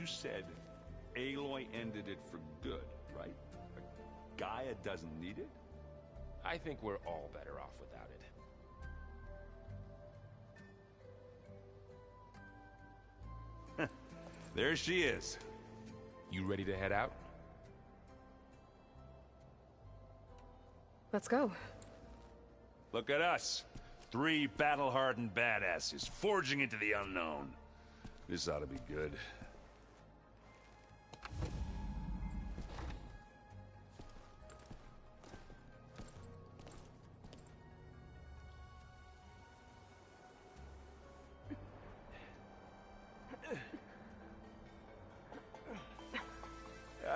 you said Aloy ended it for good, right? Gaia doesn't need it? I think we're all better off without it. There she is. You ready to head out? Let's go. Look at us. 3 battle-hardened badasses forging into the unknown. This ought to be good.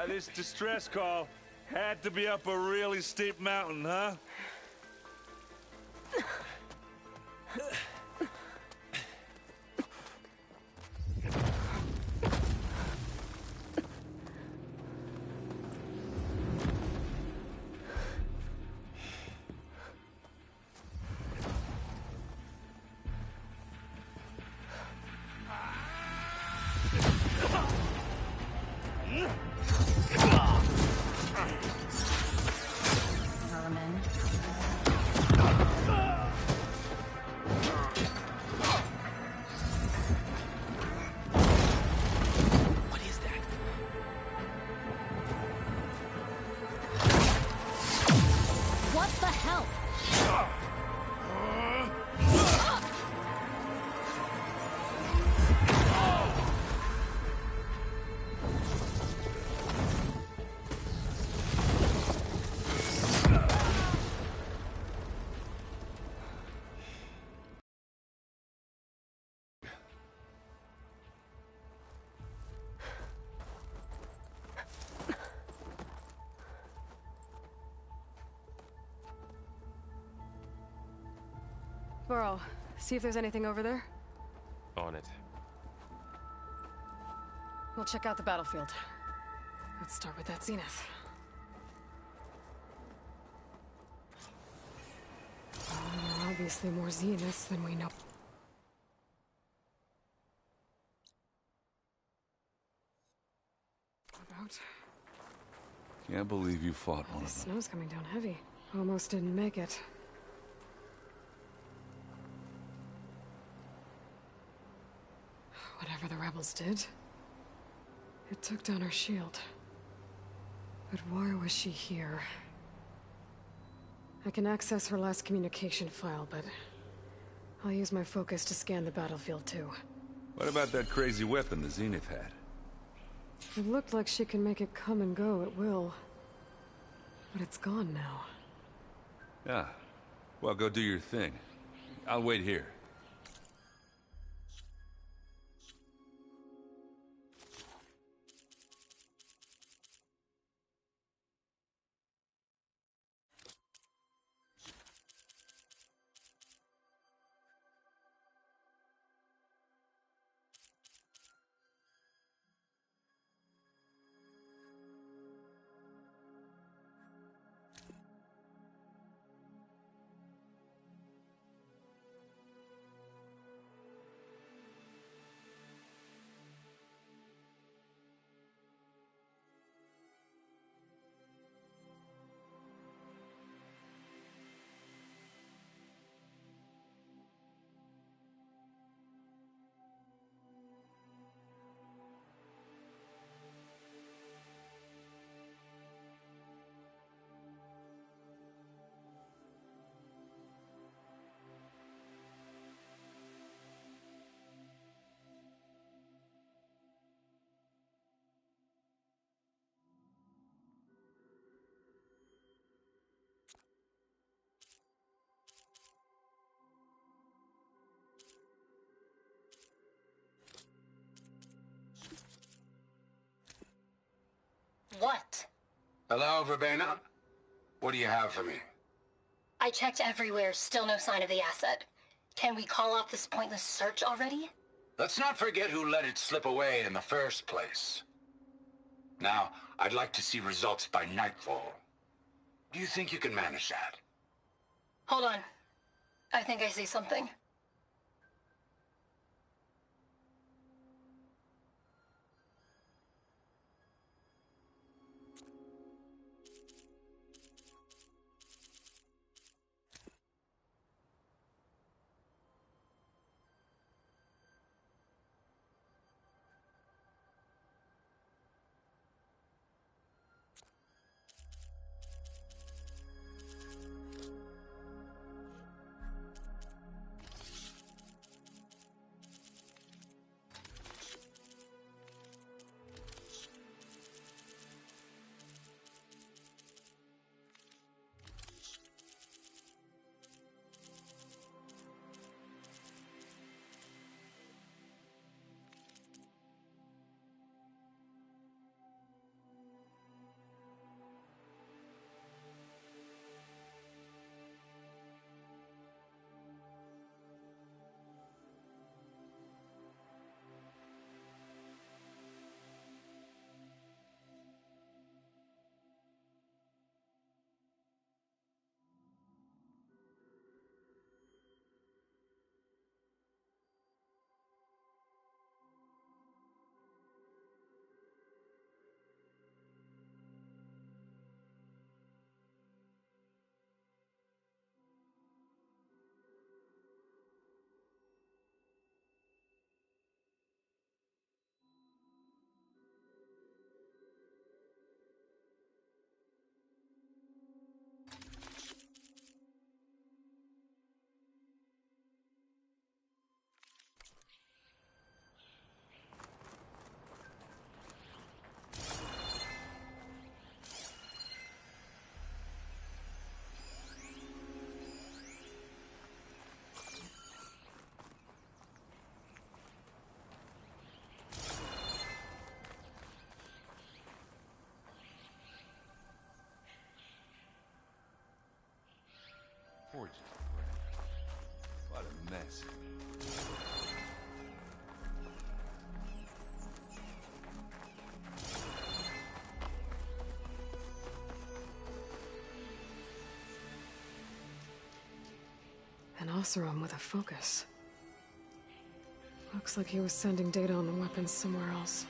This distress call had to be up a really steep mountain, huh? Burrow, see if there's anything over there. On it. We'll check out the battlefield. Let's start with that zenith. Obviously more zeniths than we know. About. Can't believe you fought one The of them. snow's coming down heavy. Almost didn't make it. Whatever the rebels did, it took down her shield. But why was she here? I can access her last communication file, but I'll use my focus to scan the battlefield too. What about that crazy weapon the Zenith had? It looked like she can make it come and go at will. But it's gone now. Yeah. Well, go do your thing. I'll wait here. What? Hello, Verbena? What do you have for me? I checked everywhere, still no sign of the asset. Can we call off this pointless search already? Let's not forget who let it slip away in the first place. Now, I'd like to see results by nightfall. Do you think you can manage that? Hold on. I think I see something. mess. An Oseram with a focus. Looks like he was sending data on the weapons somewhere else.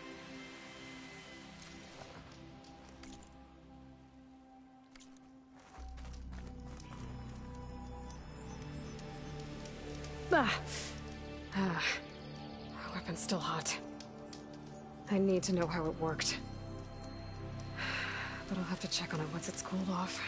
Weapon's still hot. I need to know how it worked. But I'll have to check on it once it's cooled off.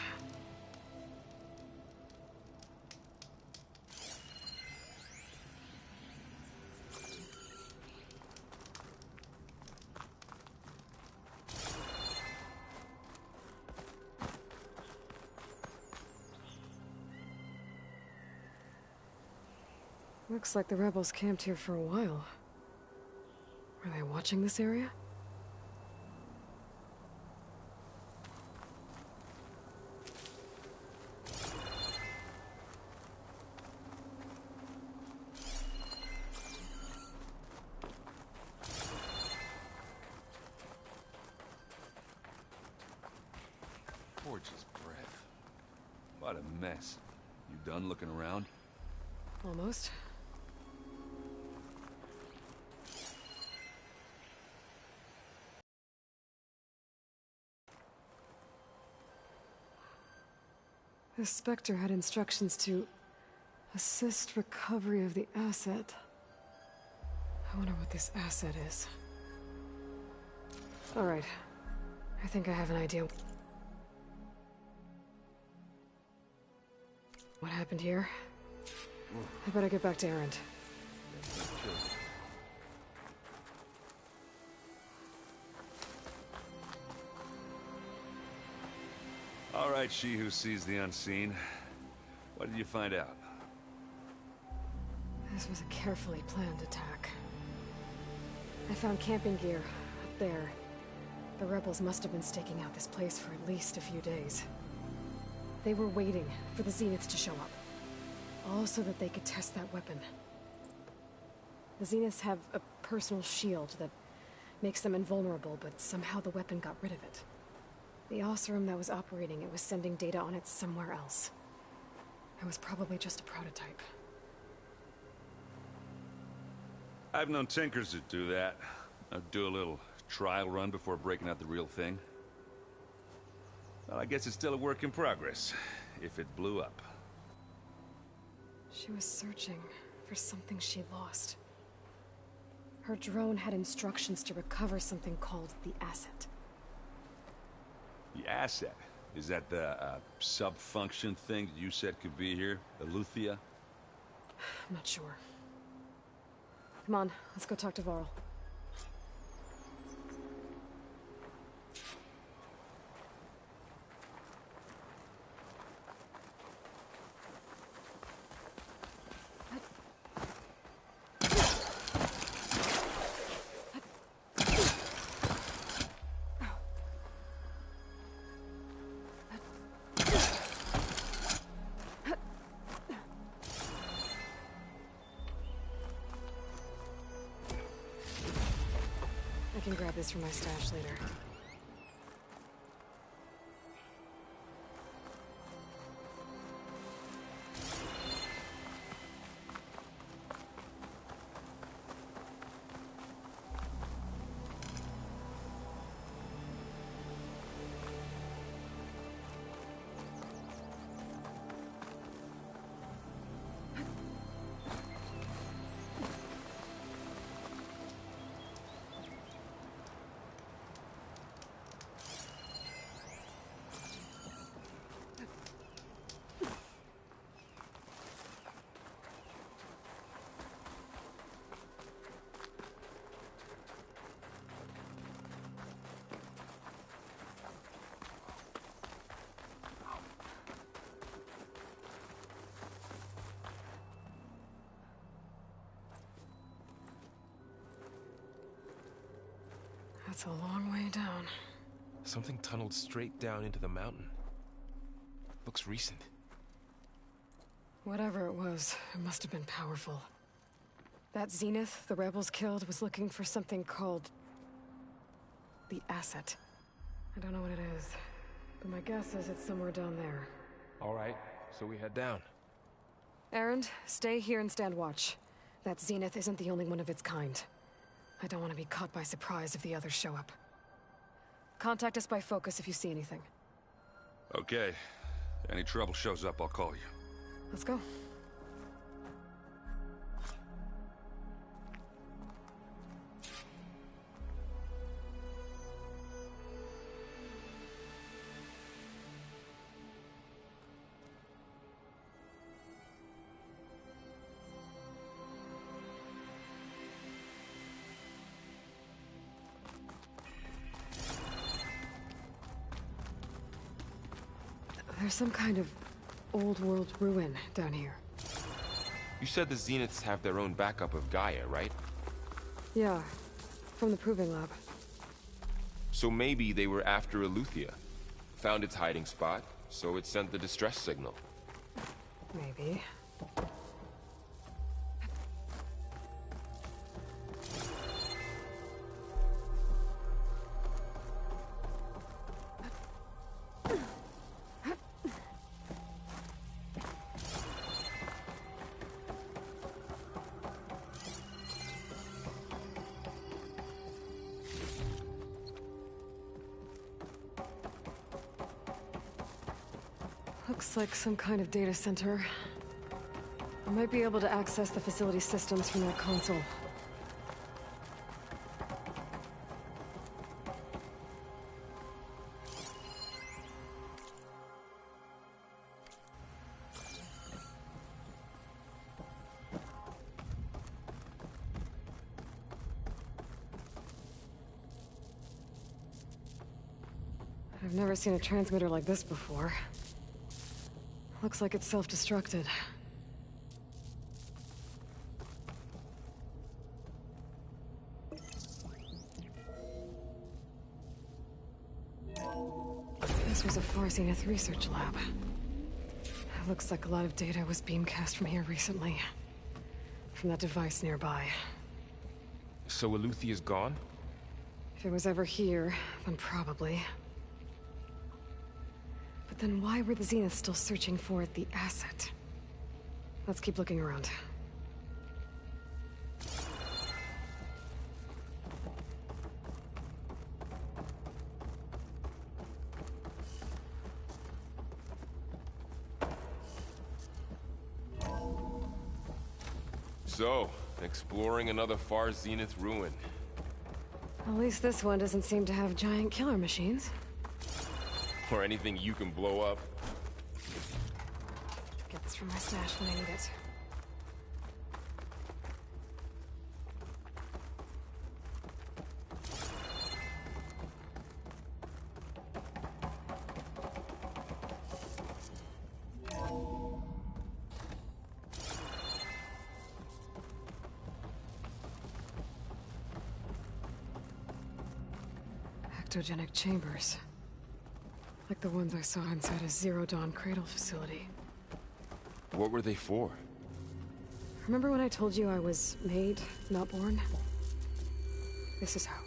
Looks like the rebels camped here for a while. Were they watching this area? Gorgeous breath. What a mess. You done looking around? Almost. The Spectre had instructions to assist recovery of the asset. I wonder what this asset is. All right. I think I have an idea. What happened here? I better get back to Erend. All right, she who sees the unseen. What did you find out? This was a carefully planned attack. I found camping gear up there. The rebels must have been staking out this place for at least a few days. They were waiting for the Zeniths to show up. All so that they could test that weapon. The Zeniths have a personal shield that makes them invulnerable, but somehow the weapon got rid of it. The Oseram that was operating it was sending data on it somewhere else. It was probably just a prototype. I've known tinkers that do that. I'd do a little trial run before breaking out the real thing. Well, I guess it's still a work in progress, if it blew up. She was searching for something she lost. Her drone had instructions to recover something called the asset. The asset? Is that the sub-function thing that you said could be here? The Luthia? I'm not sure. Come on, let's go talk to Varl. I can grab this from my stash later. That's a long way down. Something tunneled straight down into the mountain. Looks recent. Whatever it was, it must have been powerful. That Zenith the rebels killed was looking for something called... the asset. I don't know what it is, but my guess is it's somewhere down there. All right, so we head down. Erend, stay here and stand watch. That Zenith isn't the only one of its kind. I don't want to be caught by surprise if the others show up. Contact us by focus if you see anything. Okay. Any trouble shows up, I'll call you. Let's go. There's some kind of old world ruin down here. You said the Zeniths have their own backup of Gaia, right? Yeah, from the Proving Lab. So maybe they were after Eleuthia. Found its hiding spot, so it sent the distress signal. Maybe. Looks like some kind of data center. I might be able to access the facility systems from that console. I've never seen a transmitter like this before. Looks like it's self-destructed. This was a Far Zenith research lab. It looks like a lot of data was beamcast from here recently. From that device nearby. So Eleuthia's gone? If it was ever here, then probably. But then why were the Zeniths still searching for the asset? Let's keep looking around. So, exploring another Far Zenith ruin. At least this one doesn't seem to have giant killer machines. Or anything you can blow up. Get this from my stash when I need it. Ectogenic chambers. Like the ones I saw inside a Zero Dawn cradle facility. What were they for? Remember when I told you I was made, not born? This is how.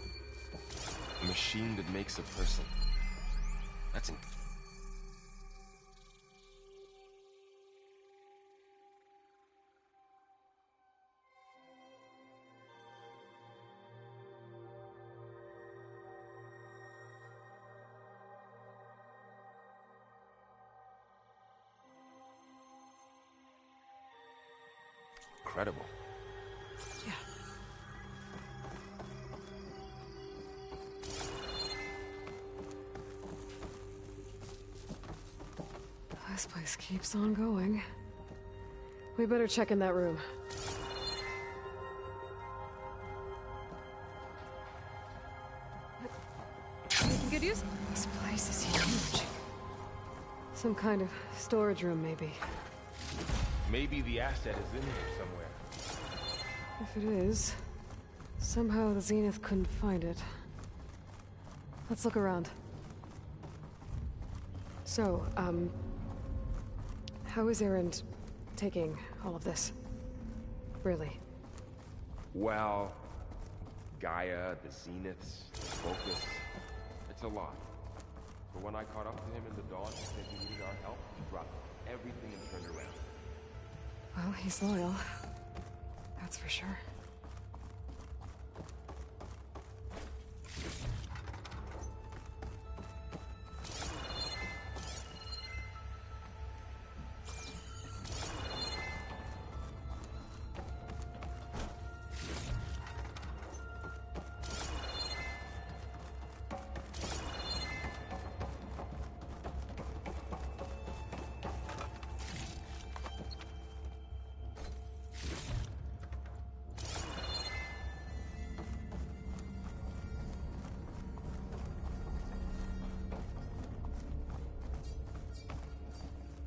A machine that makes a person. That's incredible. Yeah. This place keeps on going. We better check in that room. Making good use? This place is huge. Some kind of storage room, maybe. Maybe the asset is in here somewhere. If it is, somehow the Zenith couldn't find it. Let's look around. So, how is Erend taking all of this? Really? Well, Gaia, the Zeniths, the Focus, it's a lot. But when I caught up to him in the dawn, he said he needed our help. He dropped everything and turned around. Well, he's loyal. That's for sure.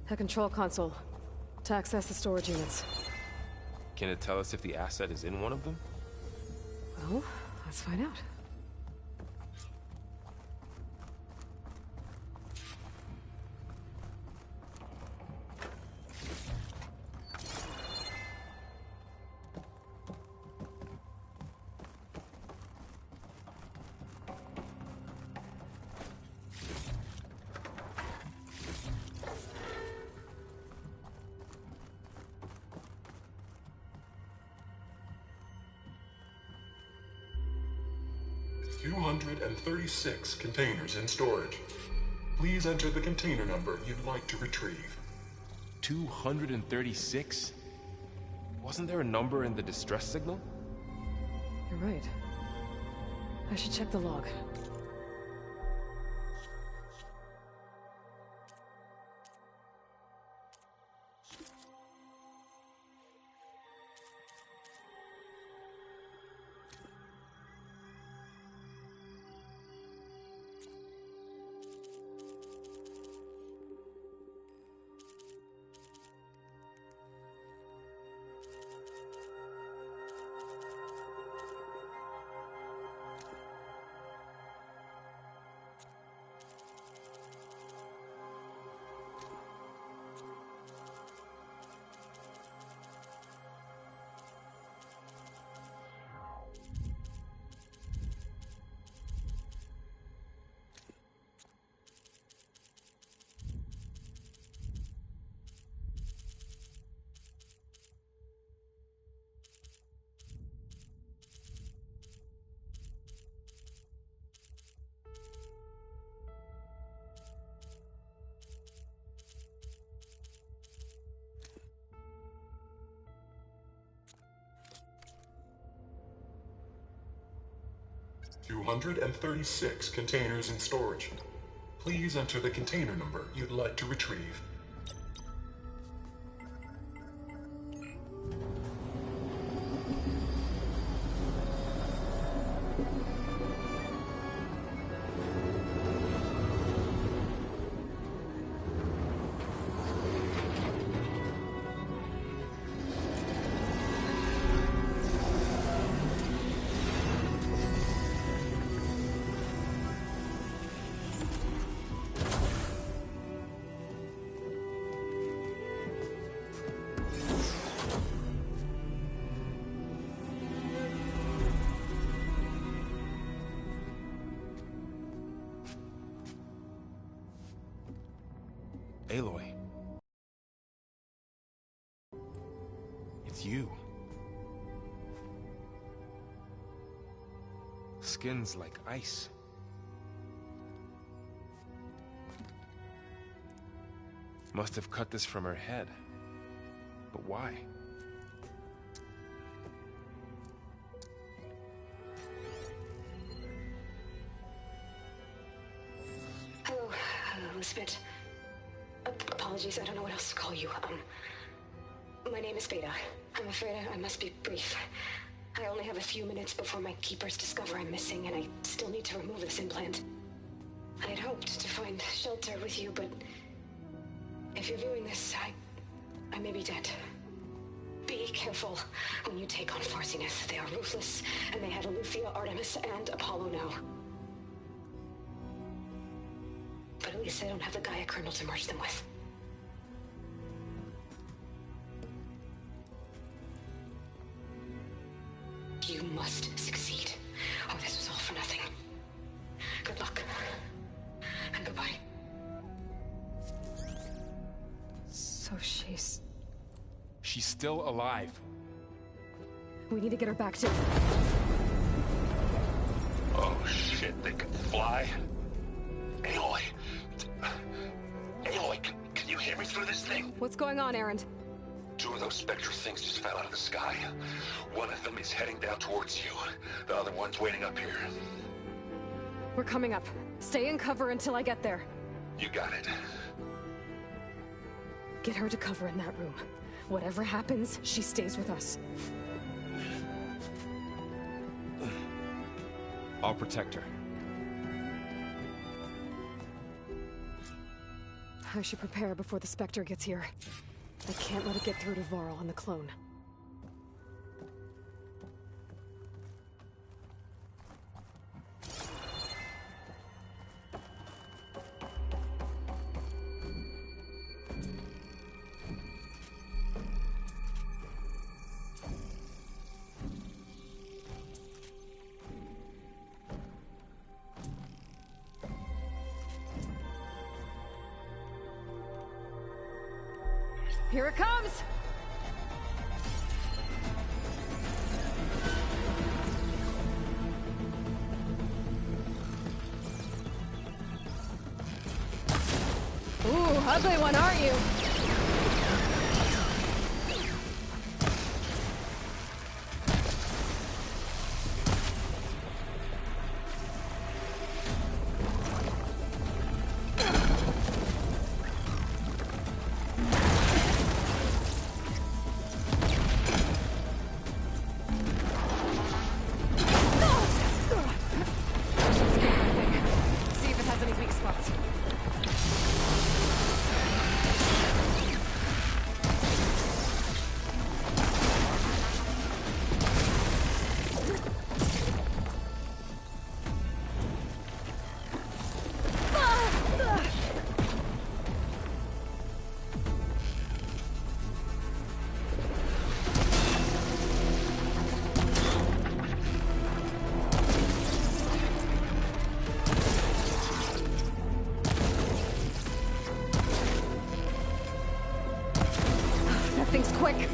A control console to access the storage units. Can it tell us if the asset is in one of them? Well, let's find out. $236 containers in storage. Please enter the container number you'd like to retrieve. 236? Wasn't there a number in the distress signal? You're right. I should check the log. $236 containers in storage. Please enter the container number you'd like to retrieve. Aloy. It's you. Skin's like ice. Must have cut this from her head. But why? Hello, Elizabeth. Apologies, I don't know what else to call you. My name is Beta. I'm afraid I must be brief. I only have a few minutes before my keepers discover I'm missing, and I still need to remove this implant. I had hoped to find shelter with you, but if you're viewing this, I may be dead. Be careful when you take on Farsiness. They are ruthless, and they have Aletheia, Artemis, and Apollo now. But at least they don't have the Gaia kernel to merge them with. You must succeed. Oh, this was all for nothing. Good luck. And goodbye. So she's... She's still alive. We need to get her back to... Oh shit, they can fly? Aloy. Aloy, can you hear me through this thing? What's going on, Erend? 2 of those Spectre things just fell out of the sky. One of them is heading down towards you. The other one's waiting up here. We're coming up. Stay in cover until I get there. You got it. Get her to cover in that room. Whatever happens, she stays with us. I'll protect her. I should prepare before the Spectre gets here. I can't let it get through to Varl and the clone. Here it comes! Ooh, ugly one, aren't you? See if it has any weak spots. That thing's quick.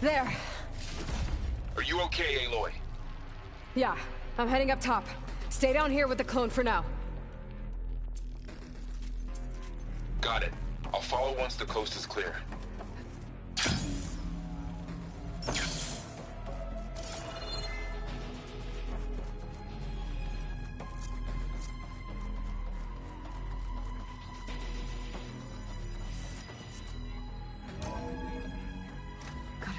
There. Are you okay, Aloy? Yeah, I'm heading up top. Stay down here with the clone for now. Got it. I'll follow once the coast is clear.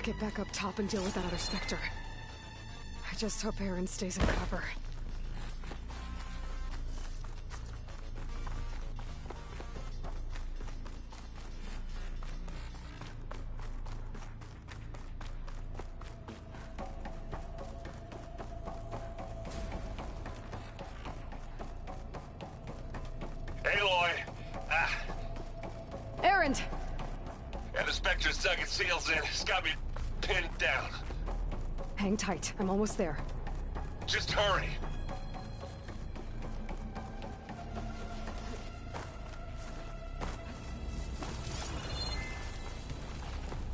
gotta get back up top and deal with that other Spectre. I just hope Aaron stays in cover. Aloy! Aaron! Yeah, the Spectre's dug its heels in. It's got me pinned down. Hang tight. I'm almost there. Just hurry.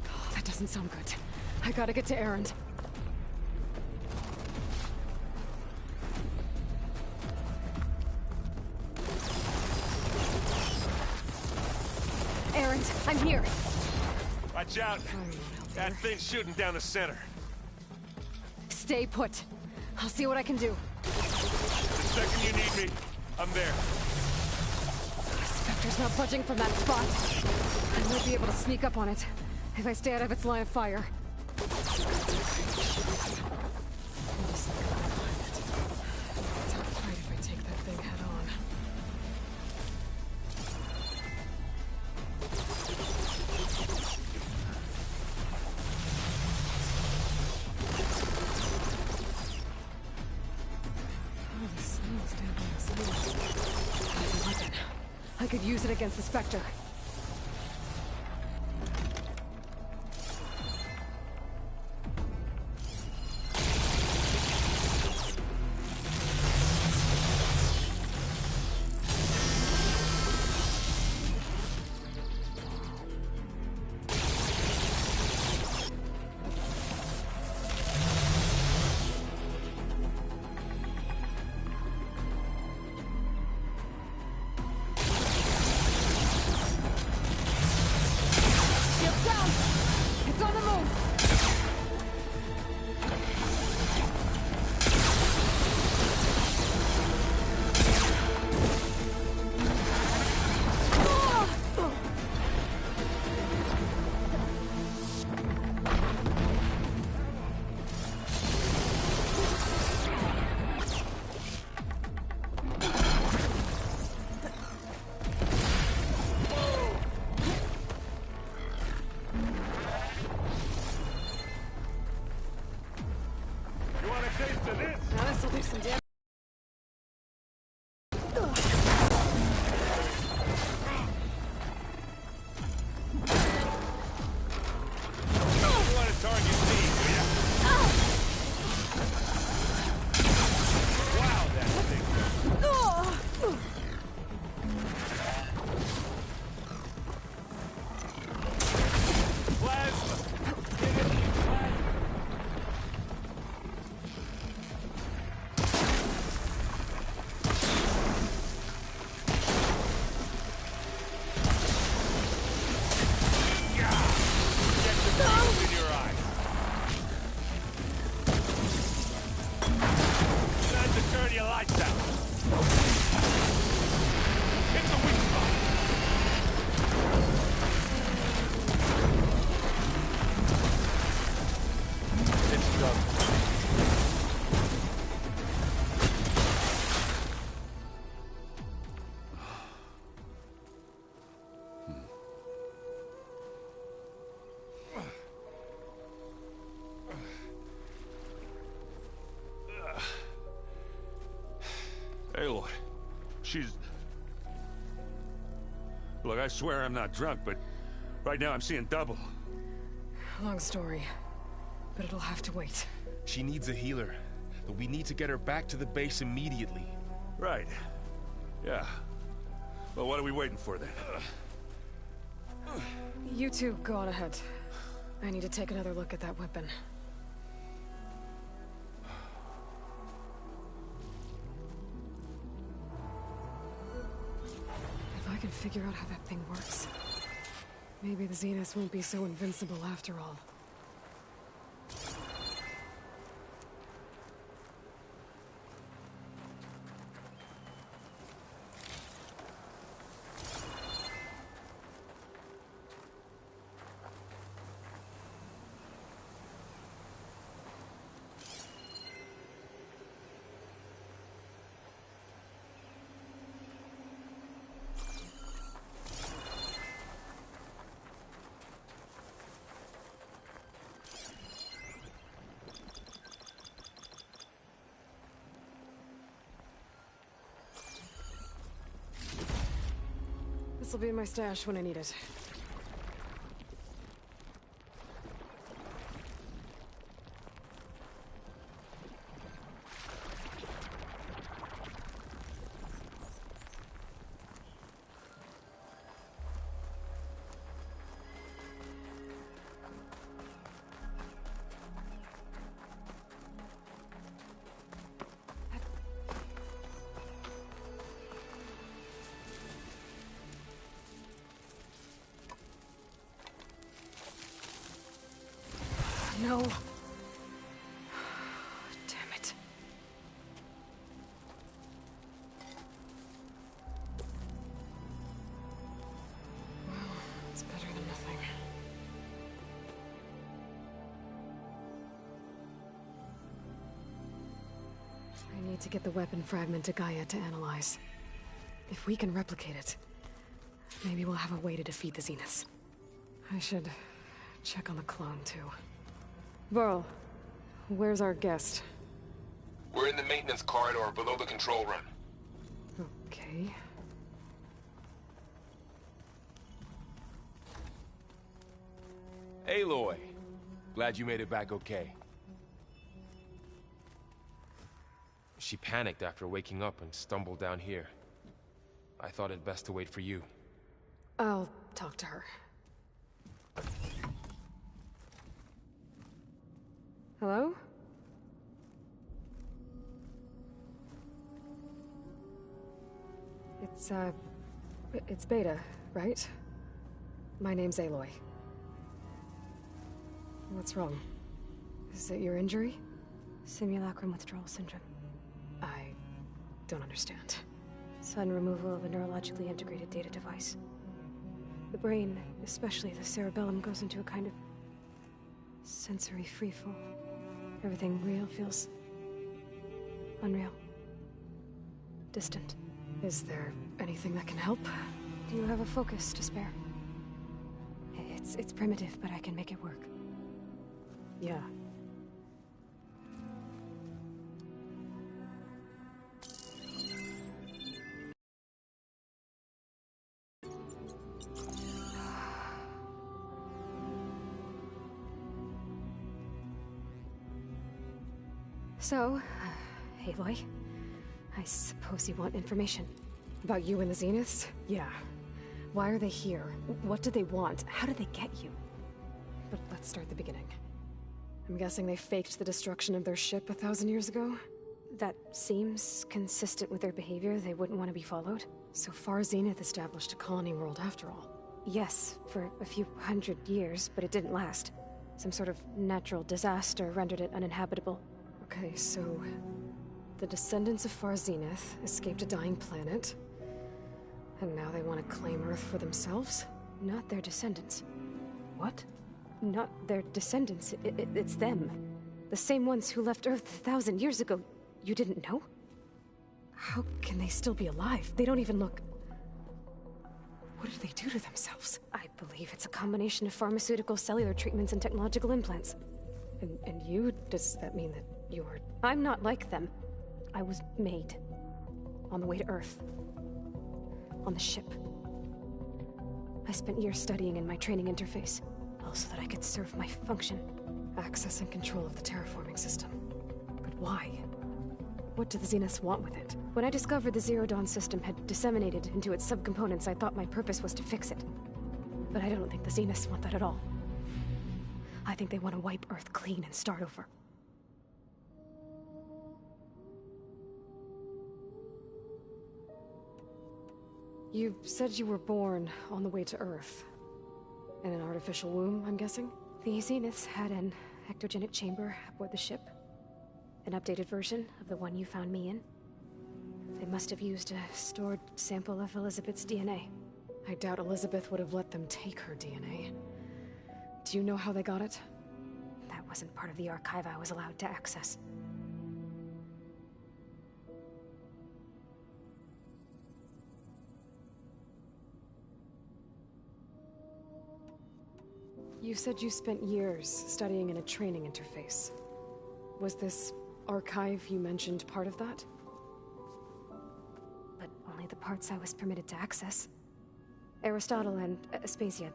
Oh, that doesn't sound good. I gotta get to Aaron. Aaron, I'm here. Watch out. That thing's shooting down the center. Stay put. I'll see what I can do. The second you need me, I'm there. Spectre's not budging from that spot. I might be able to sneak up on it if I stay out of its line of fire. It's a fight if I take that thing head on. I could use it against the Spectre. Aloy, she's... Look, I swear I'm not drunk, but right now I'm seeing double. Long story, but it'll have to wait. She needs a healer, but we need to get her back to the base immediately. Right. Yeah. Well, what are we waiting for then? You two go on ahead. I need to take another look at that weapon. If I can figure out how that thing works, maybe the Zeniths won't be so invincible after all. This'll be in my stash when I need it. No. Damn it. Well, it's better than nothing. I need to get the weapon fragment to Gaia to analyze. If we can replicate it, maybe we'll have a way to defeat the Zeniths. I should check on the clone, too. Varl, where's our guest? We're in the maintenance corridor below the control room. Okay. Aloy! Glad you made it back okay. She panicked after waking up and stumbled down here. I thought it best to wait for you. I'll talk to her. Hello? It's Beta, right? My name's Aloy. What's wrong? Is it your injury? Simulacrum withdrawal syndrome. I don't understand. Sudden removal of a neurologically integrated data device. The brain, especially the cerebellum, goes into a kind of sensory freefall. Everything real feels unreal. Distant. Is there anything that can help? Do you have a focus to spare? It's primitive, but I can make it work. Yeah. So, Aloy, I suppose you want information. About you and the Zeniths? Yeah. Why are they here? What do they want? How did they get you? But let's start at the beginning. I'm guessing they faked the destruction of their ship 1,000 years ago? That seems consistent with their behavior. They wouldn't want to be followed. So far, Zenith established a colony world after all. Yes, for a few hundred years, but it didn't last. Some sort of natural disaster rendered it uninhabitable. Okay, so the descendants of Far Zenith escaped a dying planet, and now they want to claim Earth for themselves? Not their descendants. What? Not their descendants. It's them. The same ones who left Earth 1,000 years ago. You didn't know? How can they still be alive? They don't even look... What did they do to themselves? I believe it's a combination of pharmaceutical, cellular treatments, and technological implants. And you? Does that mean that you're... I'm not like them. I was made. On the way to Earth. On the ship. I spent years studying in my training interface, all so that I could serve my function. Access and control of the terraforming system. But why? What do the Zeniths want with it? When I discovered the Zero Dawn system had disseminated into its subcomponents, I thought my purpose was to fix it. But I don't think the Zeniths want that at all. I think they want to wipe Earth clean and start over. You said you were born on the way to Earth. In an artificial womb, I'm guessing? The Zeniths had an ectogenic chamber aboard the ship. An updated version of the one you found me in. They must have used a stored sample of Elizabeth's DNA. I doubt Elizabeth would have let them take her DNA. Do you know how they got it? That wasn't part of the archive I was allowed to access. You said you spent years studying in a training interface. Was this archive you mentioned part of that? But only the parts I was permitted to access. Aristotle and Aspasia,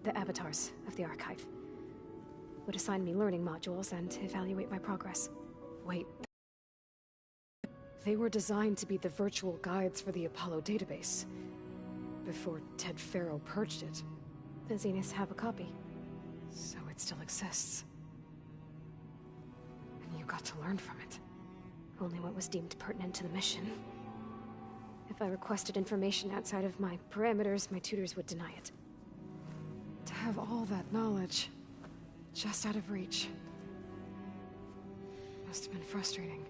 the avatars of the Archive, would assign me learning modules and evaluate my progress. Wait. They were designed to be the virtual guides for the Apollo database, before Ted Faro purged it. The Zeniths have a copy. So it still exists. And you got to learn from it. Only what was deemed pertinent to the mission. If I requested information outside of my parameters, my tutors would deny it. To have all that knowledge, just out of reach, must have been frustrating.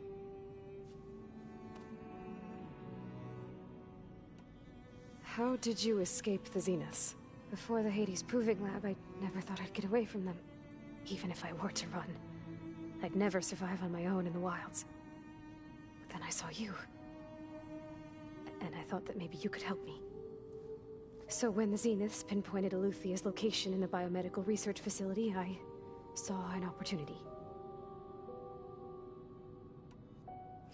How did you escape the Zeniths? Before the Hades Proving Lab, I never thought I'd get away from them. Even if I were to run. I'd never survive on my own in the wilds. But then I saw you. And I thought that maybe you could help me. So when the Zeniths pinpointed Eluthia's location in the biomedical research facility, I saw an opportunity.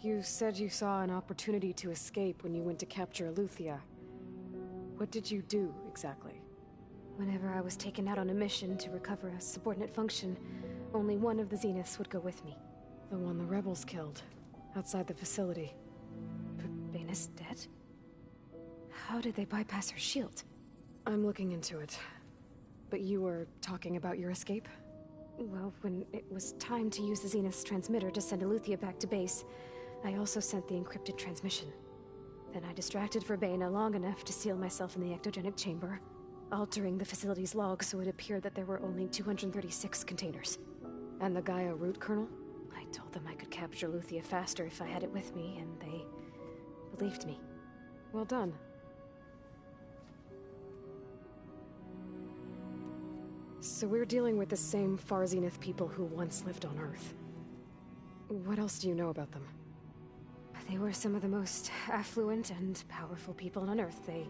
You said you saw an opportunity to escape when you went to capture Eluthia. What did you do, exactly? Whenever I was taken out on a mission to recover a subordinate function, only one of the Zeniths would go with me. The one the rebels killed, outside the facility. Baina's dead? How did they bypass her shield? I'm looking into it. But you were talking about your escape? Well, when it was time to use the Zenith's transmitter to send Eluthia back to base, I also sent the encrypted transmission. Then I distracted Verbena long enough to seal myself in the ectogenic chamber, altering the facility's log so it appeared that there were only 236 containers. And the Gaia root kernel? I told them I could capture Eluthia faster if I had it with me, and they believed me. Well done. So we're dealing with the same Far Zenith people who once lived on Earth. What else do you know about them? They were some of the most affluent and powerful people on Earth. They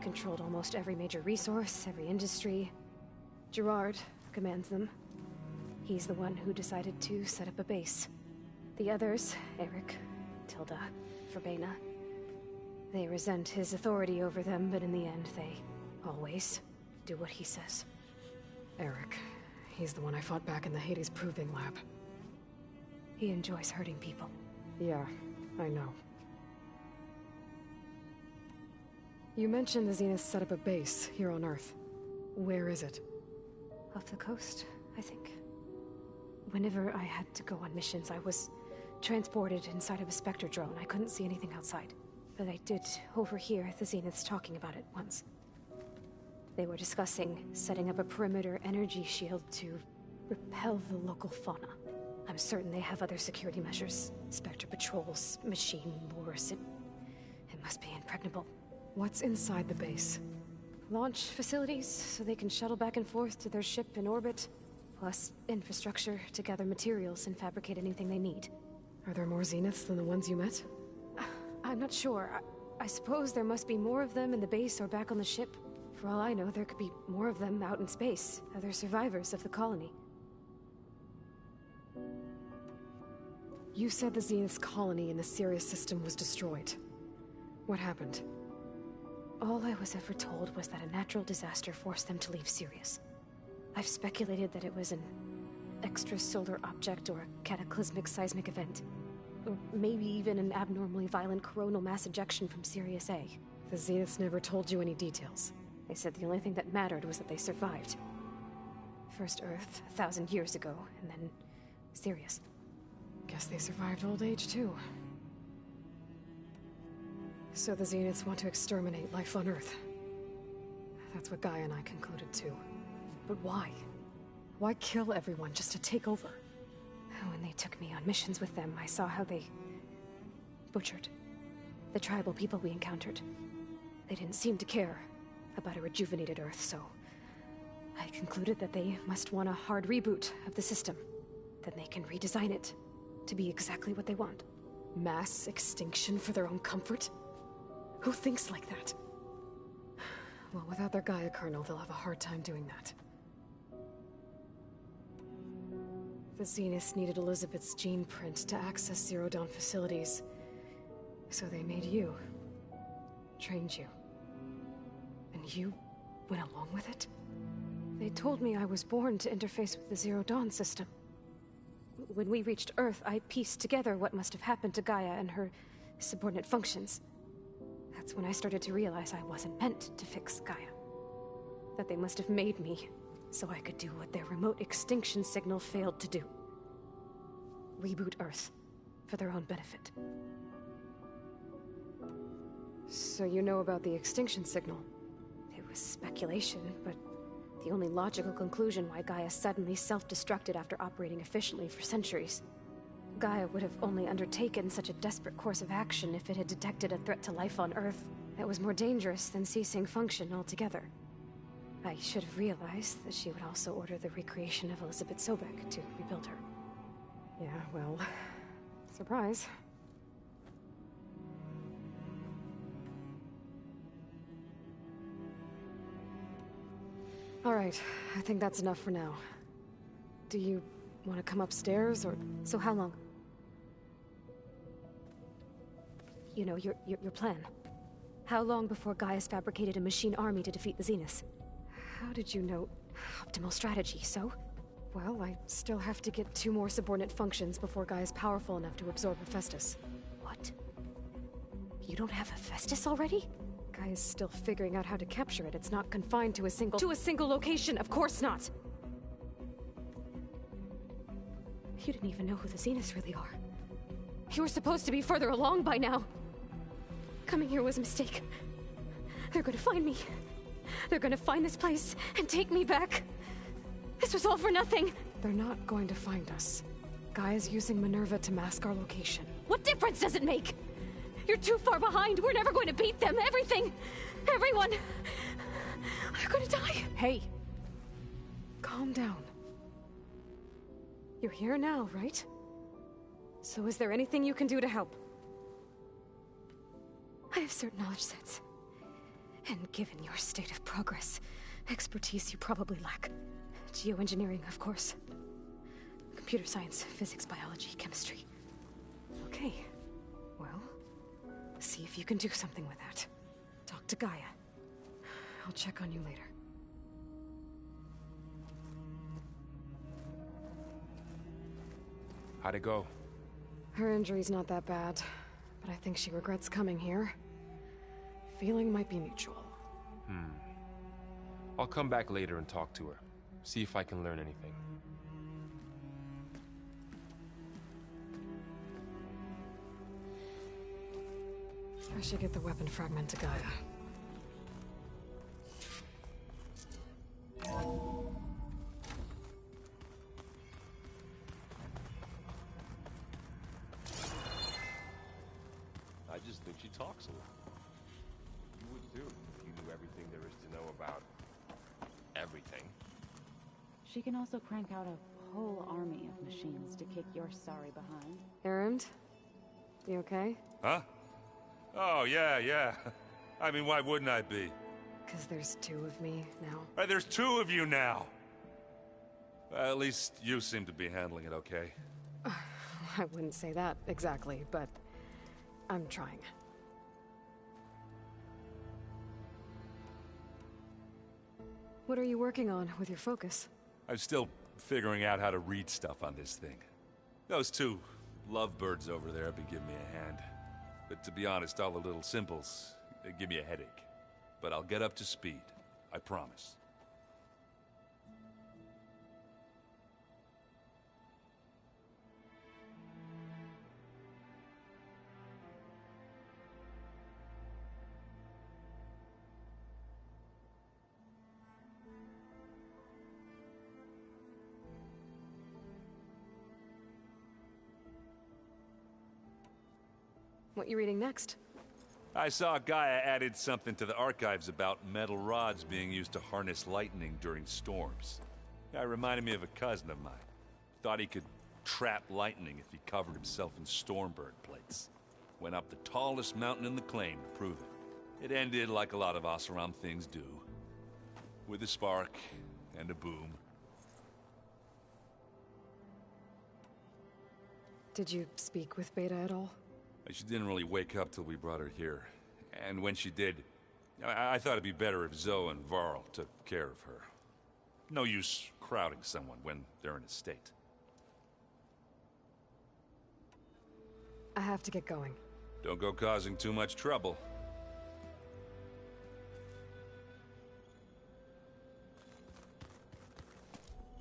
controlled almost every major resource, every industry. Gerard commands them. He's the one who decided to set up a base. The others, Eric, Tilda, Verbena, they resent his authority over them, but in the end, they always do what he says. Eric. He's the one I fought back in the Hades Proving Lab. He enjoys hurting people. Yeah, I know. You mentioned the Zeniths set up a base here on Earth. Where is it? Off the coast, I think. Whenever I had to go on missions, I was transported inside of a Spectre drone. I couldn't see anything outside. But I did overhear the Zeniths talking about it once. They were discussing setting up a perimeter energy shield to repel the local fauna. I'm certain they have other security measures. Spectre patrols, machine wars. It must be impregnable. What's inside the base? Launch facilities, so they can shuttle back and forth to their ship in orbit. Plus infrastructure to gather materials and fabricate anything they need. Are there more Zeniths than the ones you met? I'm not sure. I suppose there must be more of them in the base or back on the ship. For all I know, there could be more of them out in space, other survivors of the colony. You said the Zenith's colony in the Sirius system was destroyed. What happened? All I was ever told was that a natural disaster forced them to leave Sirius. I've speculated that it was an extrasolar object or a cataclysmic seismic event. Or maybe even an abnormally violent coronal mass ejection from Sirius A. The Zeniths never told you any details. They said the only thing that mattered was that they survived. First Earth, 1,000 years ago, and then Sirius. Guess they survived old age, too. So the Zeniths want to exterminate life on Earth. That's what Gaia and I concluded, too. But why? Why kill everyone just to take over? When they took me on missions with them, I saw how they butchered the tribal people we encountered. They didn't seem to care about a rejuvenated Earth, so I concluded that they must want a hard reboot of the system. Then they can redesign it to be exactly what they want. Mass extinction for their own comfort? Who thinks like that? Well, without their Gaia kernel, they'll have a hard time doing that. The Zeniths needed Elizabeth's gene print to access Zero Dawn facilities. So they made you. Trained you. And you went along with it? They told me I was born to interface with the Zero Dawn system. When we reached Earth, I pieced together what must have happened to Gaia and her subordinate functions. That's when I started to realize I wasn't meant to fix Gaia. That they must have made me so I could do what their remote extinction signal failed to do. Reboot Earth for their own benefit. So you know about the extinction signal? It was speculation, but the only logical conclusion why Gaia suddenly self-destructed after operating efficiently for centuries. Gaia would have only undertaken such a desperate course of action if it had detected a threat to life on Earth that was more dangerous than ceasing function altogether. I should have realized that she would also order the recreation of Elizabeth Sobek to rebuild her. Yeah, well, surprise. All right, I think that's enough for now. Do you want to come upstairs, or... So how long? You know, your plan. How long before Gaia's fabricated a machine army to defeat the Zeniths? How did you know? Optimal strategy, so? Well, I still have to get 2 more subordinate functions before Gaia's powerful enough to absorb Hephaestus. What? You don't have Hephaestus already? Gaia's still figuring out how to capture it. It's not confined to a single... To a single location, of course not! You didn't even know who the Zeniths really are. You were supposed to be further along by now. Coming here was a mistake. They're gonna find me. They're gonna find this place and take me back. This was all for nothing. They're not going to find us. Gaia's using Minerva to mask our location. What difference does it make? You're too far behind. We're never going to beat them. Everything, everyone, are gonna die. Hey, calm down. You're here now, right? So is there anything you can do to help? I have certain knowledge sets. And given your state of progress, expertise you probably lack. Geoengineering, of course. Computer science, physics, biology, chemistry. Okay, well, see if you can do something with that. Talk to Gaia. I'll check on you later. How'd it go? Her injury's not that bad, but I think she regrets coming here. Feeling might be mutual. I'll come back later and talk to her. See if I can learn anything. I should get the weapon fragment to Gaia. I just think she talks a lot. You would too, if you knew everything there is to know about everything. She can also crank out a whole army of machines to kick your sorry behind. Erend? You okay? Huh? Oh, yeah. I mean, why wouldn't I be? 'Cause there's 2 of me now. Right, there's 2 of you now! Well, at least you seem to be handling it okay. I wouldn't say that exactly, but I'm trying. What are you working on with your focus? I'm still figuring out how to read stuff on this thing. Those 2 lovebirds over there have been giving me a hand. But to be honest, all the little symbols, they give me a headache. But I'll get up to speed. I promise. What you reading next? I saw Gaia added something to the archives about metal rods being used to harness lightning during storms. Guy reminded me of a cousin of mine. Thought he could trap lightning if he covered himself in stormburn plates. Went up the tallest mountain in the claim to prove it. It ended like a lot of Oseram things do. With a spark and a boom. Did you speak with Beta at all? She didn't really wake up till we brought her here. And when she did, I thought it'd be better if Zoe and Varl took care of her. No use crowding someone when they're in a state. I have to get going. Don't go causing too much trouble.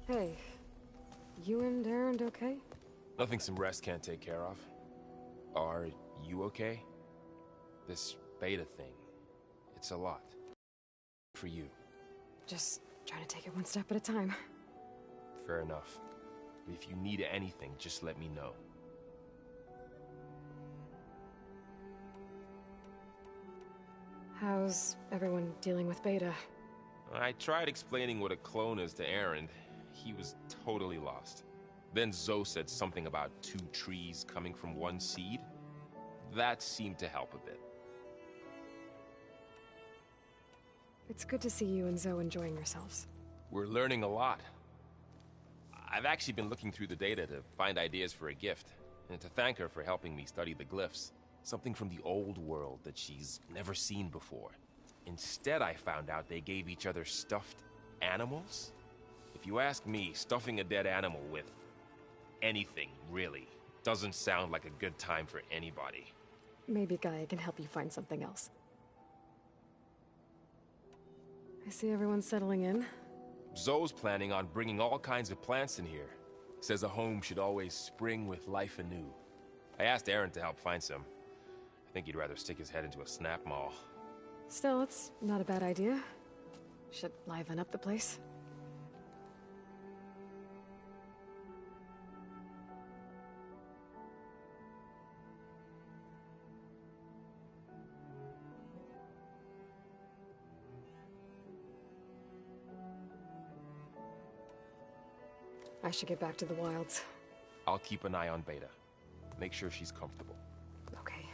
Hey, you and Aaron okay? Nothing some rest can't take care of. Are you okay? This beta thing, it's a lot. For you. Just trying to take it one step at a time. Fair enough. If you need anything, just let me know. How's everyone dealing with Beta? I tried explaining what a clone is to Aaron. He was totally lost. Then Zoe said something about 2 trees coming from 1 seed. That seemed to help a bit. It's good to see you and Zoe enjoying yourselves. We're learning a lot. I've actually been looking through the data to find ideas for a gift, and to thank her for helping me study the glyphs. Something from the old world that she's never seen before. Instead, I found out they gave each other stuffed animals. If you ask me, stuffing a dead animal with anything, really, doesn't sound like a good time for anybody. Maybe Gaia can help you find something else. I see everyone settling in. Zoe's planning on bringing all kinds of plants in here. Says a home should always spring with life anew. I asked Aaron to help find some. I think he'd rather stick his head into a snap mall. Still, it's not a bad idea. Should liven up the place. I should get back to the wilds. I'll keep an eye on Beta. Make sure she's comfortable. Okay.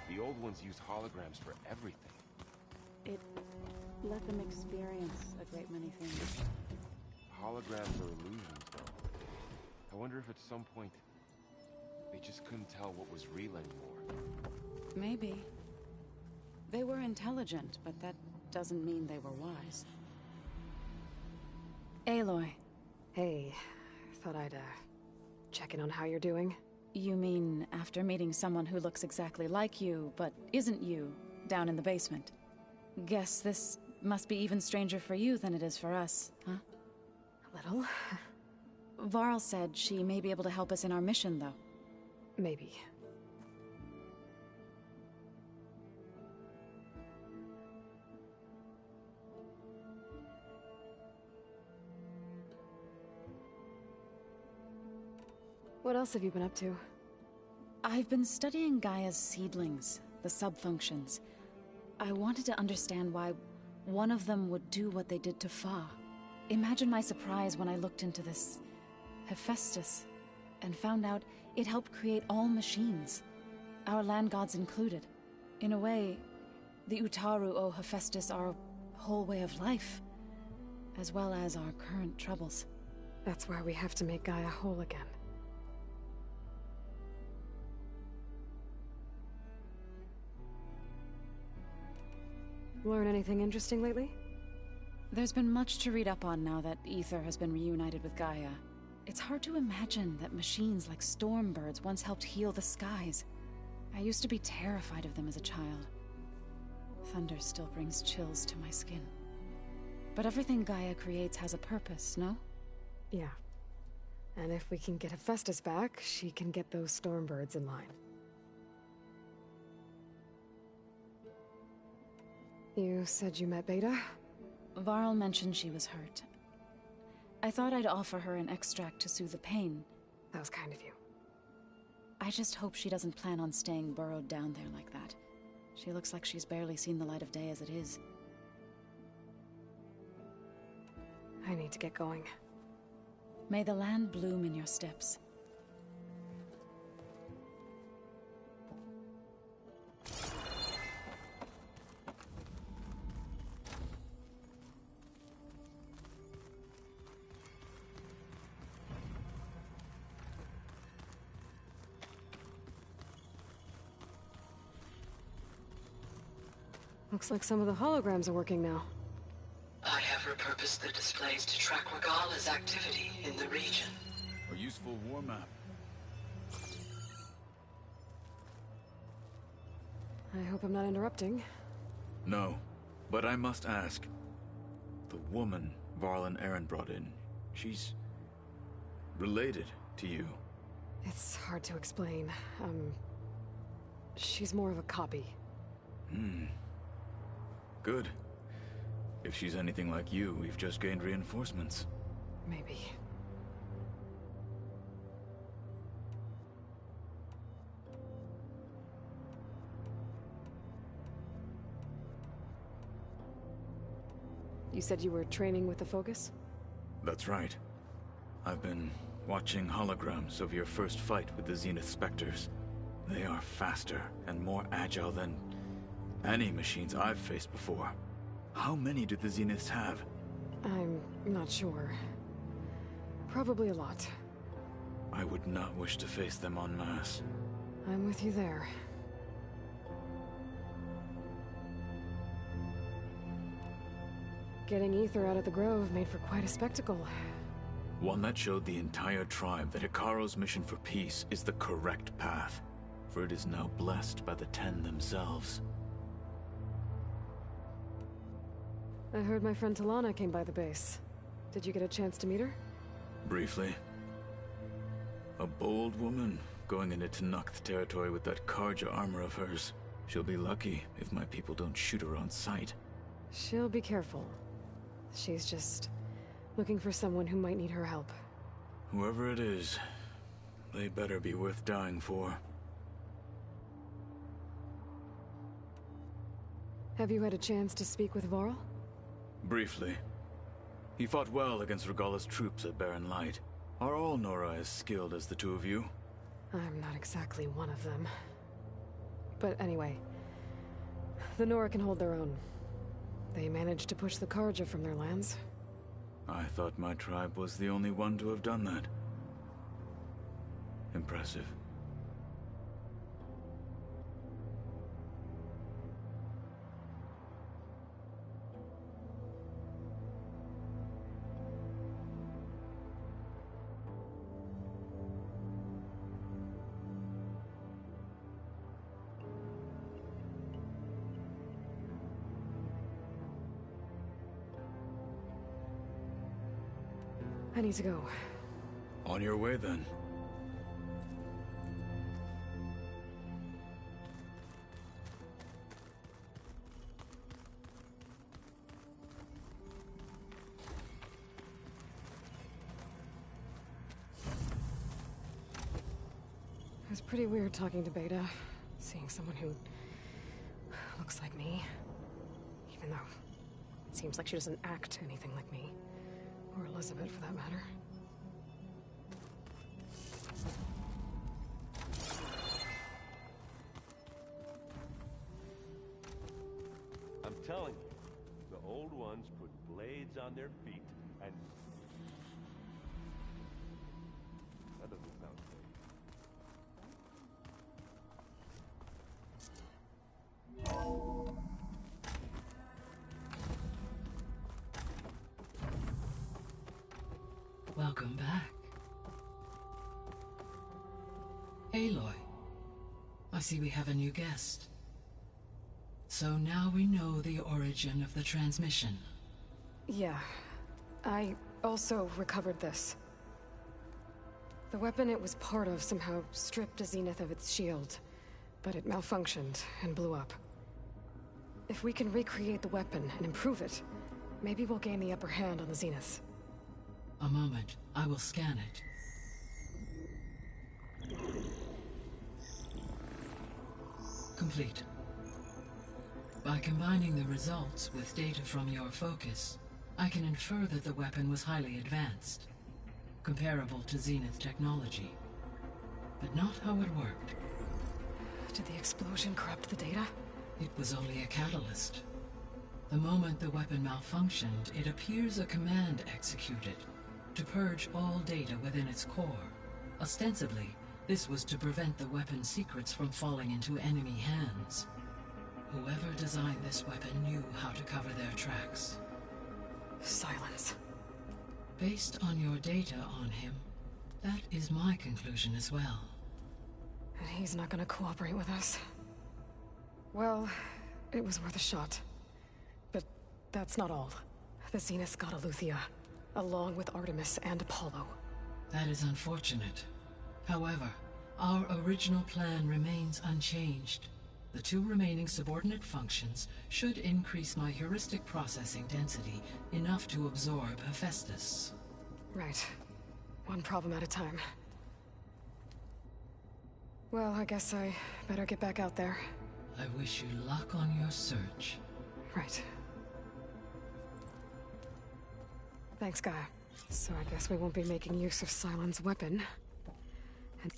The old ones used holograms for everything. It let them experience a great many things. Holograms are illusions, though. I wonder if at some point they just couldn't tell what was real anymore. Maybe. They were intelligent, but that doesn't mean they were wise. Aloy. Hey, thought I'd, check in on how you're doing. You mean after meeting someone who looks exactly like you, but isn't you, down in the basement? Guess this must be even stranger for you than it is for us, huh? A little. Varl said she may be able to help us in our mission, though. Maybe. What else have you been up to? I've been studying Gaia's seedlings, the subfunctions. I wanted to understand why one of them would do what they did to Fa. Imagine my surprise when I looked into this Hephaestus and found out it helped create all machines, our land gods included. In a way, the Utaru owe Hephaestus our whole way of life, as well as our current troubles. That's why we have to make Gaia whole again. Learn anything interesting lately? There's been much to read up on now that Ether has been reunited with Gaia. It's hard to imagine that machines like storm birds once helped heal the skies. I used to be terrified of them as a child. Thunder still brings chills to my skin. But everything Gaia creates has a purpose, no? Yeah. And if we can get Hephaestus back, she can get those storm birds in line. You said you met Beta? Varl mentioned she was hurt. I thought I'd offer her an extract to soothe the pain. That was kind of you. I just hope she doesn't plan on staying burrowed down there like that. She looks like she's barely seen the light of day as it is. I need to get going. May the land bloom in your steps. Looks like some of the holograms are working now. I have repurposed the displays to track Regala's activity in the region. A useful war map. I hope I'm not interrupting. No, but I must ask. The woman Varl and Aaron brought in, she's related to you. It's hard to explain. She's more of a copy. Good. If she's anything like you, we've just gained reinforcements. Maybe. You said you were training with the Focus? That's right. I've been watching holograms of your first fight with the Zenith Spectres. They are faster and more agile than any machines I've faced before. How many do the Zeniths have? I'm not sure. Probably a lot. I would not wish to face them en masse. I'm with you there. Getting Ether out of the Grove made for quite a spectacle. One that showed the entire tribe that Hikaru's mission for peace is the correct path, for it is now blessed by the Ten themselves. I heard my friend Talana came by the base. Did you get a chance to meet her? Briefly. A bold woman going into Tenakth territory with that Karja armor of hers. She'll be lucky if my people don't shoot her on sight. She'll be careful. She's just looking for someone who might need her help. Whoever it is, they better be worth dying for. Have you had a chance to speak with Varl? Briefly. He fought well against Regala's troops at Barren Light. Are all Nora as skilled as the two of you? I'm not exactly one of them. But anyway, the Nora can hold their own. They managed to push the Karja from their lands. I thought my tribe was the only one to have done that. Impressive. I need to go. On your way, then. It was pretty weird talking to Beta, seeing someone who looks like me. Even though it seems like she doesn't act anything like me. Or Elizabeth, for that matter. I'm telling you, the old ones put blades on their feet, and... That doesn't sound safe. Welcome back. Aloy, I see we have a new guest. So now we know the origin of the transmission. Yeah. I also recovered this. The weapon it was part of somehow stripped a Zenith of its shield, but it malfunctioned and blew up. If we can recreate the weapon and improve it, maybe we'll gain the upper hand on the Zeniths. A moment, I will scan it. Complete. By combining the results with data from your focus, I can infer that the weapon was highly advanced, comparable to Zenith technology, but not how it worked. Did the explosion corrupt the data? It was only a catalyst. The moment the weapon malfunctioned, it appears a command executed to purge all data within its core. Ostensibly, this was to prevent the weapon's secrets from falling into enemy hands. Whoever designed this weapon knew how to cover their tracks. Silence. Based on your data on him, that is my conclusion as well. And he's not gonna cooperate with us. Well, it was worth a shot. But that's not all. The Zeniths got Aletheia, along with Artemis and Apollo. That is unfortunate. However, our original plan remains unchanged. The 2 remaining subordinate functions should increase my heuristic processing density enough to absorb Hephaestus. Right. One problem at a time. Well, I guess I better get back out there. I wish you luck on your search. Right. Thanks, Gaia. So I guess we won't be making use of Cylon's weapon. And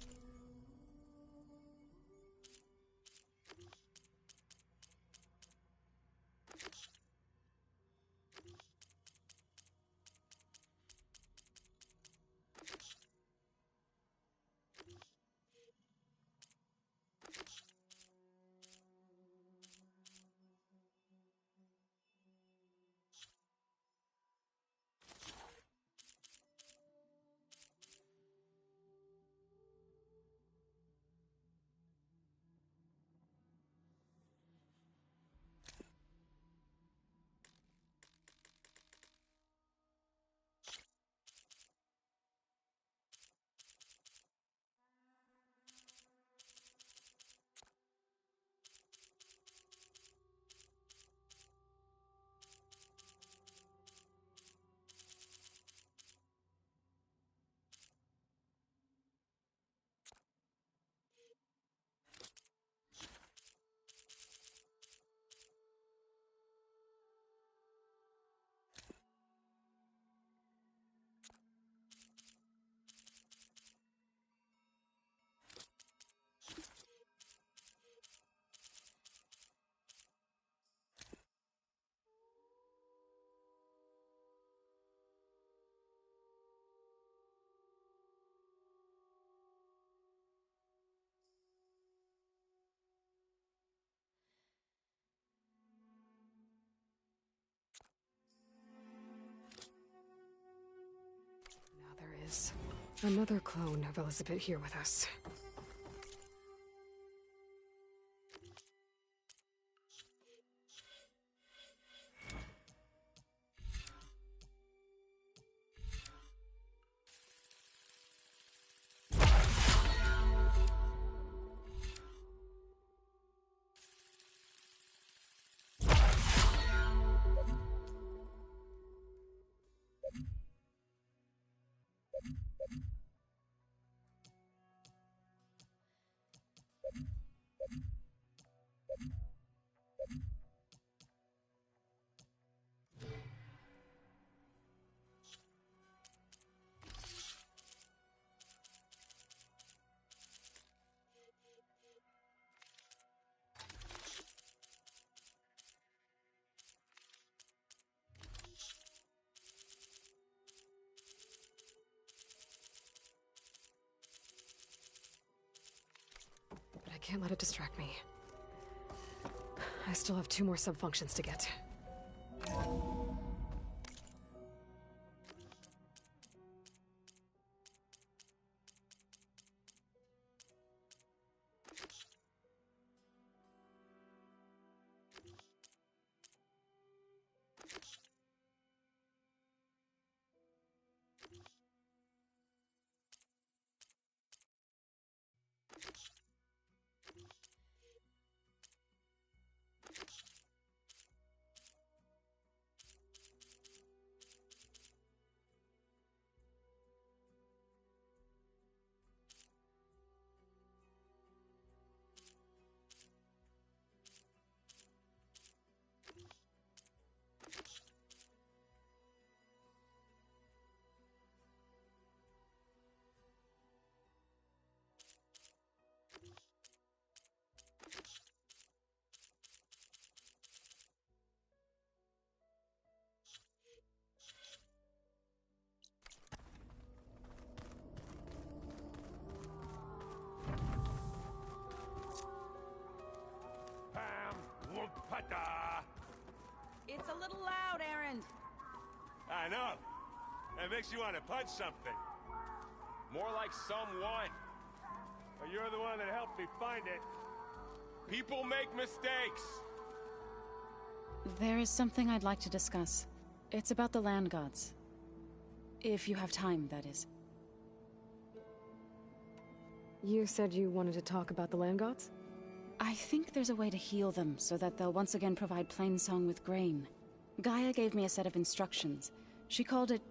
now there is another clone of Elizabeth here with us. But I can't let it distract me. I still have 2 more sub-functions to get. I know. That makes you want to punch something. More like someone. But you're the one that helped me find it. People make mistakes. There is something I'd like to discuss. It's about the land gods. If you have time, that is. You said you wanted to talk about the land gods? I think there's a way to heal them so that they'll once again provide Plainsong with grain. Gaia gave me a set of instructions. She called it,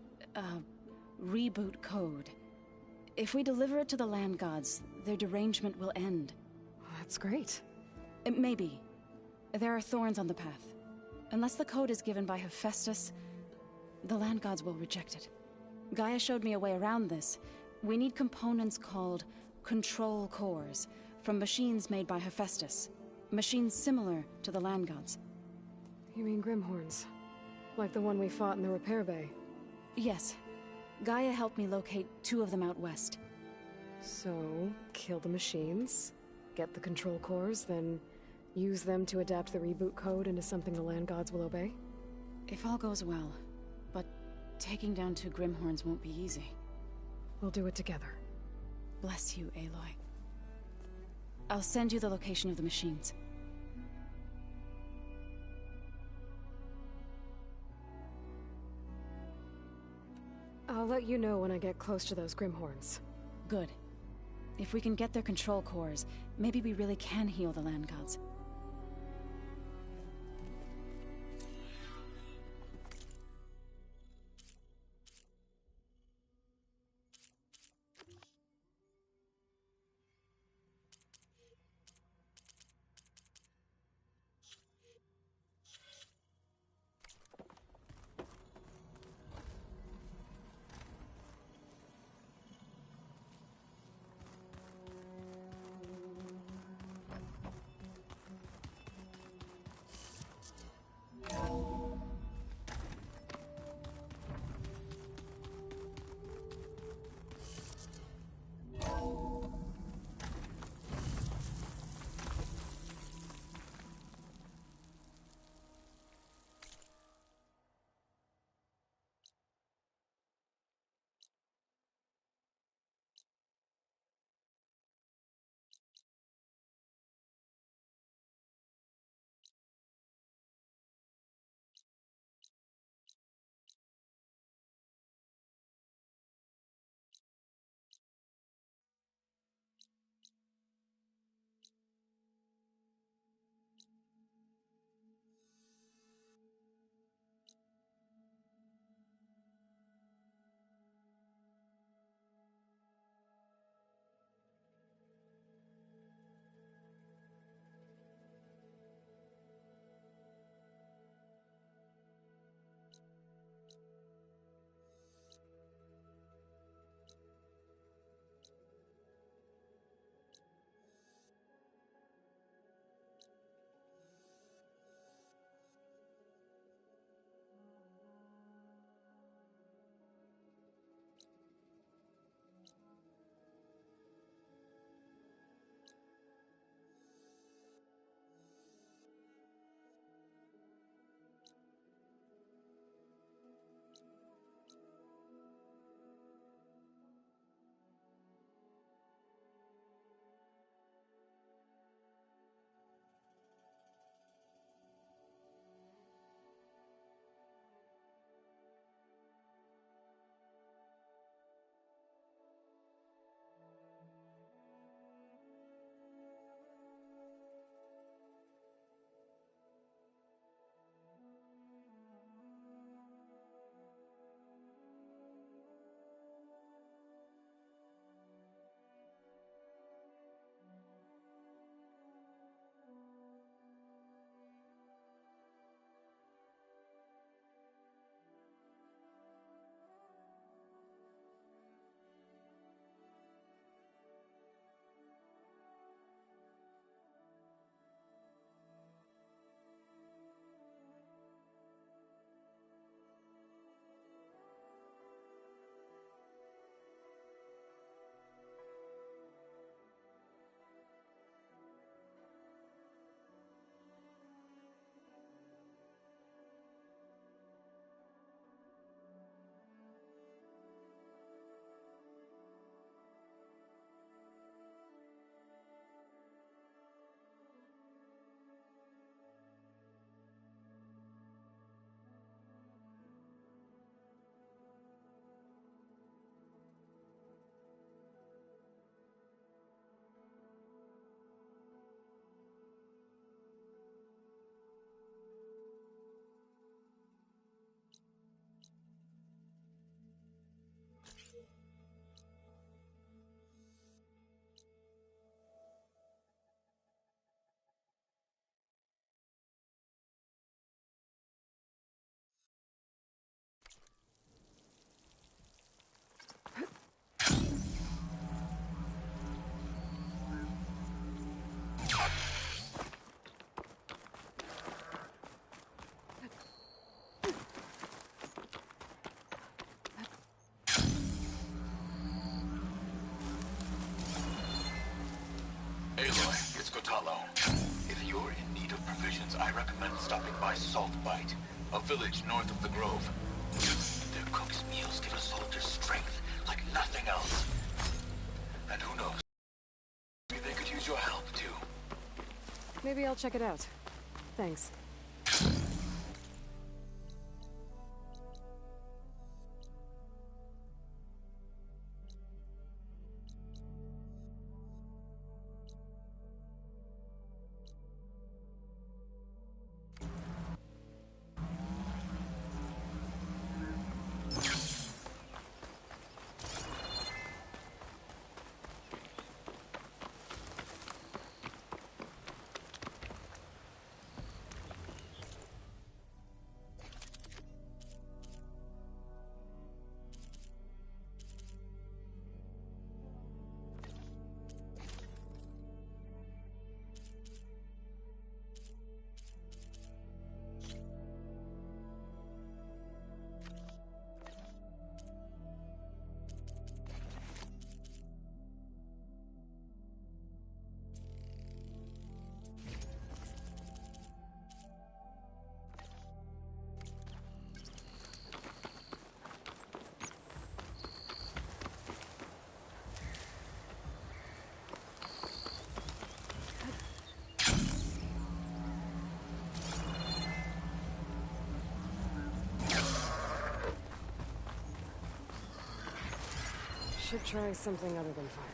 reboot code. If we deliver it to the land gods, their derangement will end. That's great. Maybe. There are thorns on the path. Unless the code is given by Hephaestus, the land gods will reject it. Gaia showed me a way around this. We need components called control cores, from machines made by Hephaestus. Machines similar to the land gods. You mean Grimhorns? Like the one we fought in the repair bay? Yes. Gaia helped me locate 2 of them out west. So, kill the machines, get the control cores, then use them to adapt the reboot code into something the land gods will obey? If all goes well. But taking down 2 Grimhorns won't be easy. We'll do it together. Bless you, Aloy. I'll send you the location of the machines. I'll let you know when I get close to those Grimhorns. Good. If we can get their control cores, maybe we really can heal the land gods. follow. If you're in need of provisions, I recommend stopping by Salt Bite, a village north of the Grove. Their cook's meals give a soldier strength like nothing else. And who knows, maybe they could use your help, too. Maybe I'll check it out. Thanks. Should try something other than fire.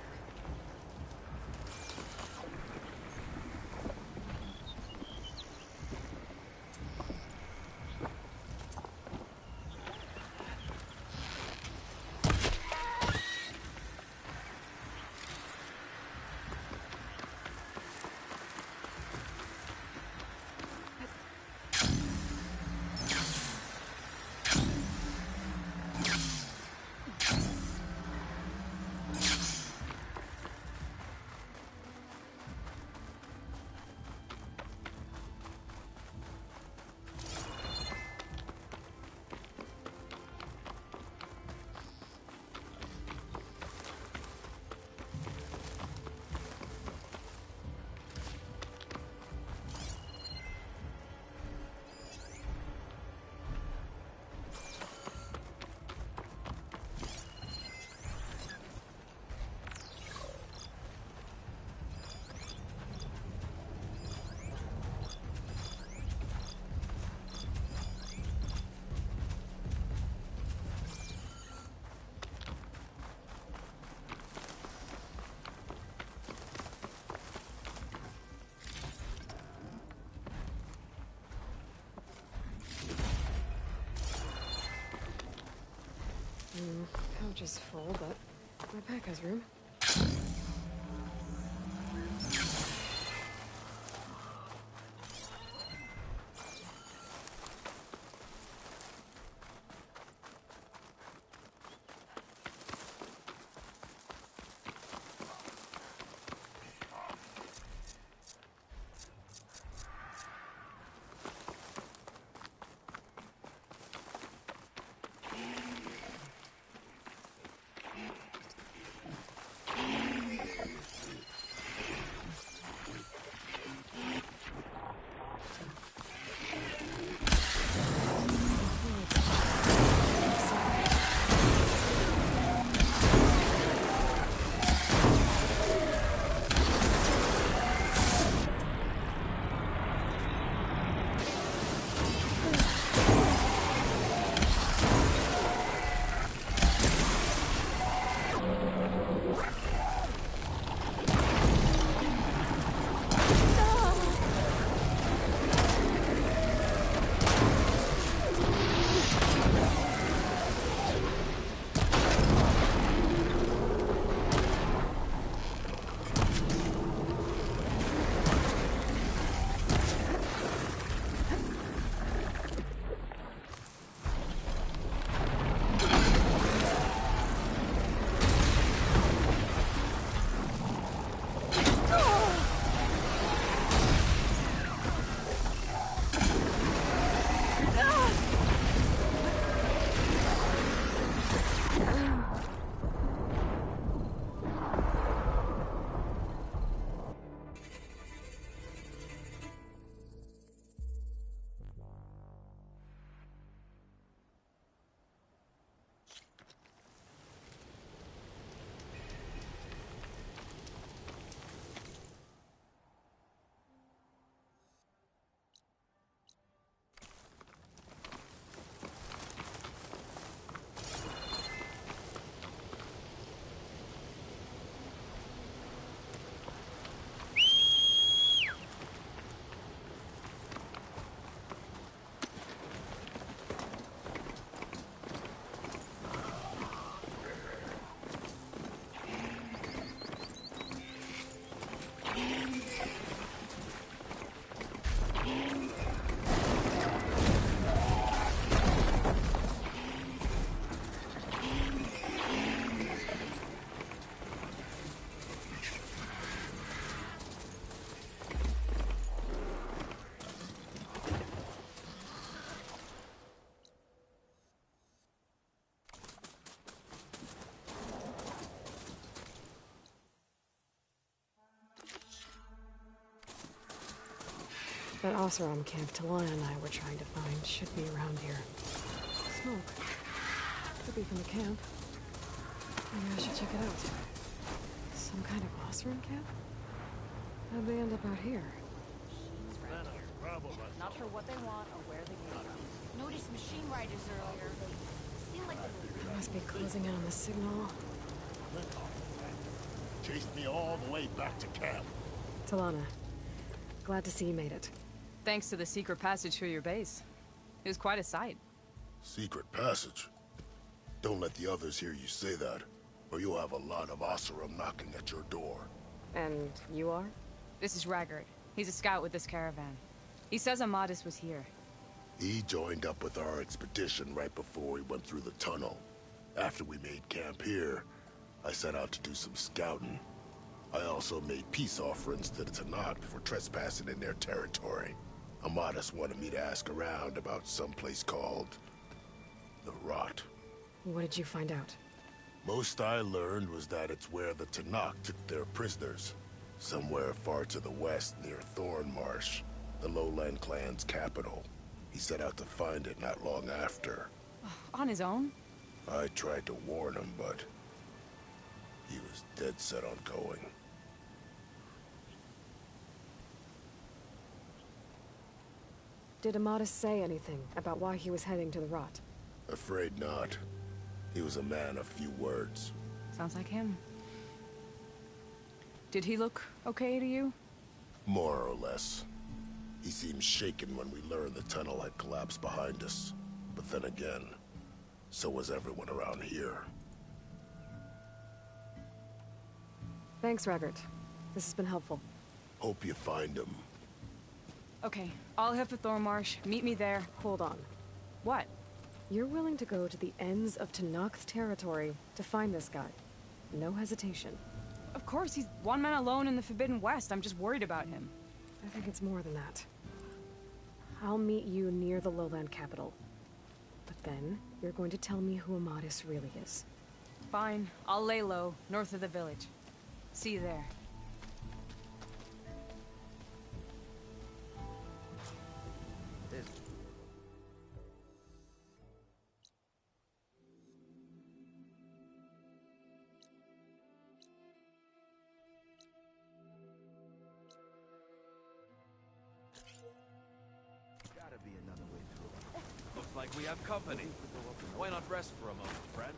Pouch is full, but my pack has room. That Oseram camp Talana and I were trying to find should be around here. Smoke. Could be from the camp. Maybe I should check it out. Some kind of Oseram camp? How'd they end up out here? Not sure what they want or where they came from. Noticed machine riders earlier. They seem like They must be closing in on the signal. Chased me all the way back to camp. Talana, glad to see you made it. Thanks to the secret passage through your base. It was quite a sight. Secret passage? Don't let the others hear you say that, or you'll have a lot of Oseram knocking at your door. And you are? This is Raggard. He's a scout with this caravan. He says Amadis was here. He joined up with our expedition right before we went through the tunnel. After we made camp here, I set out to do some scouting. I also made peace offerings to the Tanakh for trespassing in their territory. Amadis wanted me to ask around about some place called the Rot. What did you find out? Most I learned was that it's where the Tanakh took their prisoners. Somewhere far to the west near Thornmarsh, the Lowland clan's capital. He set out to find it not long after. On his own? I tried to warn him, but he was dead set on going. Did Amadis say anything about why he was heading to the Rot? Afraid not. He was a man of few words. Sounds like him. Did he look okay to you? More or less. He seemed shaken when we learned the tunnel had collapsed behind us. But then again, so was everyone around here. Thanks, Raggard. This has been helpful. Hope you find him. Okay, I'll head for Thornmarsh. Meet me there. Hold on. What? You're willing to go to the ends of Tanakh's territory to find this guy. No hesitation. Of course, he's one man alone in the Forbidden West. I'm just worried about him. I think it's more than that. I'll meet you near the lowland capital. But then, you're going to tell me who Amadis really is. Fine. I'll lay low, north of the village. See you there. Gotta be another way through. Looks like we have company. Why not rest for a moment, friend?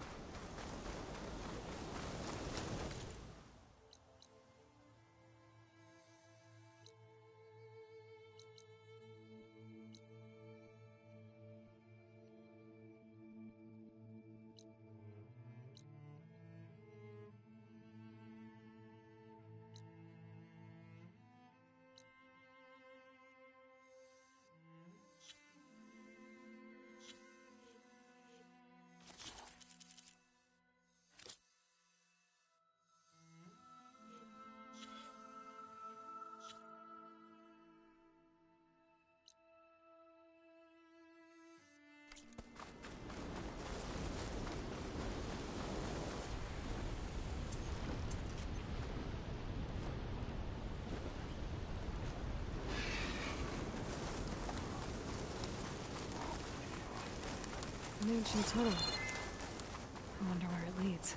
An ancient tunnel. I wonder where it leads.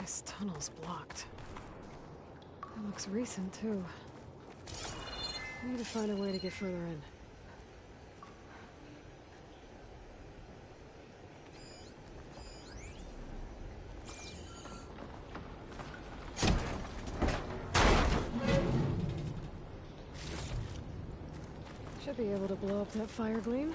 This tunnel's blocked. It looks recent, too. I need to find a way to get further in. Should be able to blow up that fire gleam.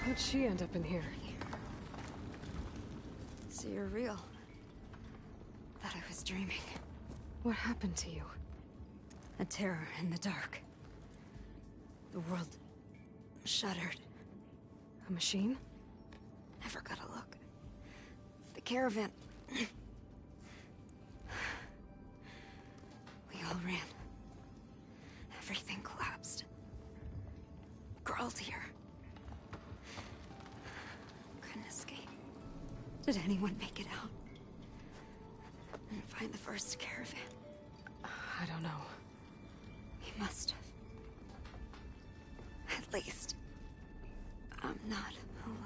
How'd she end up in here? So you're real. Thought I was dreaming. What happened to you? A terror in the dark. The world shuddered. A machine? Never got a look. The caravan. We all ran. Everything collapsed. Crawled here. Couldn't escape. Did anyone make it out? And find the first caravan? I don't know. He must have. At least, I'm not alone.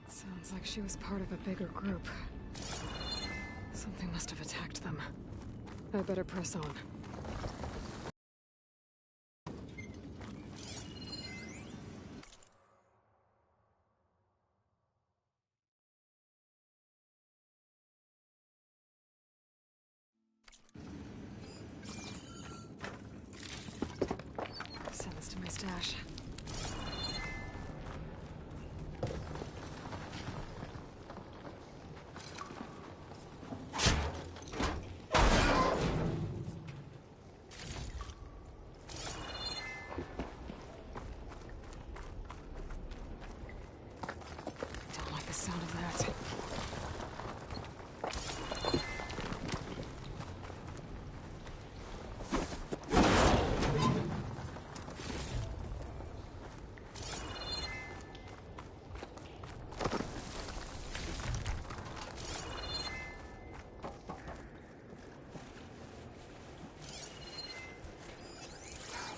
Sounds like she was part of a bigger group. Something must have attacked them. I better press on. Send this to my stash. Sound of that.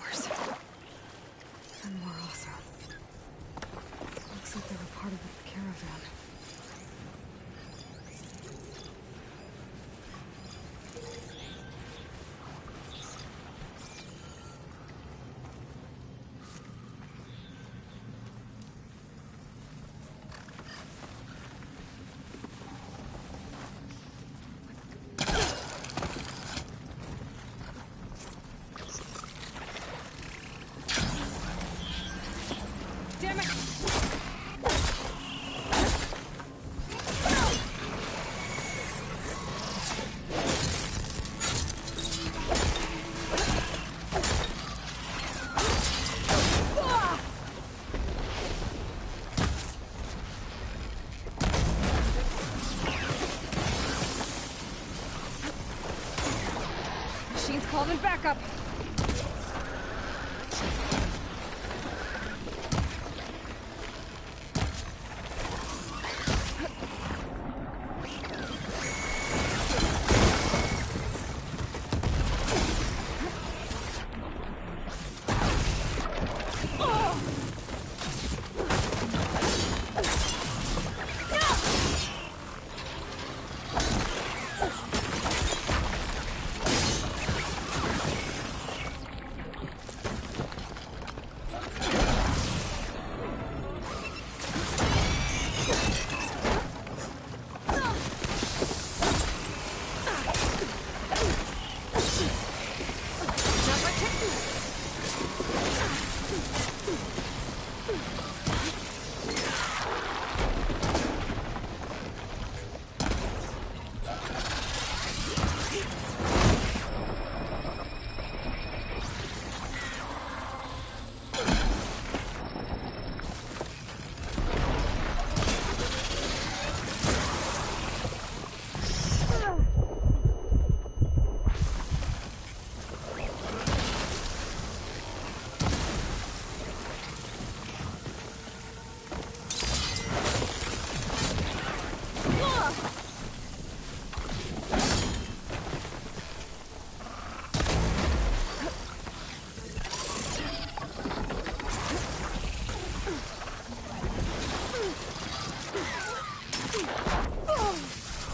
Where's it? And more also. Looks like they were part of the caravan. Damn it! Machine's called in backup.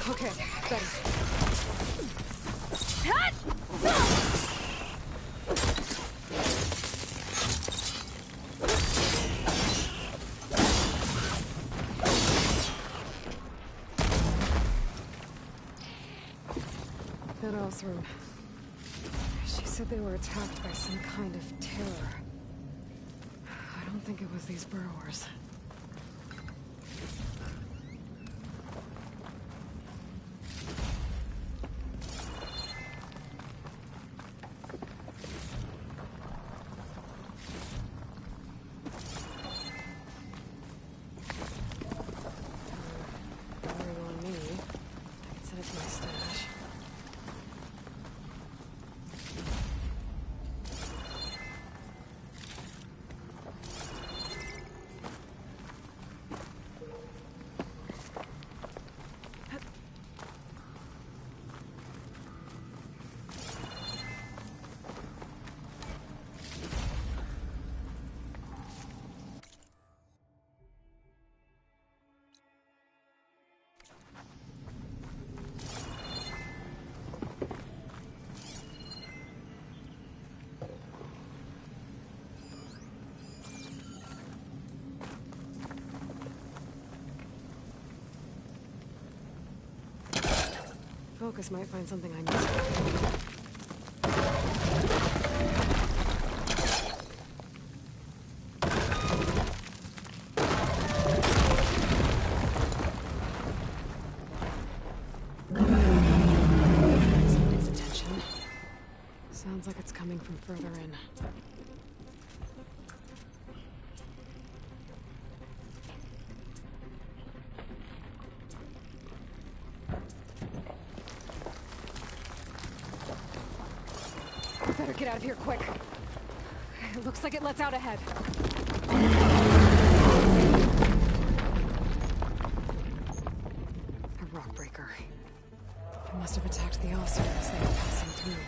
Okay, better. That Osram. She said they were attacked by some kind of terror. I don't think it was these burrowers. Focus might find something I missed. Somebody's attention. Sounds like it's coming from further in. Better get out of here quick. It looks like it lets out ahead. A rock breaker. It must have attacked the officer as they were passing through.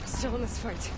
Still in this fight.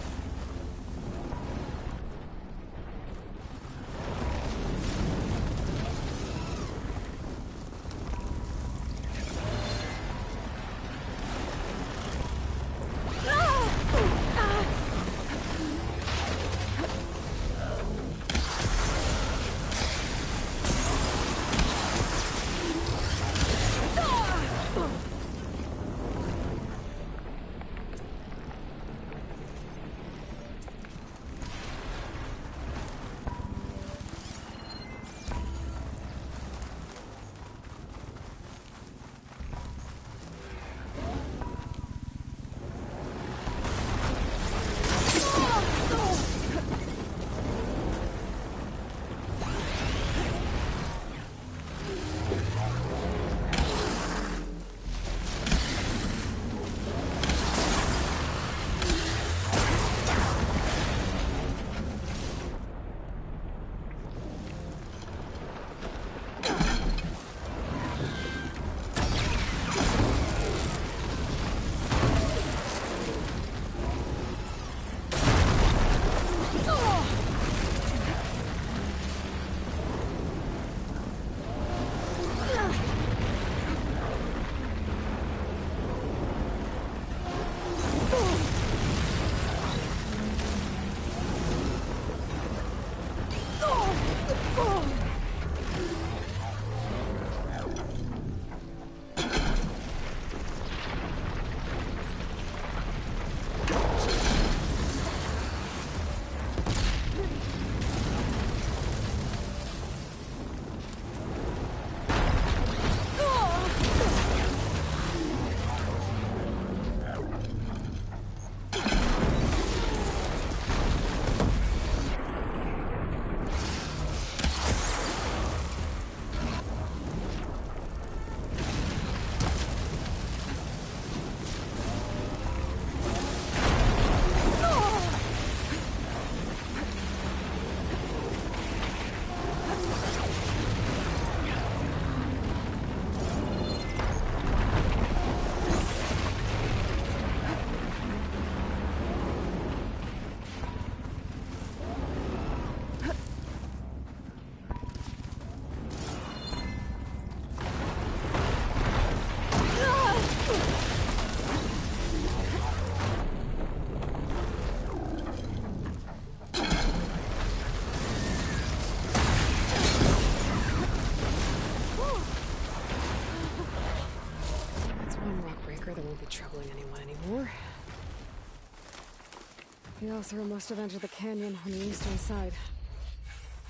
The Othra must have entered the canyon on the eastern side.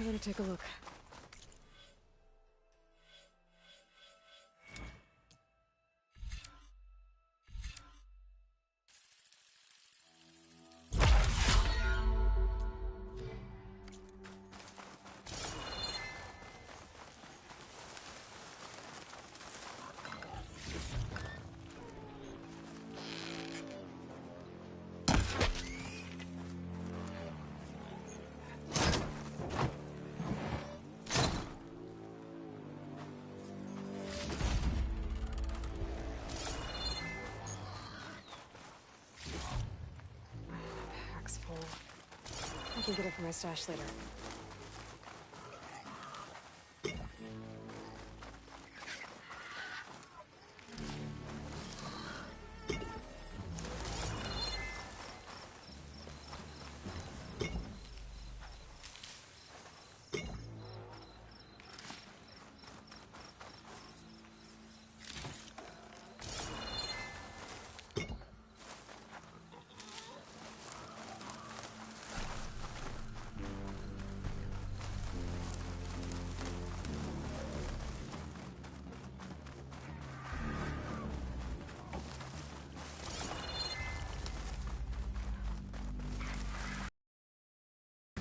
I better take a look. I can get it from my stash later.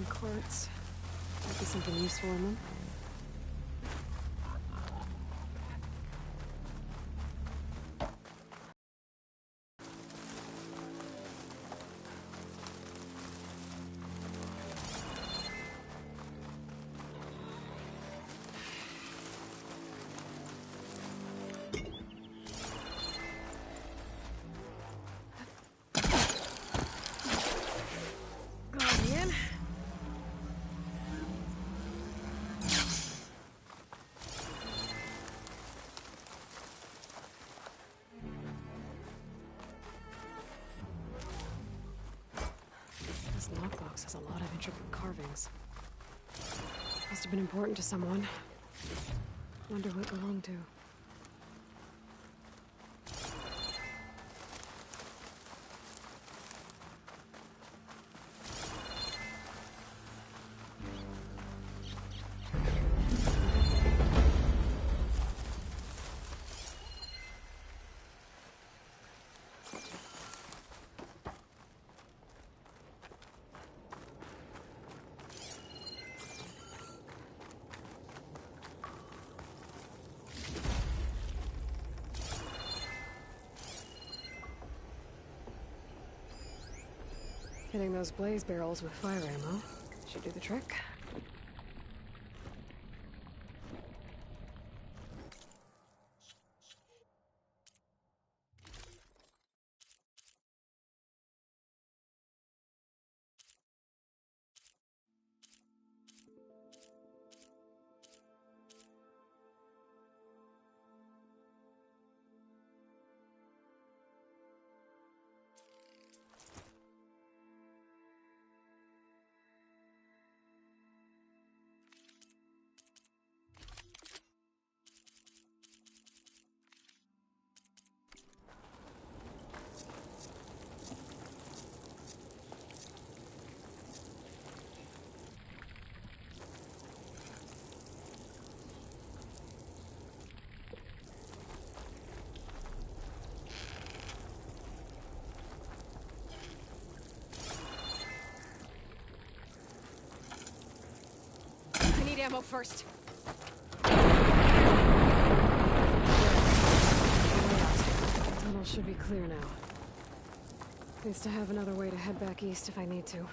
Quartz. Might be something useful in them. Guardian. This lockbox has a lot of intricate carvings. Must have been important to someone. Wonder who it belonged to. Hitting those blaze barrels with fire ammo should do the trick. I need ammo first. Tunnel should be clear now. At least I have another way to head back east if I need to.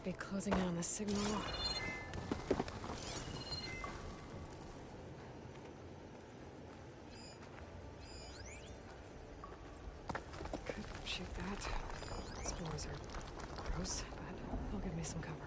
Must be closing in on the signal. Could shoot that. Spores are gross, but they'll give me some cover.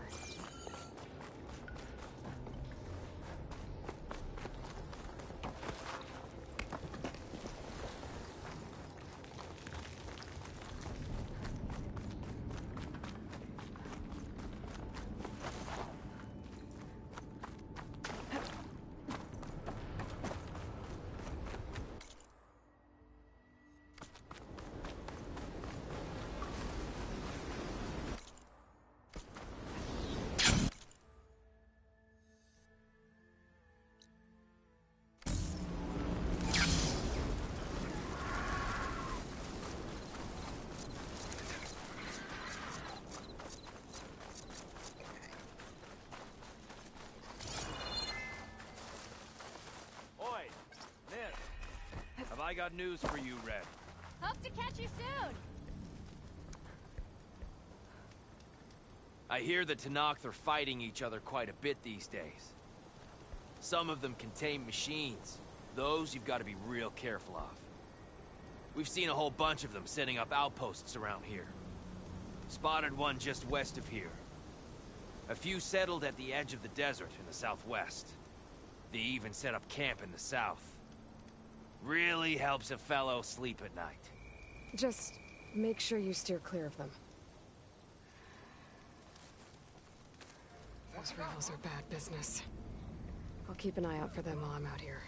I got news for you, Red. Hope to catch you soon! I hear the Tenakth are fighting each other quite a bit these days. Some of them contain machines. Those you've got to be real careful of. We've seen a whole bunch of them setting up outposts around here. Spotted one just west of here. A few settled at the edge of the desert in the southwest. They even set up camp in the south. Really helps a fellow sleep at night. Just make sure you steer clear of them. Those rebels are bad business. I'll keep an eye out for them while I'm out here.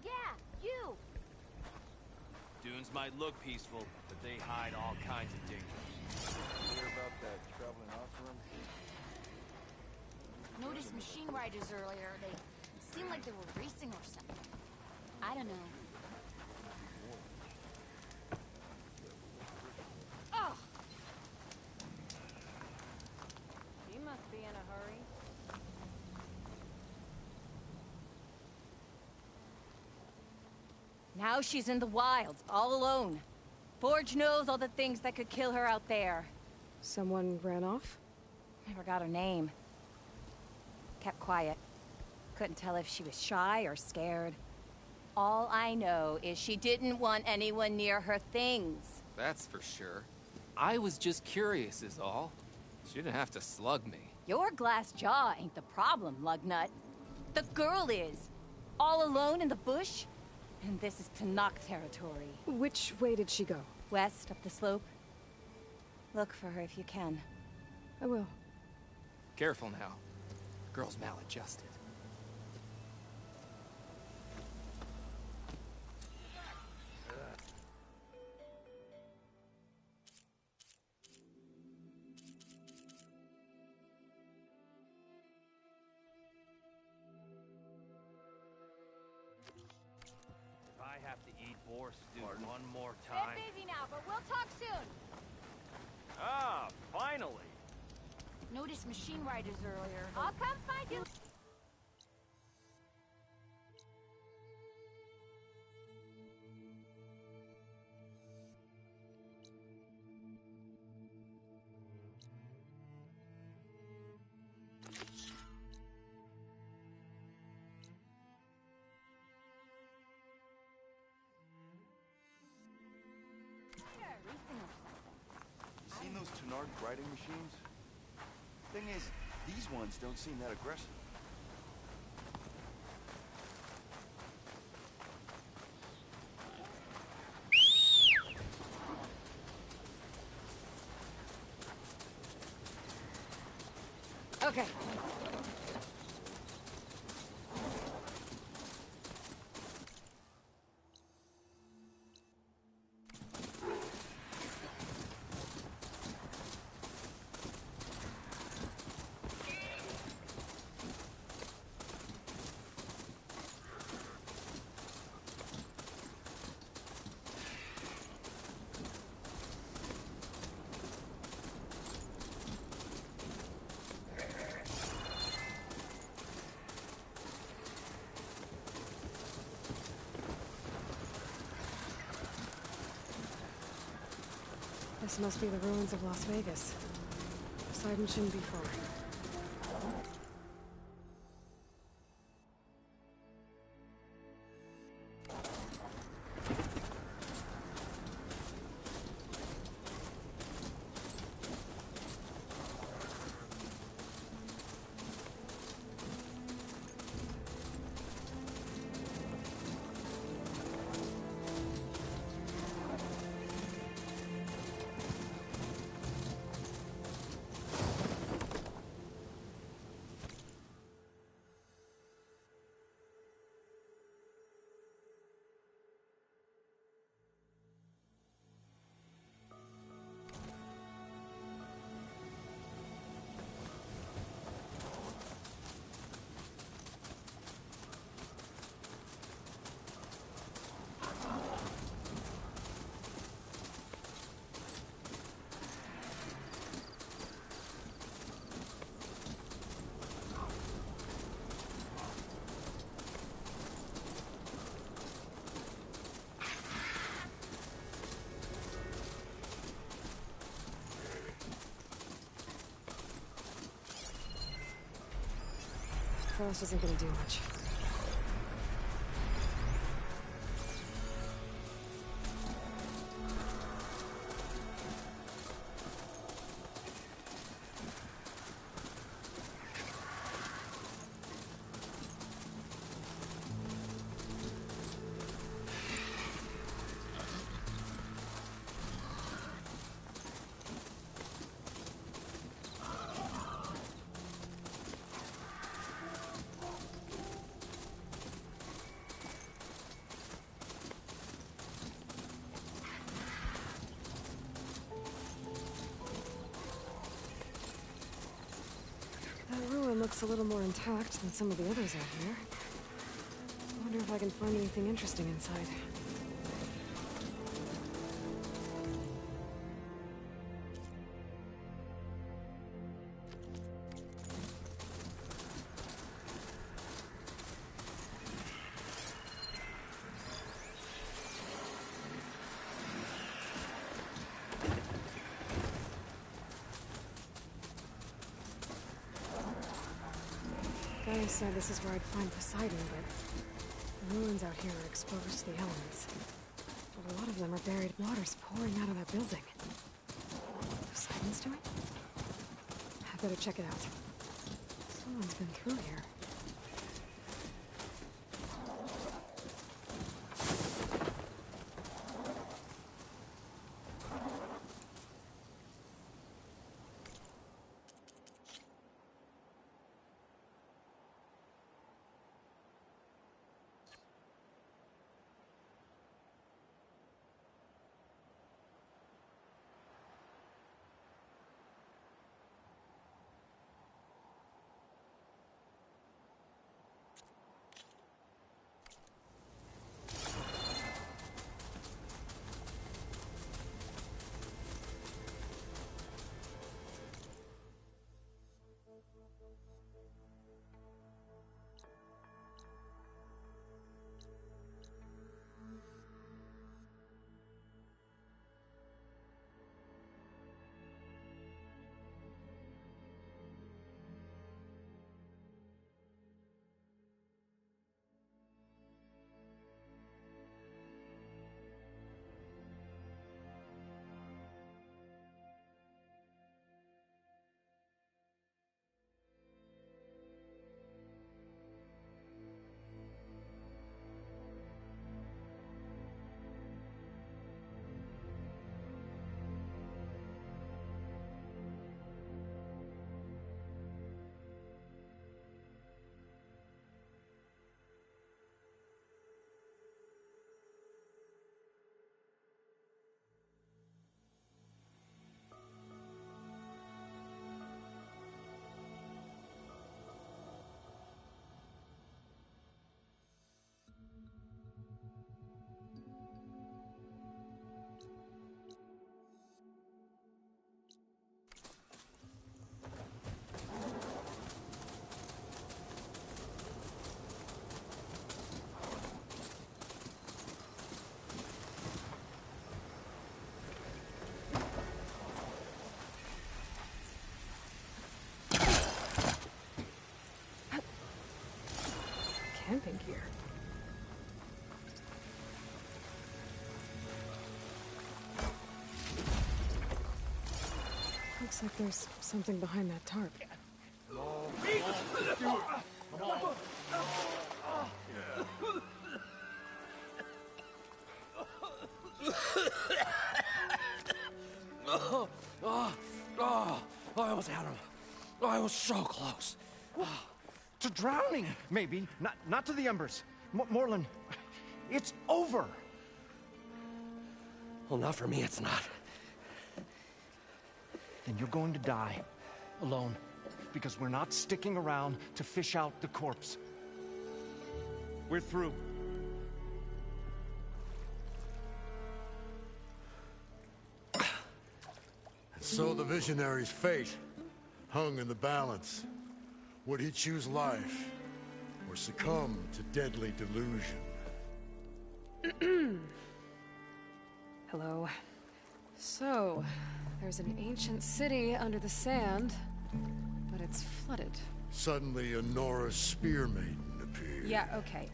Yeah, you! Dunes might look peaceful, but they hide all kinds of dangers. You hear about that traveling off-room? Noticed machine riders earlier. They seemed like they were racing or something. I don't know. Oh! She must be in a hurry. Now she's in the wilds, all alone. Forge knows all the things that could kill her out there. Someone ran off? Never got her name. Kept quiet. Couldn't tell if she was shy or scared. All I know is she didn't want anyone near her things. That's for sure. I was just curious is all. She didn't have to slug me. Your glass jaw ain't the problem, lugnut. The girl is. All alone in the bush. And this is Tenakth territory. Which way did she go? West, up the slope. Look for her if you can. I will. Careful now. Girl's maladjusted. If I have to eat boar stew one more time... Get busy now, but we'll talk soon. Ah, finally! Noticed machine riders earlier. I'll come find you. Seen those Tenakth riding machines? Thing is, these ones don't seem that aggressive. Okay. This must be the ruins of Las Vegas. Poseidon shouldn't be far. Frost isn't gonna do much. That ruin looks a little more intact than some of the others out here. I wonder if I can find anything interesting inside. Gaia said this is where I'd find Poseidon, but the ruins out here are exposed to the elements. But a lot of them are buried. Water's pouring out of that building. Poseidon's doing? I better check it out. Someone's been through here. Looks like there's something behind that tarp. I almost had him. I was so close. To drowning, maybe. Not to the embers. Moreland, it's over. Well, not for me, it's not. Then you're going to die. Alone. Because we're not sticking around to fish out the corpse. We're through. So the visionary's fate hung in the balance. Would he choose life or succumb to deadly delusion? Hello. So, there's an ancient city under the sand, but it's flooded. Suddenly, a Nora spear maiden appeared. Yeah, okay.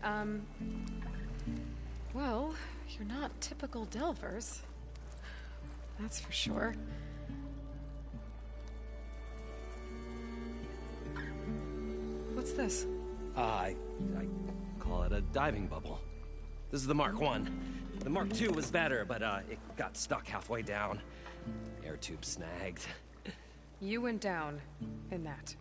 Well, you're not typical Delvers. That's for sure. What's this? I call it a diving bubble. This is the Mark I. The Mark II was better, but it got stuck halfway down. Air tube snagged. You went down in that.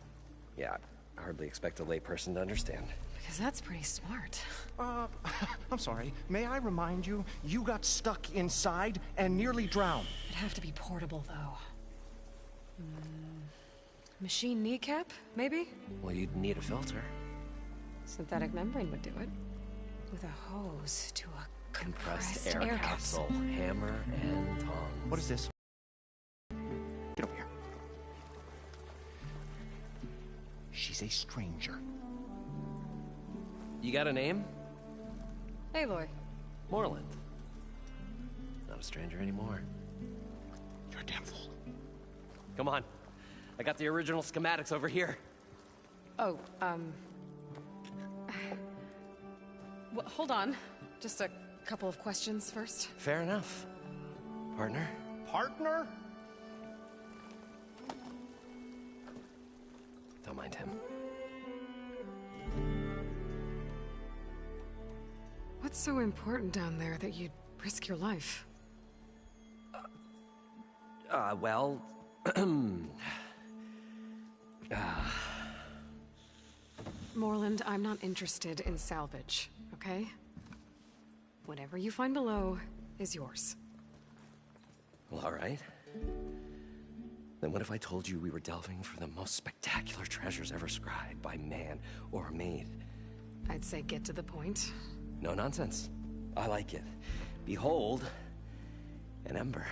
Yeah, I hardly expect a layperson to understand. Because that's pretty smart. I'm sorry. May I remind you, you got stuck inside and nearly drowned. It'd have to be portable, though. Machine kneecap, maybe? Well, you'd need a filter. Synthetic membrane would do it. With a hose to a compressed air capsule. Hammer and tongs. What is this? Get over here. She's a stranger. You got a name? Aloy. Moreland. Not a stranger anymore. You're a damn fool. Come on. I got the original schematics over here. Oh, well, hold on. Just a couple of questions first. Fair enough. Partner? Partner? Don't mind him. What's so important down there that you'd risk your life? Well... Moreland, I'm not interested in salvage, okay? Whatever you find below is yours. Well, all right. Then what if I told you we were delving for the most spectacular treasures ever scribed by man or maid? I'd say get to the point. No nonsense. I like it. Behold, an ember.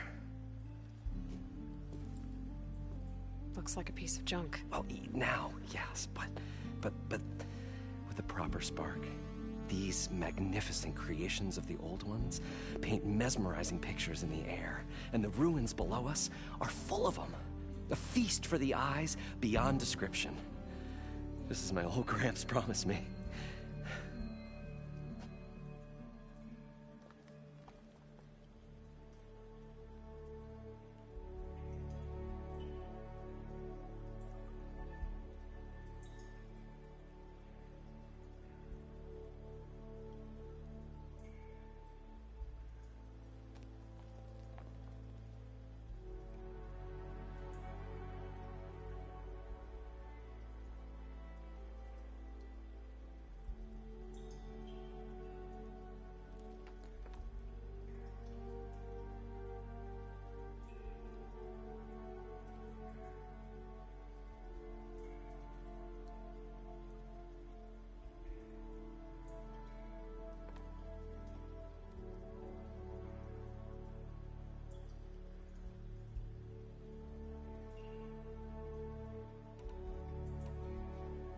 Looks like a piece of junk. Well, now, yes, but with a proper spark. These magnificent creations of the old ones paint mesmerizing pictures in the air, and the ruins below us are full of them. A feast for the eyes beyond description. Just as my old Gramps promised me.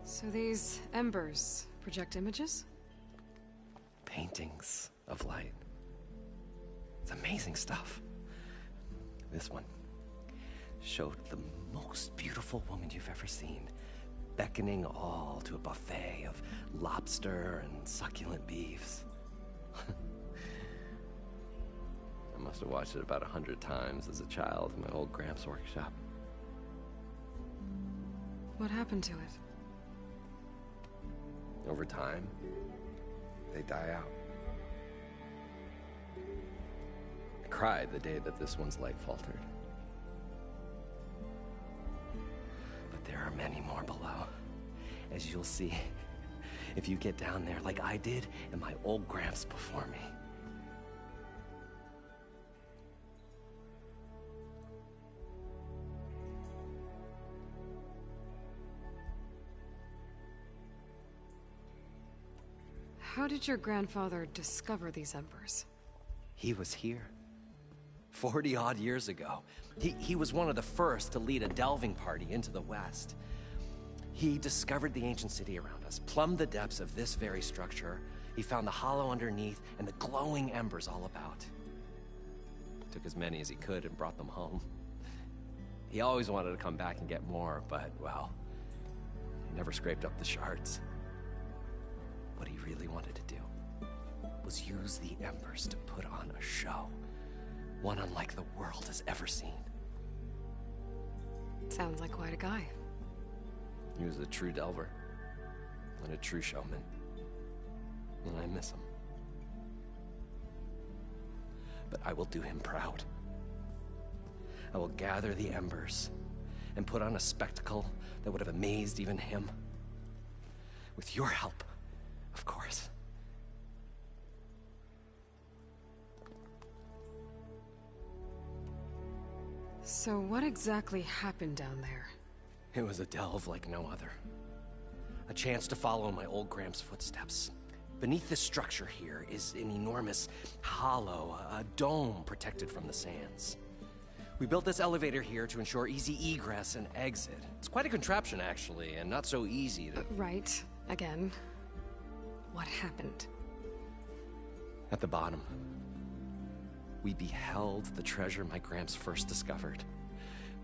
So these embers project images? Paintings of light. It's amazing stuff. This one showed the most beautiful woman you've ever seen, beckoning all to a buffet of lobster and succulent beefs. I must have watched it about 100 times as a child in my old Gramps workshop. What happened to it? Over time, they die out. I cried the day that this one's light faltered. But there are many more below, as you'll see if you get down there like I did and my old Gramps before me. How did your grandfather discover these embers? He was here. 40-odd years ago. He was one of the first to lead a delving party into the West. He discovered the ancient city around us, plumbed the depths of this very structure. He found the hollow underneath and the glowing embers all about. Took as many as he could and brought them home. He always wanted to come back and get more, but, well, he never scraped up the shards. What he really wanted to do was use the embers to put on a show. One unlike the world has ever seen. Sounds like quite a guy. He was a true delver and a true showman. And I miss him. But I will do him proud. I will gather the embers and put on a spectacle that would have amazed even him. With your help, of course. So what exactly happened down there? It was a delve like no other. A chance to follow in my old Gramps' footsteps. Beneath this structure here is an enormous hollow, a dome protected from the sands. We built this elevator here to ensure easy egress and exit. It's quite a contraption, actually, and not so easy to... Right. Again. What happened? At the bottom, we beheld the treasure my Gramps first discovered.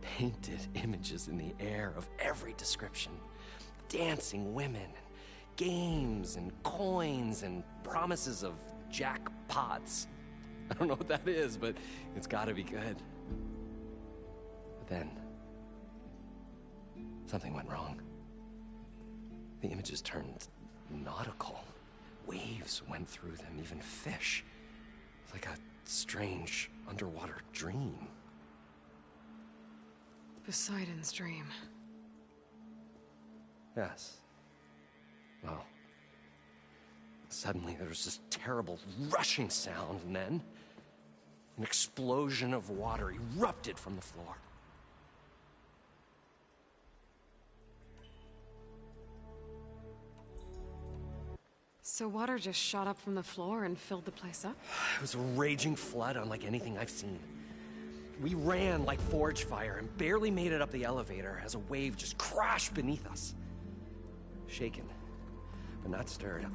Painted images in the air of every description. Dancing women, games and coins and promises of jackpots. I don't know what that is, but it's gotta be good. But then, something went wrong. The images turned nautical. Waves went through them, even fish. Like a strange underwater dream. Poseidon's dream. Yes. Well, suddenly there was this terrible rushing sound, and then an explosion of water erupted from the floor. So water just shot up from the floor and filled the place up? It was a raging flood unlike anything I've seen. We ran like forge fire and barely made it up the elevator as a wave just crashed beneath us. Shaken, but not stirred,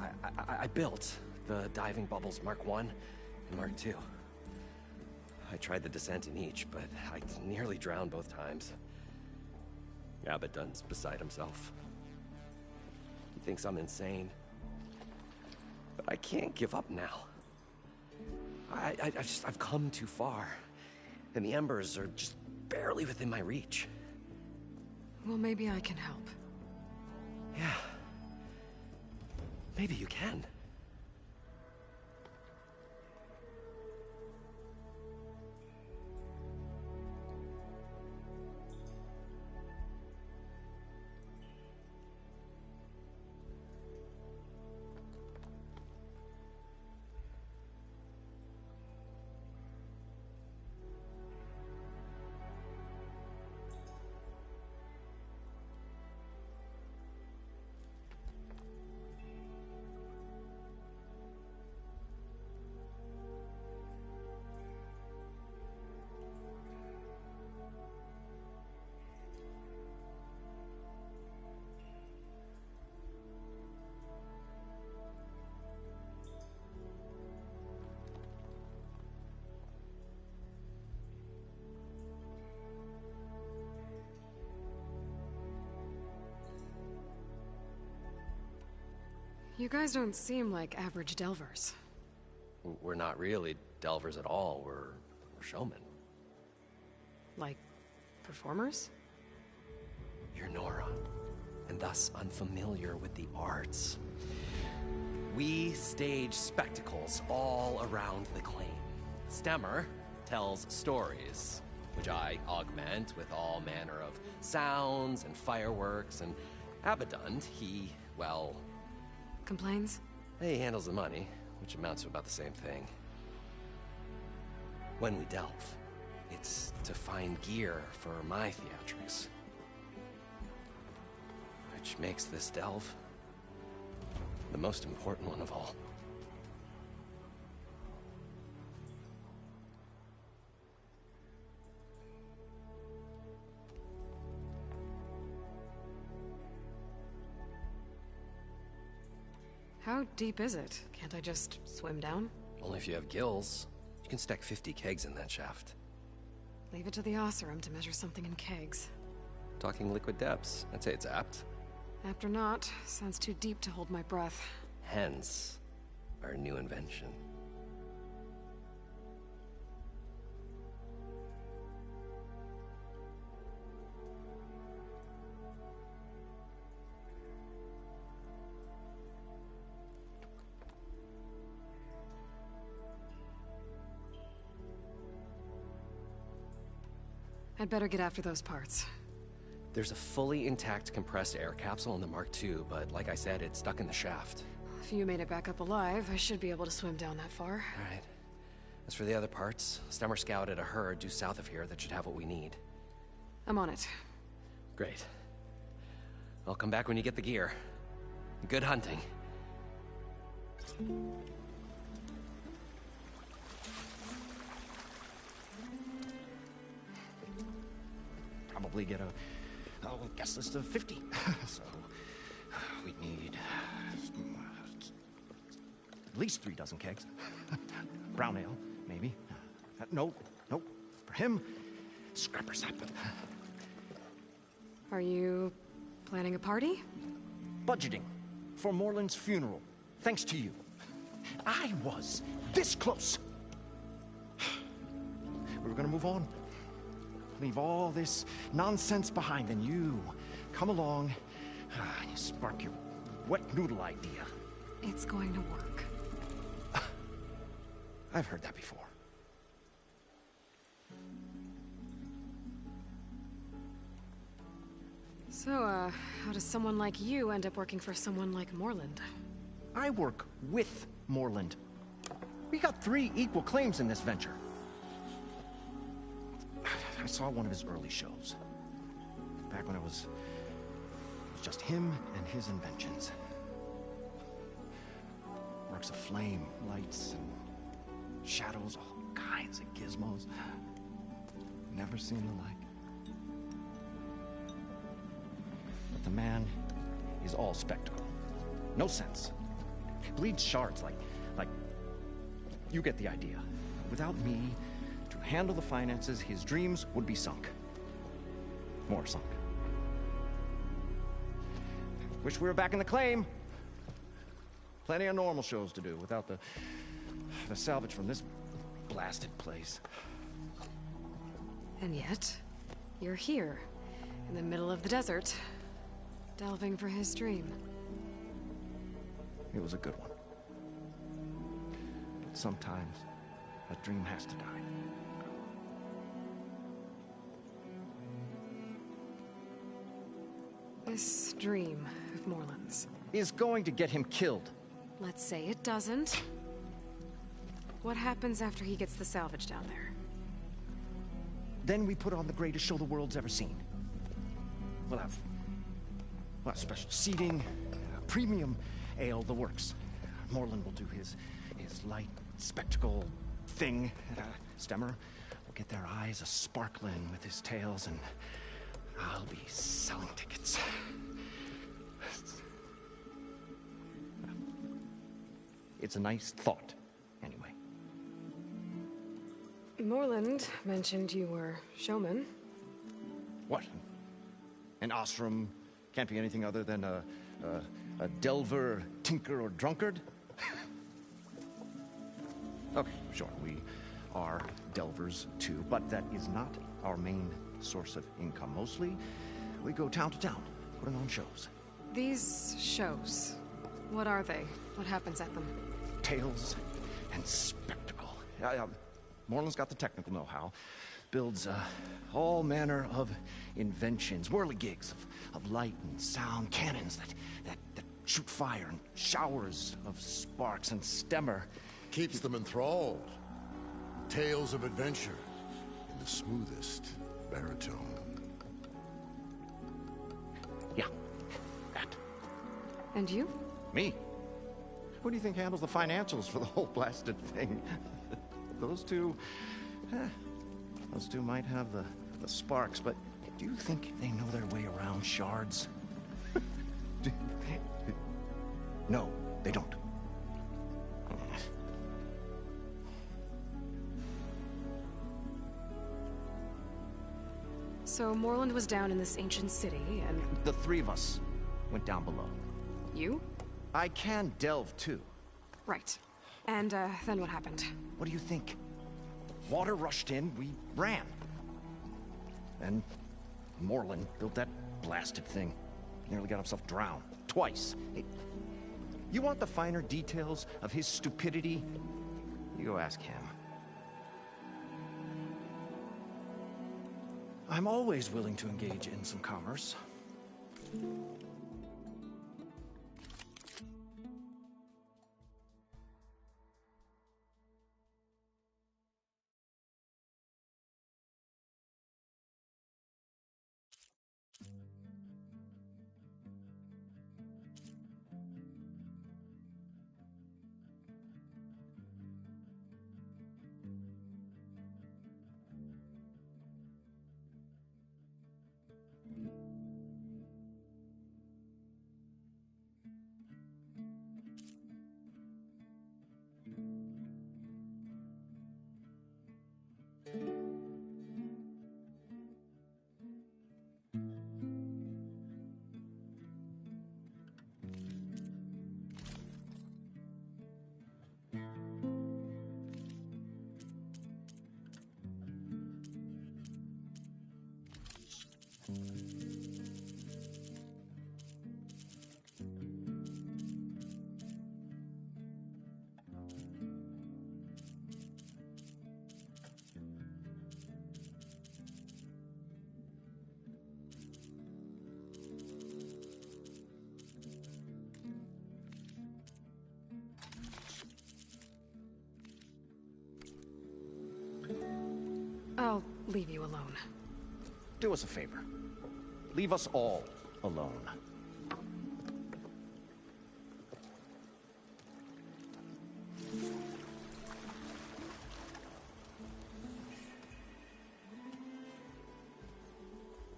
I built the diving bubbles Mark I and Mark II. I tried the descent in each, but I nearly drowned both times. Abaddon's beside himself. He thinks I'm insane. But I can't give up now. I've come too far. And the embers are just barely within my reach. Well, maybe I can help. Yeah. Maybe you can. You guys don't seem like average delvers. We're not really delvers at all. We're showmen. Like, performers? You're Nora, and thus unfamiliar with the arts. We stage spectacles all around the claim. Stemmer tells stories, which I augment with all manner of sounds and fireworks, and Abaddon, he, well... Complains? He handles the money, which amounts to about the same thing. When we delve, it's to find gear for my theatrics. Which makes this delve the most important one of all. How deep is it? Can't I just swim down? Only if you have gills. You can stack 50 kegs in that shaft. Leave it to the Oseram to measure something in kegs. Talking liquid depths, I'd say it's apt. Apt or not, sounds too deep to hold my breath. Hence, our new invention. I'd better get after those parts. There's a fully intact compressed air capsule in the Mark II, but like I said, it's stuck in the shaft. If you made it back up alive, I should be able to swim down that far. All right. As for the other parts, Stemmer scouted a herd due south of here that should have what we need. I'm on it. Great. I'll come back when you get the gear. Good hunting. Probably get a guest list of 50. So we need at least 3 dozen kegs. Brown ale, maybe. No. For him, scrapper sap. Are you planning a party? Budgeting for Moreland's funeral, thanks to you. I was this close. We were gonna move on. Leave all this nonsense behind, and you come along and you spark your wet noodle idea. It's going to work. I've heard that before. So, how does someone like you end up working for someone like Moreland? I work with Moreland. We got 3 equal claims in this venture. I saw one of his early shows. Back when it was just him and his inventions. Works of flame, lights, and shadows, all kinds of gizmos. Never seen the like. But the man is all spectacle. No sense. Bleeds shards like... You get the idea. Without me to handle the finances, his dreams would be sunk. More sunk. Wish we were back in the claim. Plenty of normal shows to do without the salvage from this blasted place. And yet, you're here, in the middle of the desert, delving for his dream. It was a good one. But sometimes, a dream has to die. This dream of Moreland's is going to get him killed. Let's say it doesn't. What happens after he gets the salvage down there? Then we put on the greatest show the world's ever seen. We'll have special seating, premium ale, the works. Moreland will do his light spectacle thing. Stemmer will get their eyes a-sparkling with his tales, and I'll be selling tickets. It's a nice thought, anyway. Moreland mentioned you were showman. What? An Osram can't be anything other than a delver, tinker, or drunkard? Okay, sure, we are delvers too, but that is not our main source of income. Mostly, We go town to town, putting on shows. These shows, what are they? What happens at them? Tales and spectacle. Moreland's got the technical know-how. Builds all manner of inventions, whirligigs of light and sound, cannons that shoot fire, and showers of sparks, and Stemmer keeps them enthralled. Tales of adventure in the smoothest baritone. Yeah, that. And you? Me? Who do you think handles the financials for the whole blasted thing? Those two might have the sparks, but do you think they know their way around shards? No, they don't. So Moreland was down in this ancient city, and... The three of us went down below. You? I can delve, too. Right. And, then what happened? What do you think? Water rushed in, we ran. Then Moreland built that blasted thing. Nearly got himself drowned. Twice. Hey, you want the finer details of his stupidity? You go ask him. I'm always willing to engage in some commerce. I'll leave you alone. Do us a favor. Leave us all alone.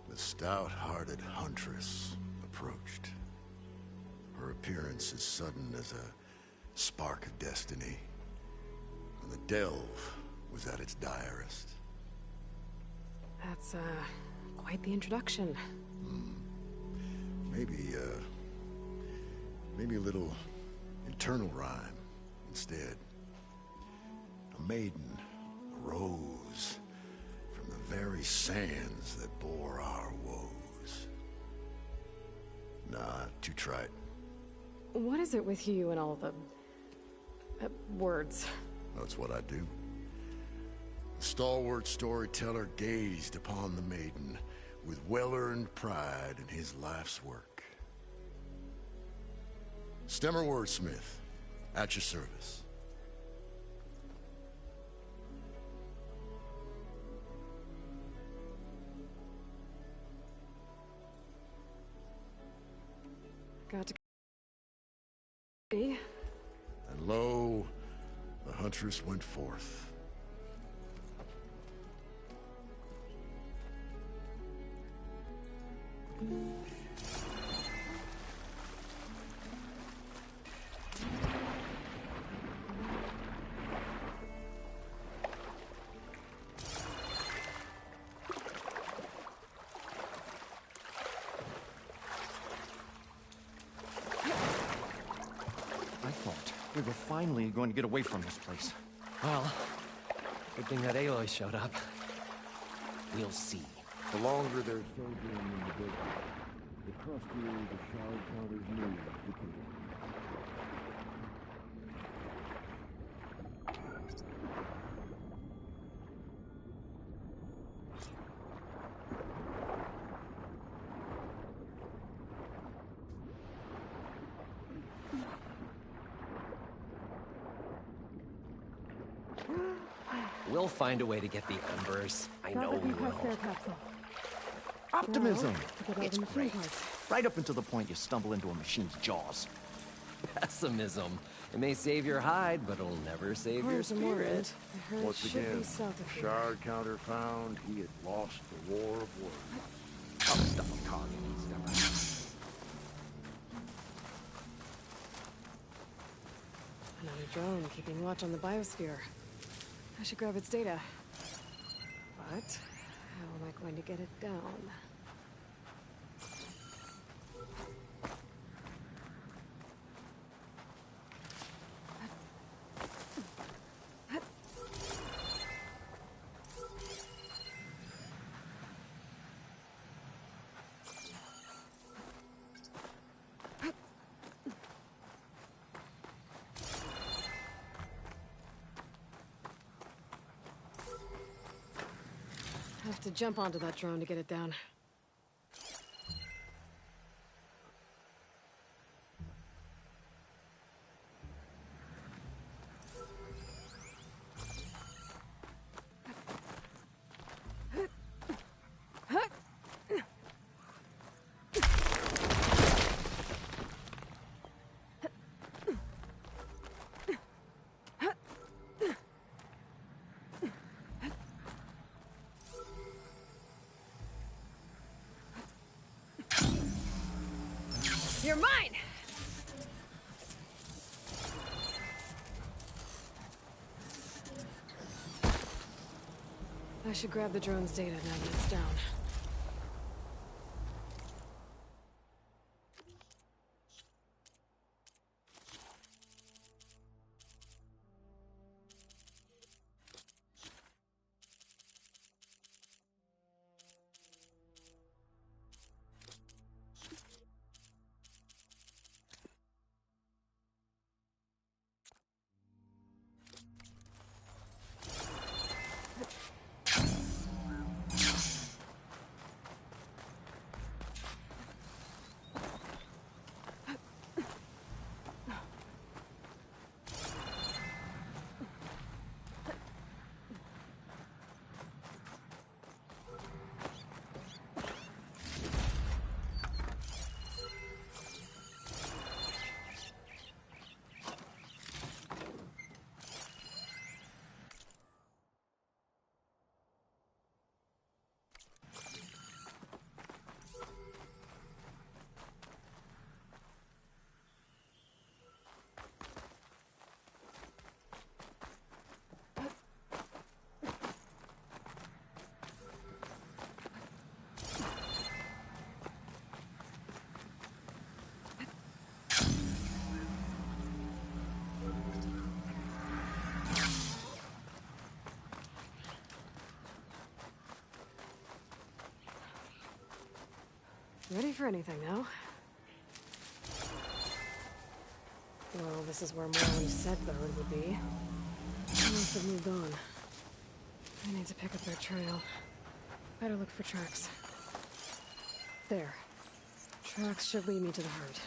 The stout-hearted huntress approached. Her appearance as sudden as a spark of destiny. And the delve was at its direst. That's, quite the introduction. Maybe a little internal rhyme instead. A maiden arose from the very sands that bore our woes. Nah, too trite. What is it with you and all the... words? That's what I do. The stalwart storyteller gazed upon the maiden with well-earned pride in his life's work. Stemmer wordsmith, at your service. Got to be. And lo, the huntress went forth. I thought we were finally going to get away from this place. Well, good thing that Aloy showed up. We'll see. The longer they're sojourning in the building, the crustier the shard counters move decay. We'll find a way to get the embers. I know we will. Optimism! It's great. Right up until the point you stumble into a machine's jaws. Pessimism. It may save your hide, but it'll never save your spirit. Once again, shard counter found, he had lost the war of words. Oh, stop talking, Stepper. Another drone keeping watch on the biosphere. I should grab its data. But how am I going to get it down? Have to jump onto that drone to get it down. You're mine! I should grab the drone's data now that it's down. Ready for anything now? Well, this is where Moreland said the herd would be. They must have moved on. I need to pick up their trail. Better look for tracks. There. Tracks should lead me to the herd.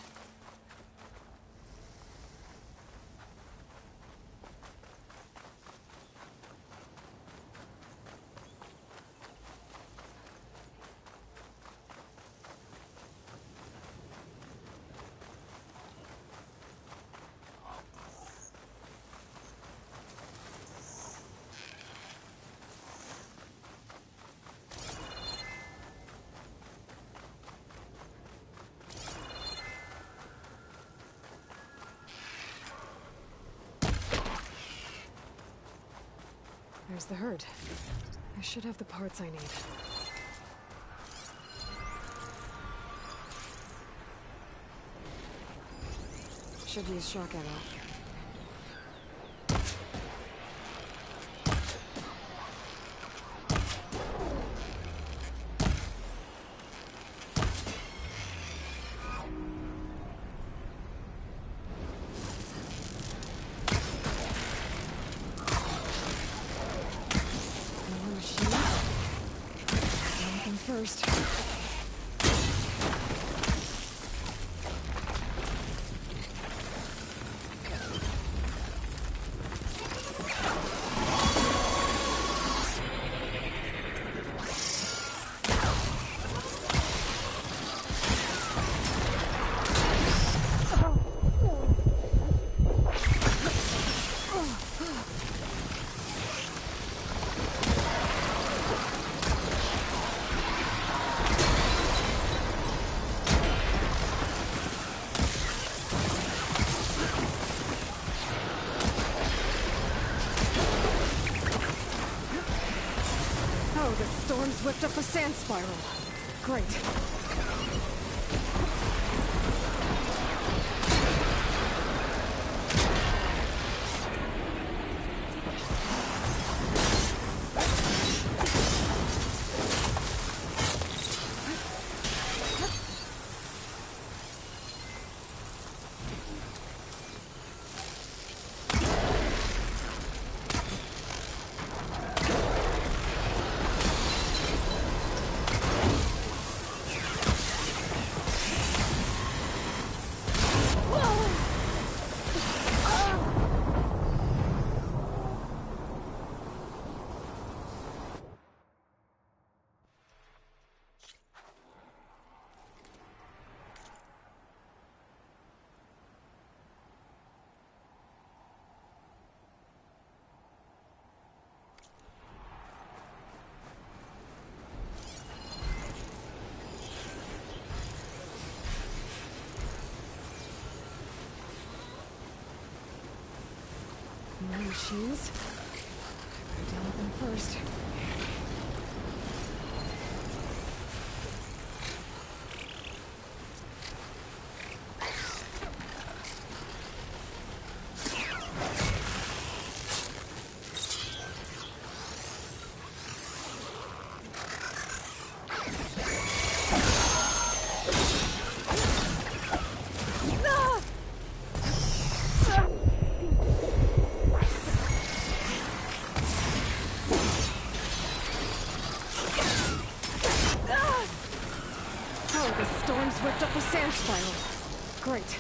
There's the herd. I should have the parts I need. Should use shock ammo. first. Storm's whipped up a sand spiral. Great. More machines. I dealt with them first. Whipped up a sand spiral. Great.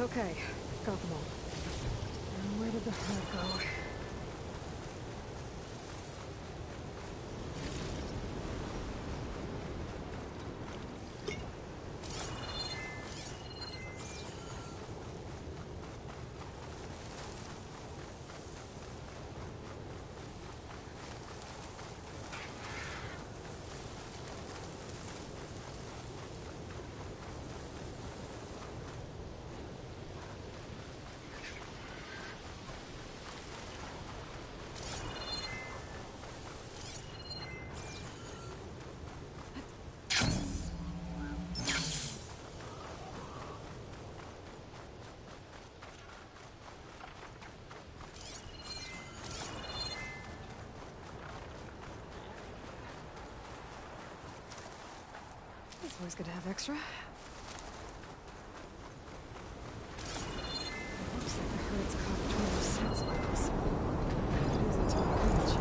Okay, got them all. Now where did the herd go? It's always good to have extra. Looks like the herd's caught between those sand spirals. Use that to my advantage.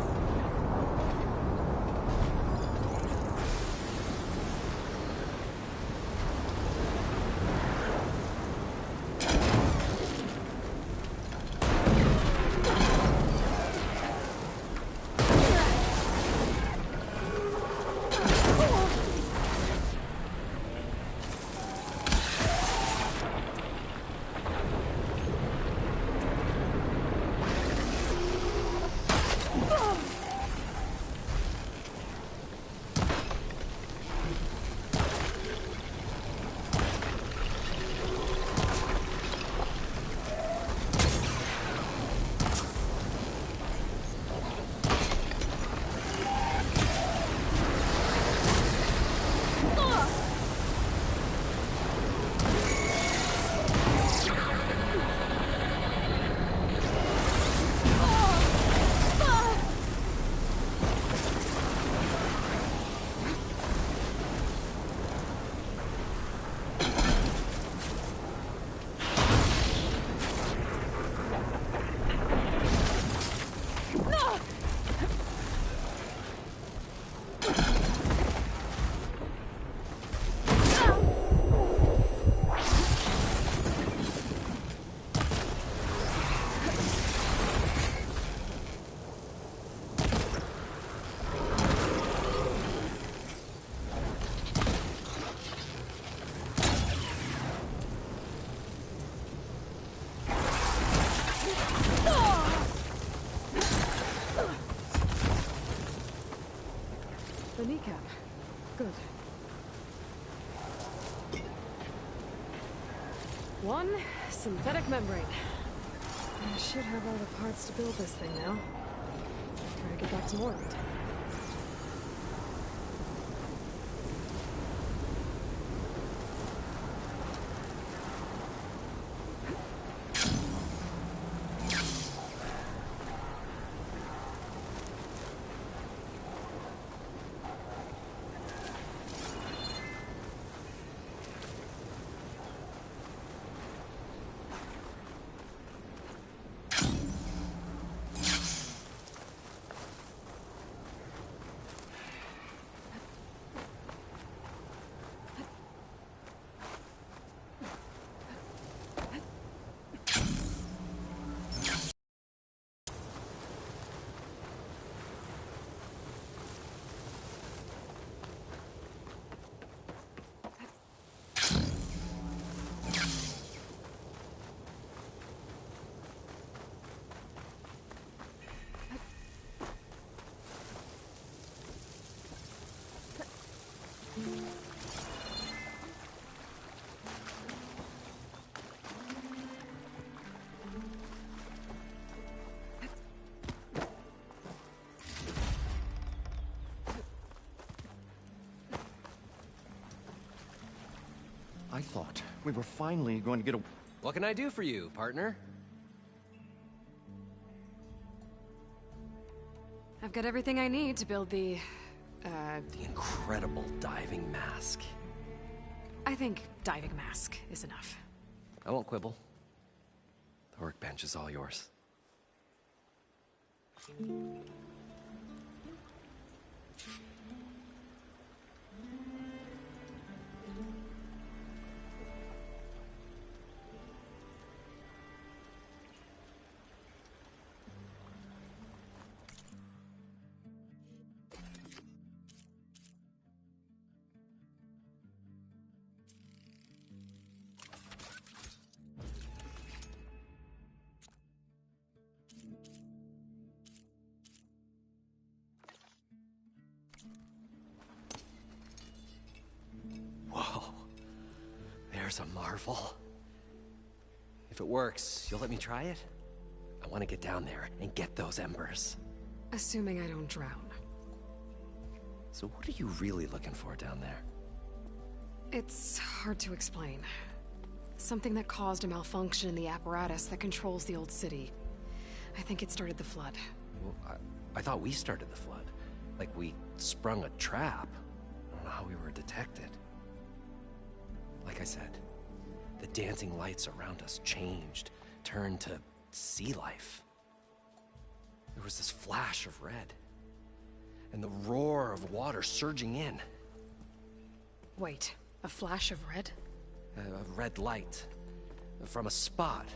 the kneecap. Good. One synthetic membrane. I should have all the parts to build this thing now. Try to get back to Moreland. I thought we were finally going to get a... What can I do for you, partner? I've got everything I need to build the incredible diving mask. I think diving mask is enough. I won't quibble. The workbench is all yours. Whoa. There's a marvel. If it works, you'll let me try it? I want to get down there and get those embers. Assuming I don't drown. So what are you really looking for down there? It's hard to explain. Something that caused a malfunction in the apparatus that controls the old city. I think it started the flood. Well, I thought we started the flood. Like we sprung a trap. I don't know how we were detected. Like I said, the dancing lights around us changed, turned to sea life. There was this flash of red, and the roar of water surging in. Wait, a flash of red? A red light from a spot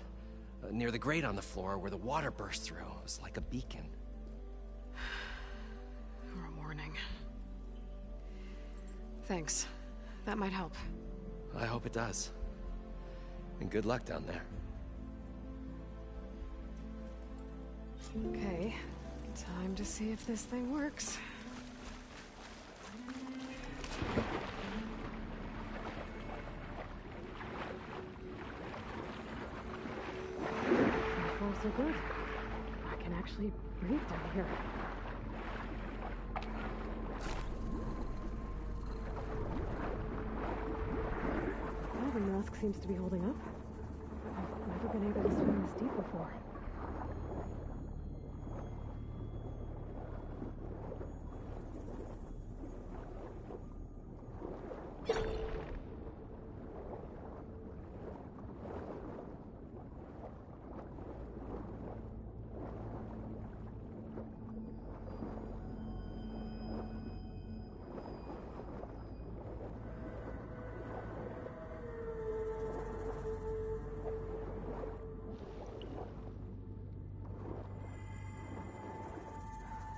near the grate on the floor where the water burst through. It was like a beacon. Or a warning. Thanks. That might help. I hope it does. And good luck down there. Okay, time to see if this thing works. So far, so good. I can actually breathe down here. Well, the mask seems to be holding up. I've never been able to swim this deep before.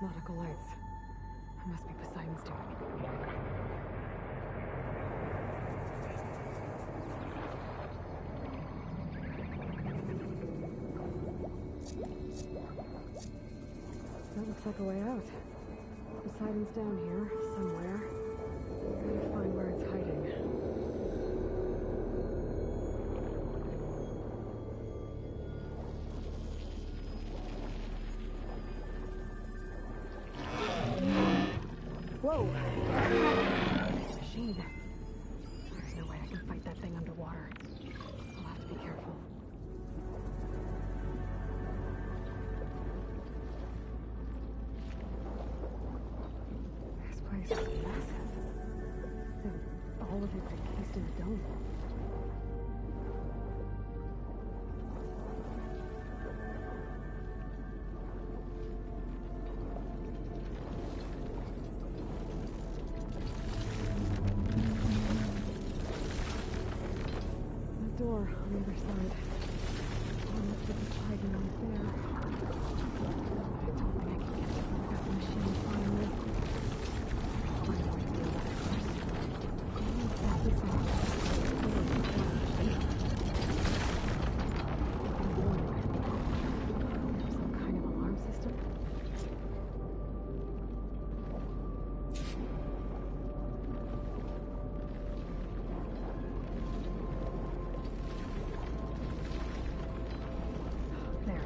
Nautical lights. It must be Poseidon's doing. That looks like a way out. Poseidon's down here, somewhere. I gotta find where it's hiding. Whoa! Machine. There's no way I can fight that thing underwater. I'll have to be careful. This place is massive. And all of it's encased in a dome. That door on the other side. Oh, looks like it's hiding right there. I don't think I can get to it without the machine finally. Find a way to deal with it first. Set this off. Some kind of alarm system? There.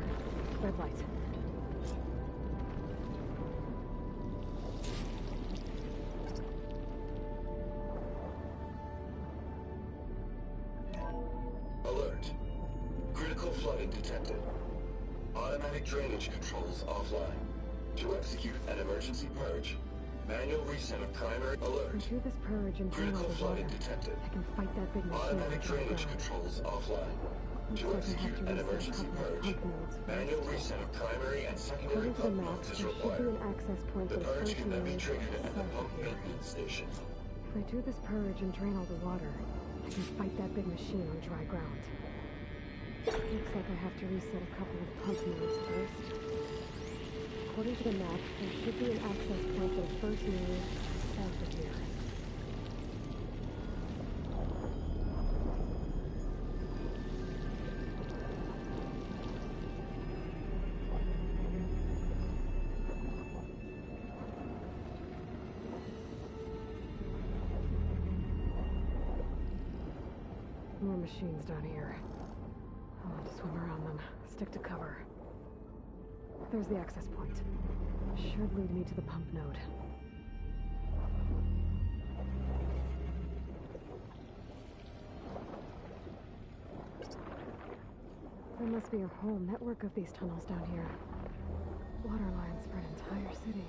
Red light. Alert. Critical flooding detected. Automatic drainage controls offline. To execute an emergency purge, manual reset of primary alert. Do this purge and drain all Critical the water. flooding detected. I can fight that big machine. Automatic with the drainage ground. controls offline. Looks To like I have execute to an reset a emergency couple of purge, pump nodes manual first. reset of primary and secondary According to the pump map, nodes is there should be required. an access point The for the purge first can then be node triggered at the south of pump here. maintenance station. If I do this purge and drain all the water, I can fight that big machine on dry ground. Looks like I have to reset a couple of pump nodes first. According to the map, there should be an access point for the first node south of here. More machines down here. I'll have to swim around them. Stick to cover. There's the access point. Should lead me to the pump node. There must be a whole network of these tunnels down here. Water lines for an entire city.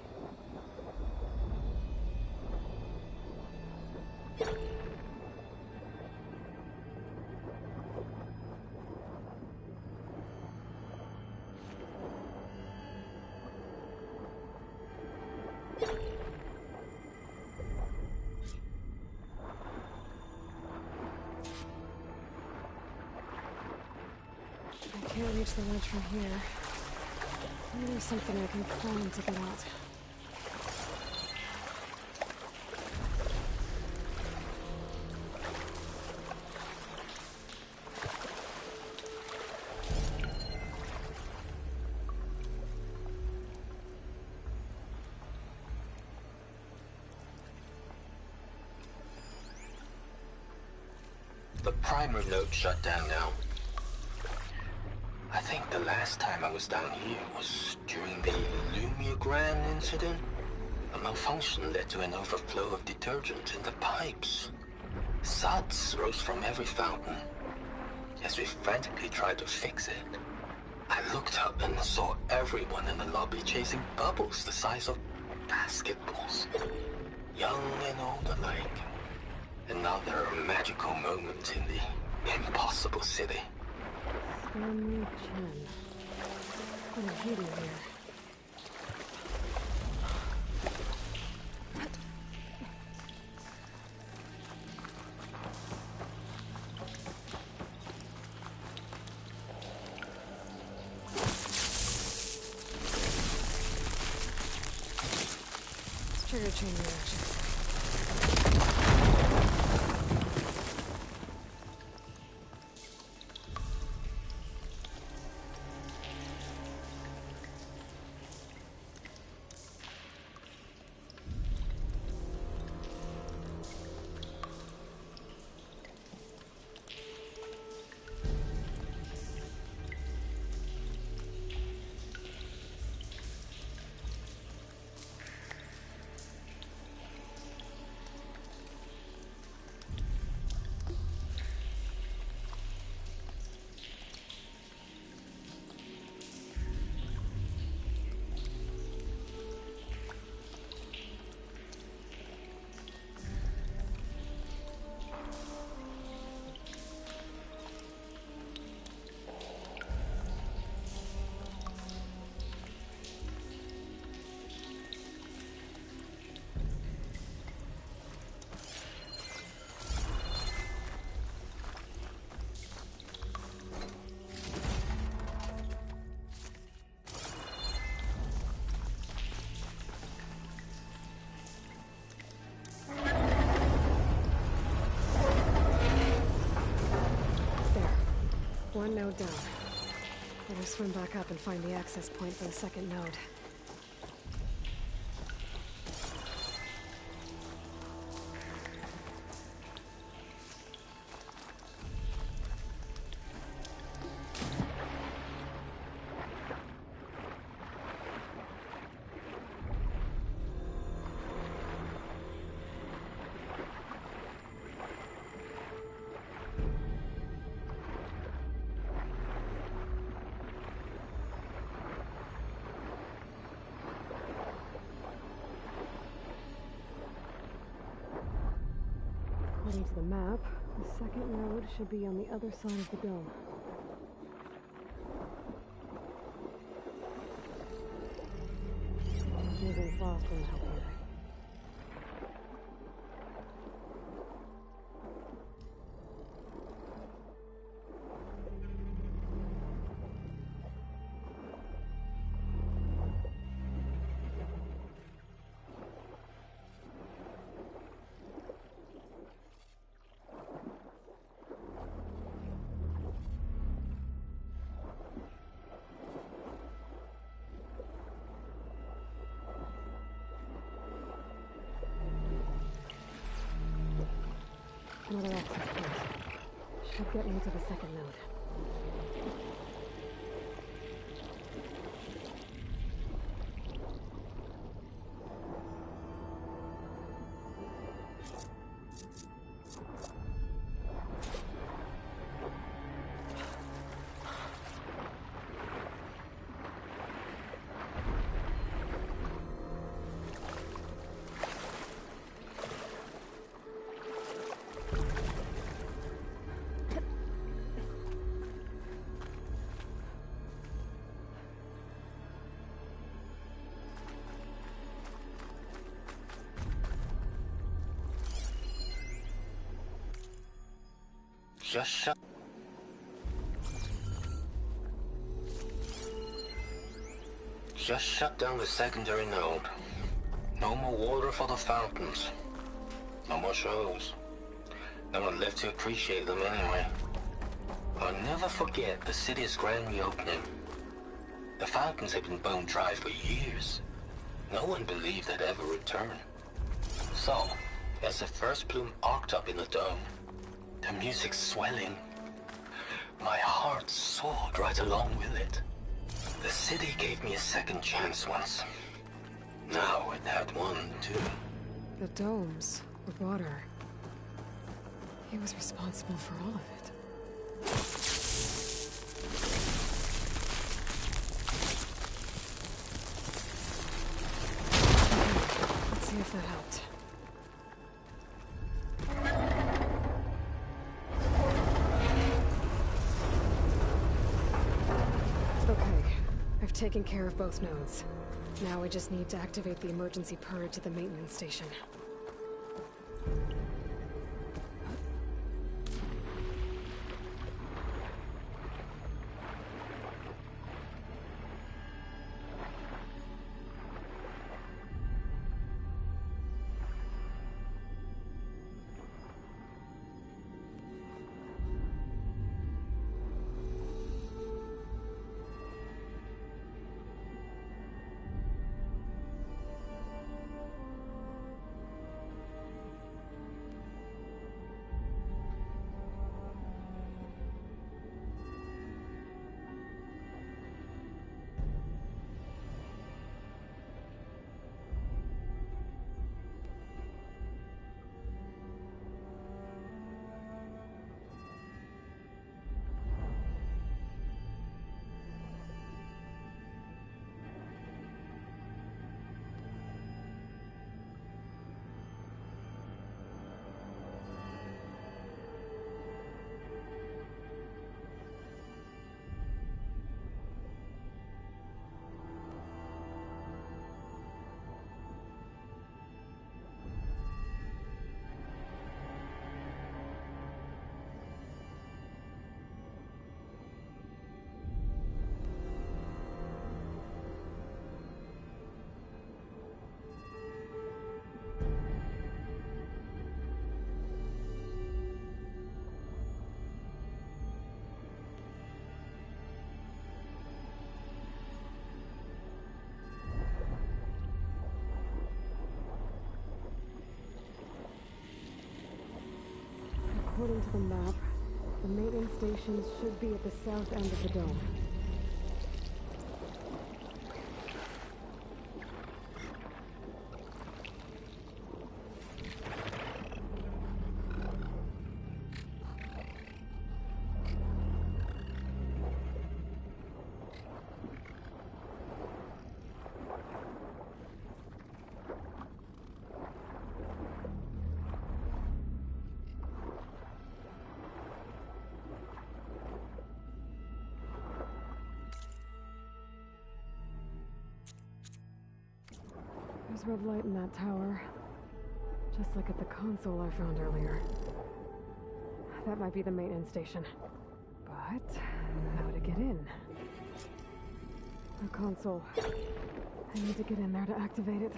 I can't reach the ledge from here. Maybe there's something I can climb to get out. The primer node shut down now. I think the last time I was down here was during the Lumiogran incident. A malfunction led to an overflow of detergent in the pipes. Suds rose from every fountain. As we frantically tried to fix it, I looked up and saw everyone in the lobby chasing bubbles the size of basketballs. Young and old alike. Another magical moment in the impossible city. Stanley Chen. What a beauty here. Let's trigger chain reaction. second node down. Better swim back up and find the access point for the second node. According to the map, the second node should be on the other side of the dome. Moving fast won't help here. Another access point. Should get me to the second node. Just shut down the secondary node. No more water for the fountains. No more shows. No one left to appreciate them anyway. I'll never forget the city's grand reopening. The fountains had been bone dry for years. No one believed they'd ever return. So, as the first plume arced up in the dome, the music swelling, my heart soared right along with it. The city gave me a second chance once. Now it had one, too. The domes, the water. He was responsible for all of it. Let's see if that helped. Okay, I've taken care of both nodes. Now I just need to activate the emergency purge at the maintenance station. According to the map, the maintenance stations should be at the south end of the dome. There's red light in that tower. Just like at the console I found earlier. That might be the maintenance station. But how to get in? The console. I need to get in there to activate it.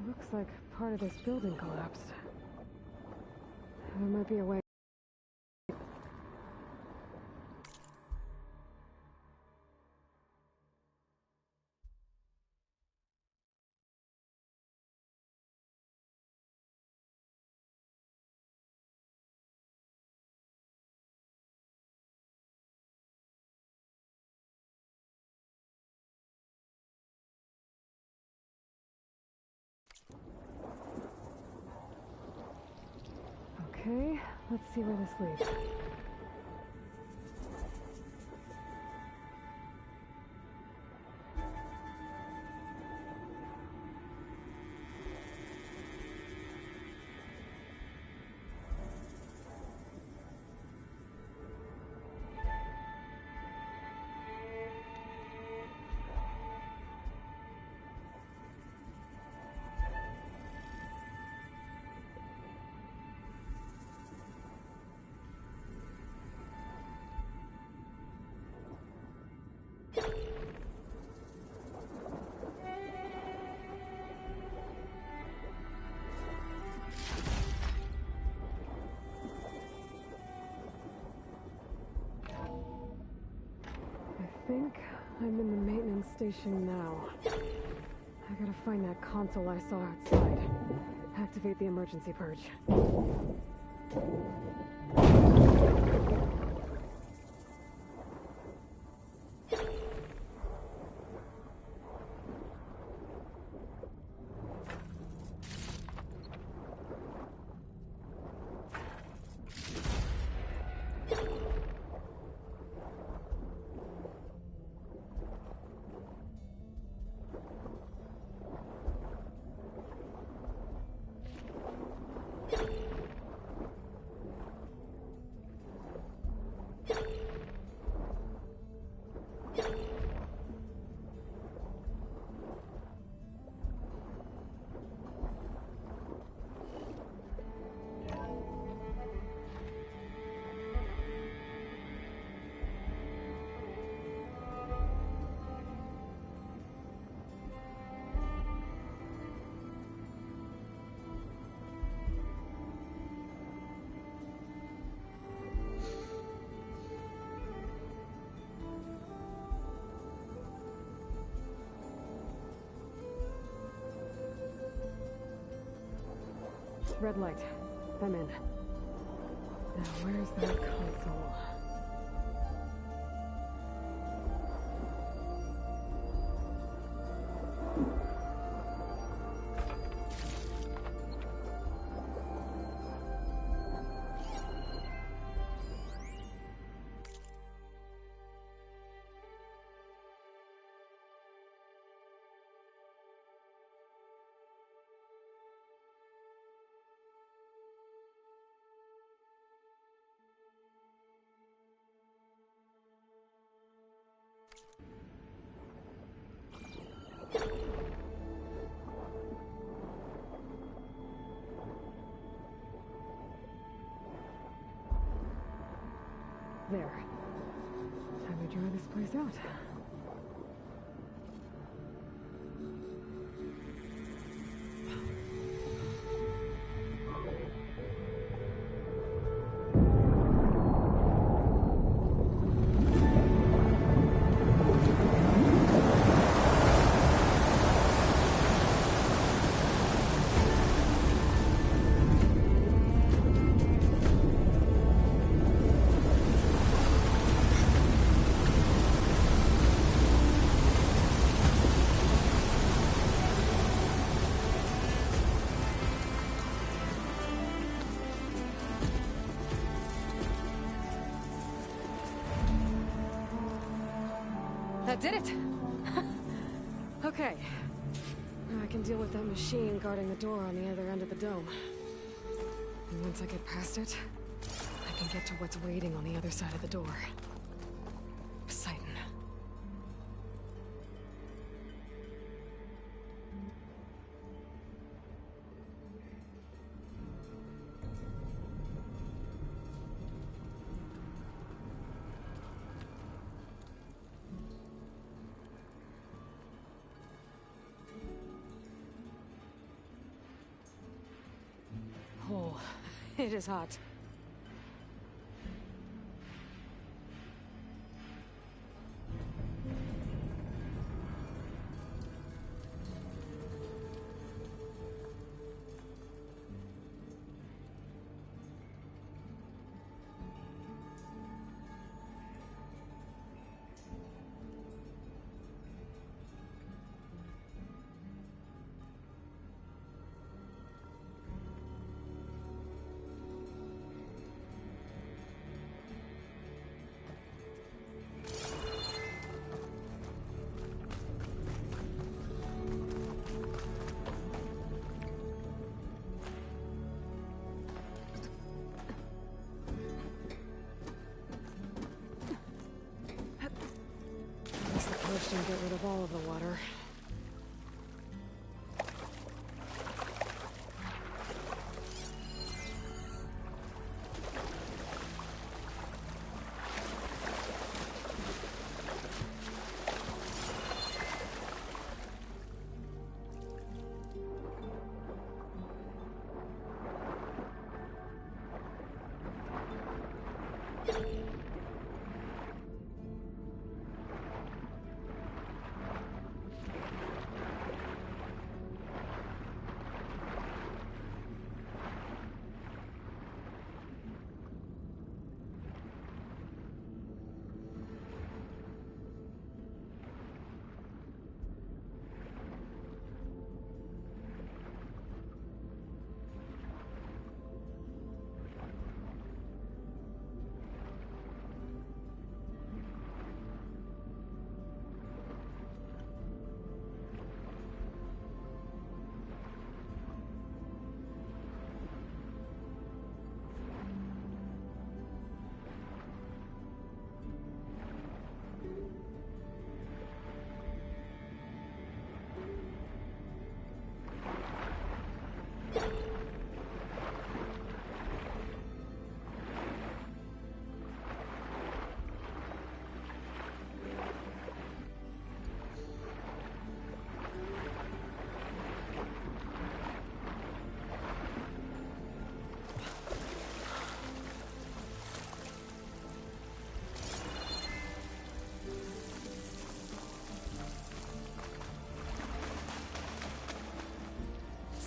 Looks like part of this building collapsed. There might be a way. Okay, let's see where this leads. I think I'm in the maintenance station now. I gotta find that console I saw outside. Activate the emergency purge. Red light. I'm in. Now, where's that console? There. Time to dry this place out. That did it! Okay. Now I can deal with that machine guarding the door on the other end of the dome. And once I get past it, I can get to what's waiting on the other side of the door. Poseidon. Oh, it is hot. Didn't get rid of all of the water.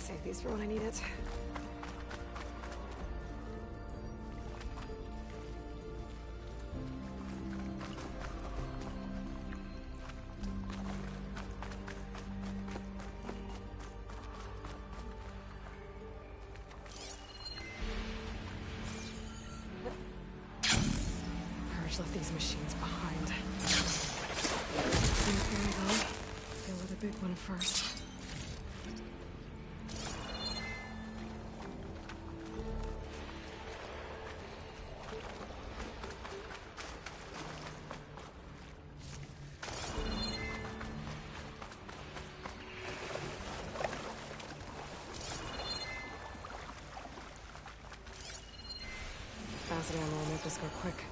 Save these for when I need it. Courage left these machines behind. Here we go. Deal with the big one first. Acid ammo will make this go quick.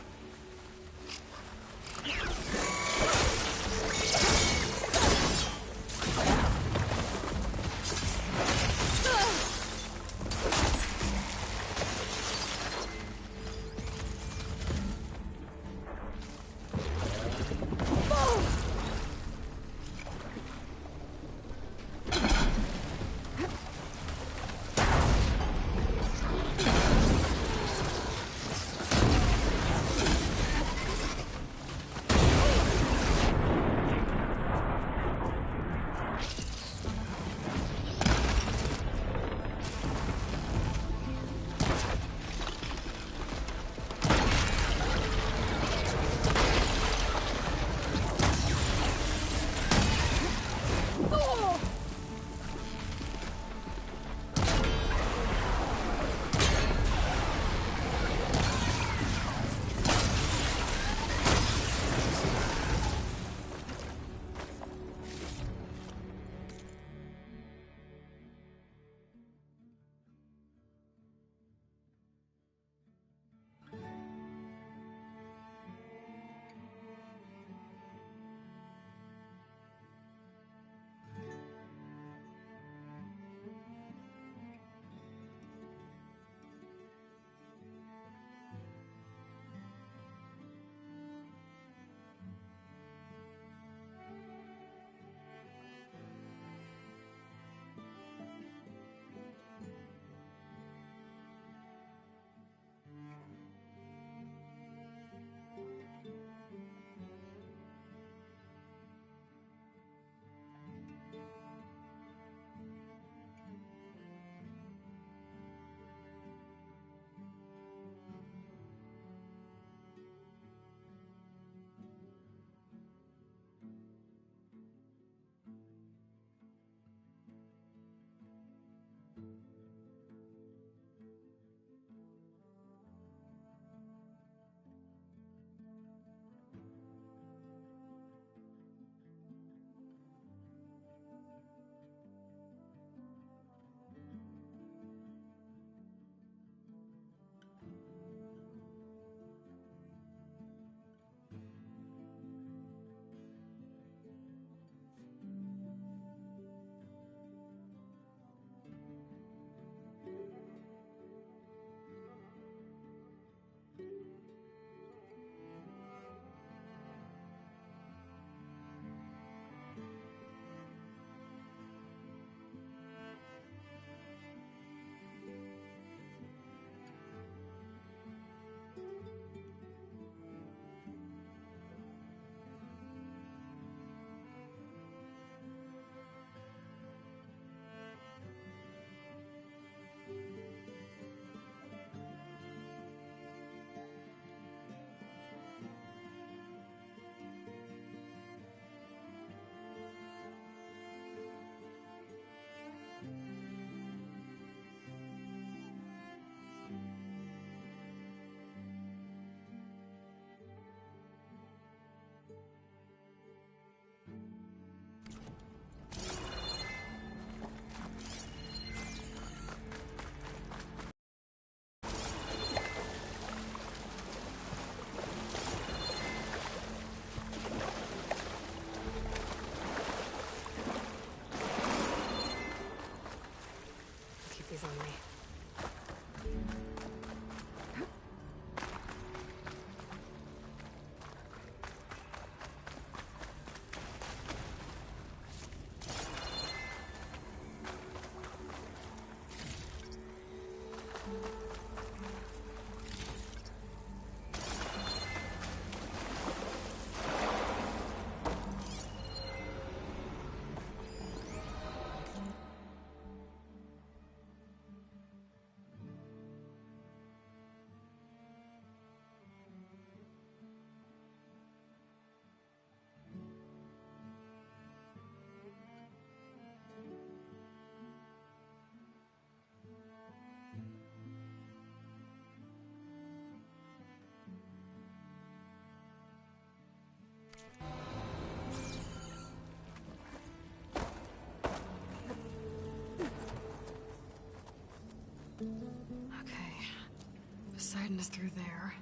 Poseidon is through there.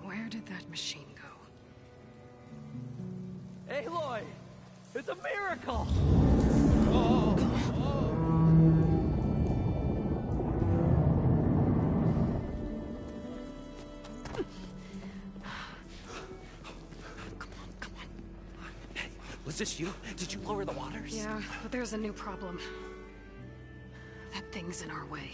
Where did that machine go? Aloy! It's a miracle! Was this you? Did you lower the waters? Yeah, but there's a new problem. That thing's in our way.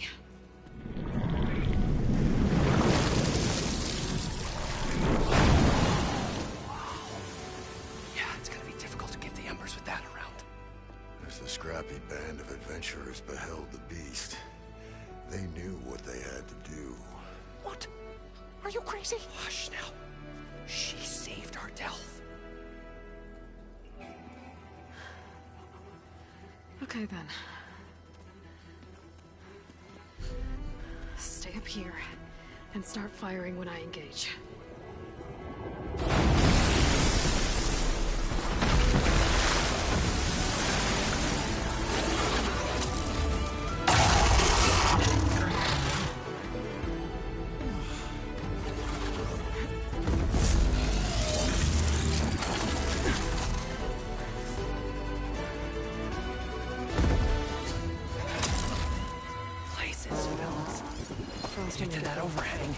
Yeah, it's gonna be difficult to get the embers with that around. As the scrappy band of adventurers beheld the beast, they knew what they had to do. What? Are you crazy? Hush now. She saved our Delph. Okay then. Stay up here and start firing when I engage. Get to that overhang.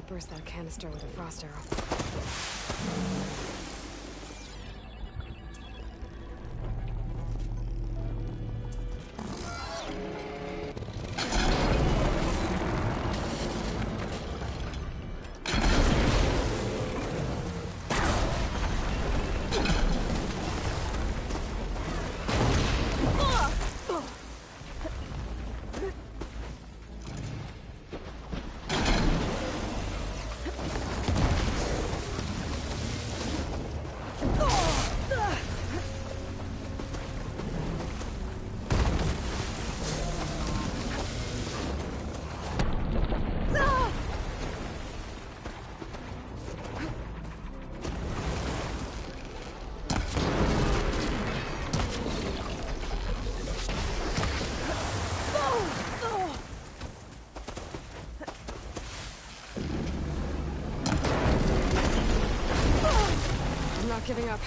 burst that canister with a frost arrow. I'm not giving up.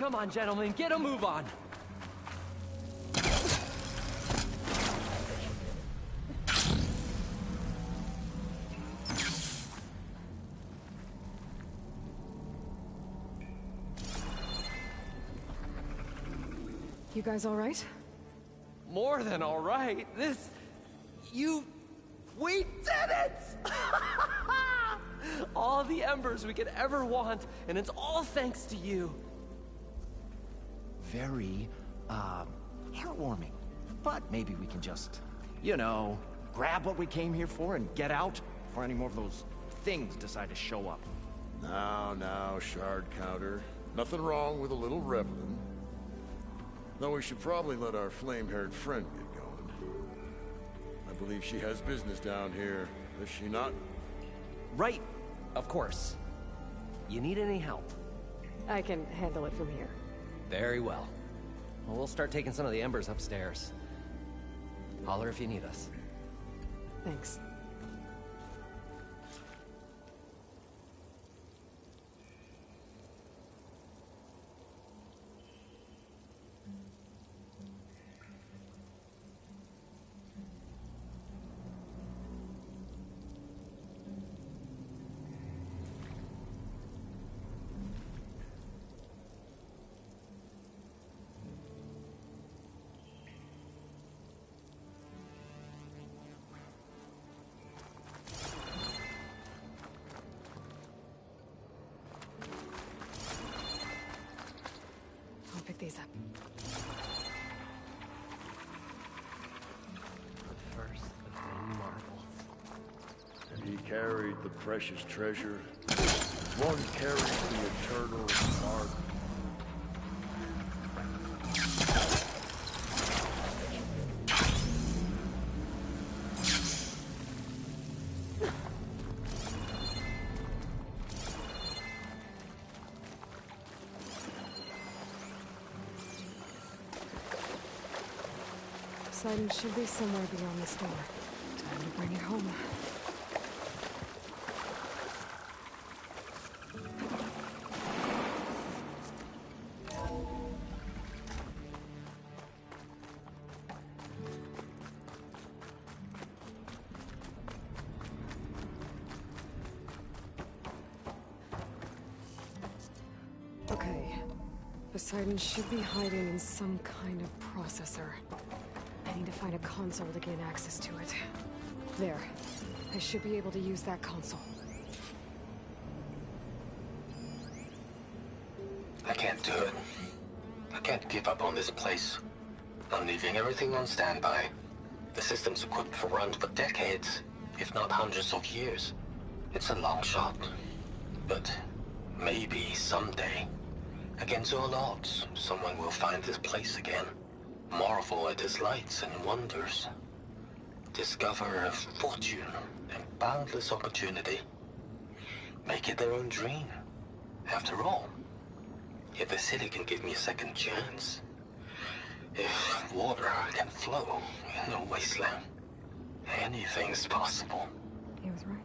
Come on, gentlemen, get a move on. You guys all right? More than all right. We did it! All the embers we could ever want, and it's all thanks to you. Very, heartwarming. But maybe we can just, you know, grab what we came here for and get out before any more of those things decide to show up. Now, Shard Counter. Nothing wrong with a little reveling. Though we should probably let our flame-haired friend get going. I believe she has business down here, does she not? Right, of course. You need any help? I can handle it from here. Very well. Well, we'll start taking some of the embers upstairs. Holler if you need us. Thanks. Pick these up. But first, the thin marble. And he carried the precious treasure. One carried the eternal mark. Poseidon should be somewhere beyond this door. Time to bring it home. Okay. Poseidon should be hiding in some kind of processor. I need to find a console to gain access to it. There. I should be able to use that console. I can't do it. I can't give up on this place. I'm leaving everything on standby. The system's equipped for runs for decades, if not hundreds of years. It's a long shot. But maybe someday, against all odds, someone will find this place again. Marvel at its lights and wonders. Discover a fortune and boundless opportunity. Make it their own dream. After all, if the city can give me a second chance, if water can flow in a wasteland, anything's possible. He was right.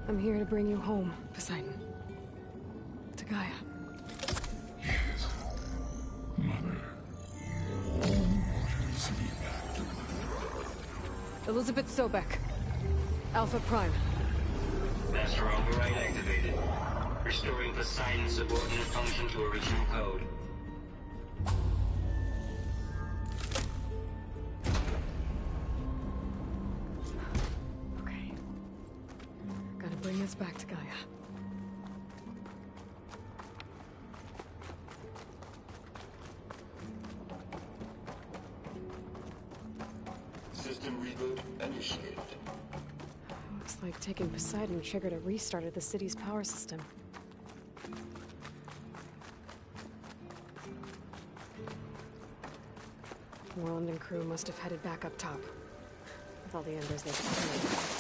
I'm here to bring you home, Poseidon. To Gaia. Yes. Mother. What is the Elizabeth Sobek. Alpha Prime. Master override activated. Restoring Poseidon's subordinate function to original code. Okay. Gotta bring this back to Gaia. System reboot initiated. Looks like taking Poseidon triggered a restart of the city's power system. Moreland and crew must have headed back up top. With all the embers they've found.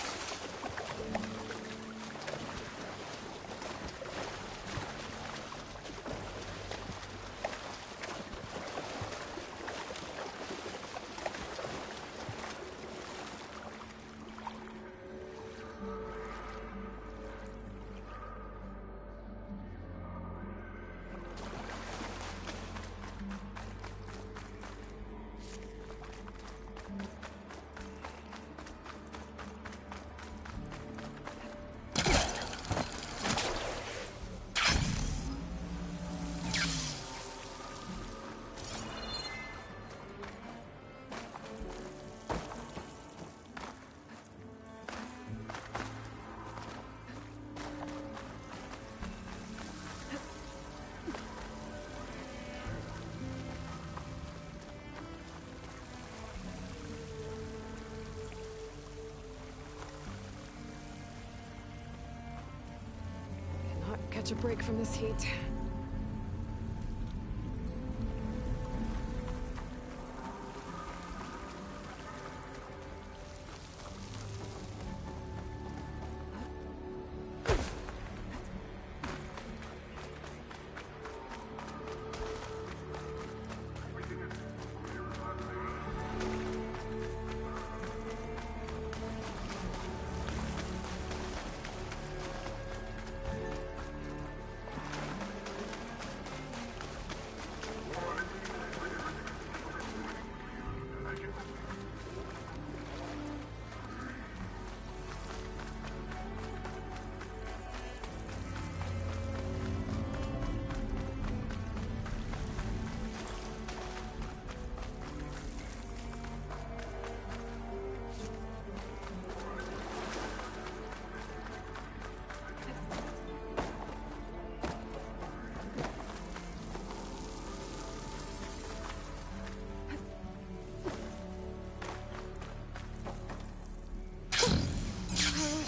Catch a break from this heat.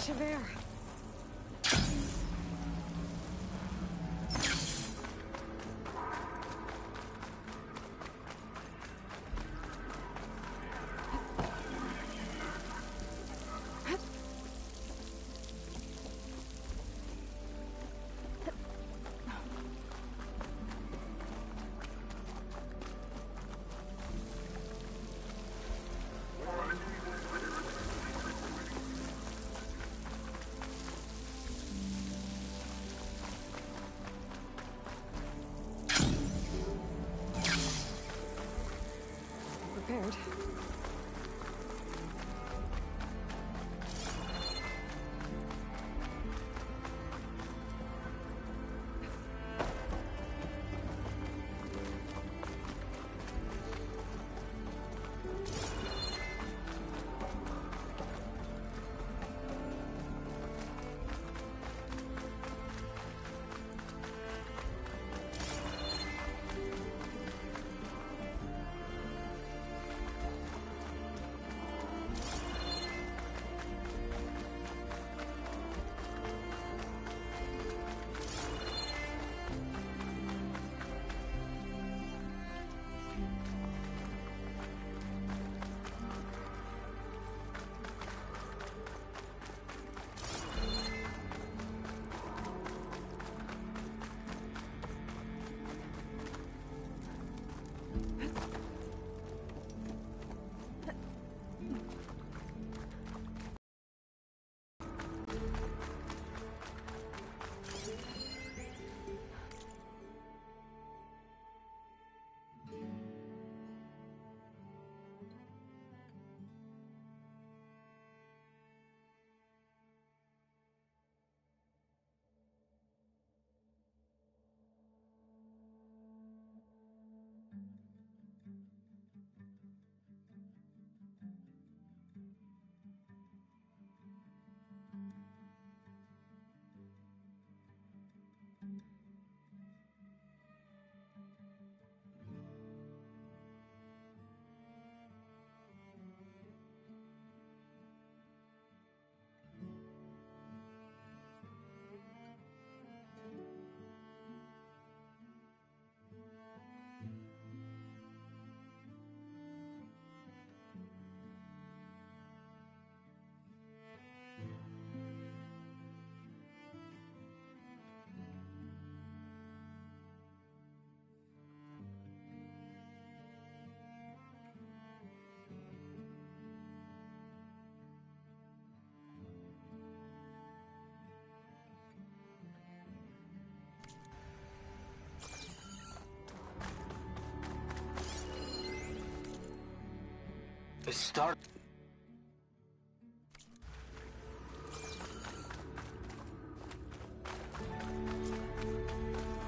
Javert. Prepared. Start.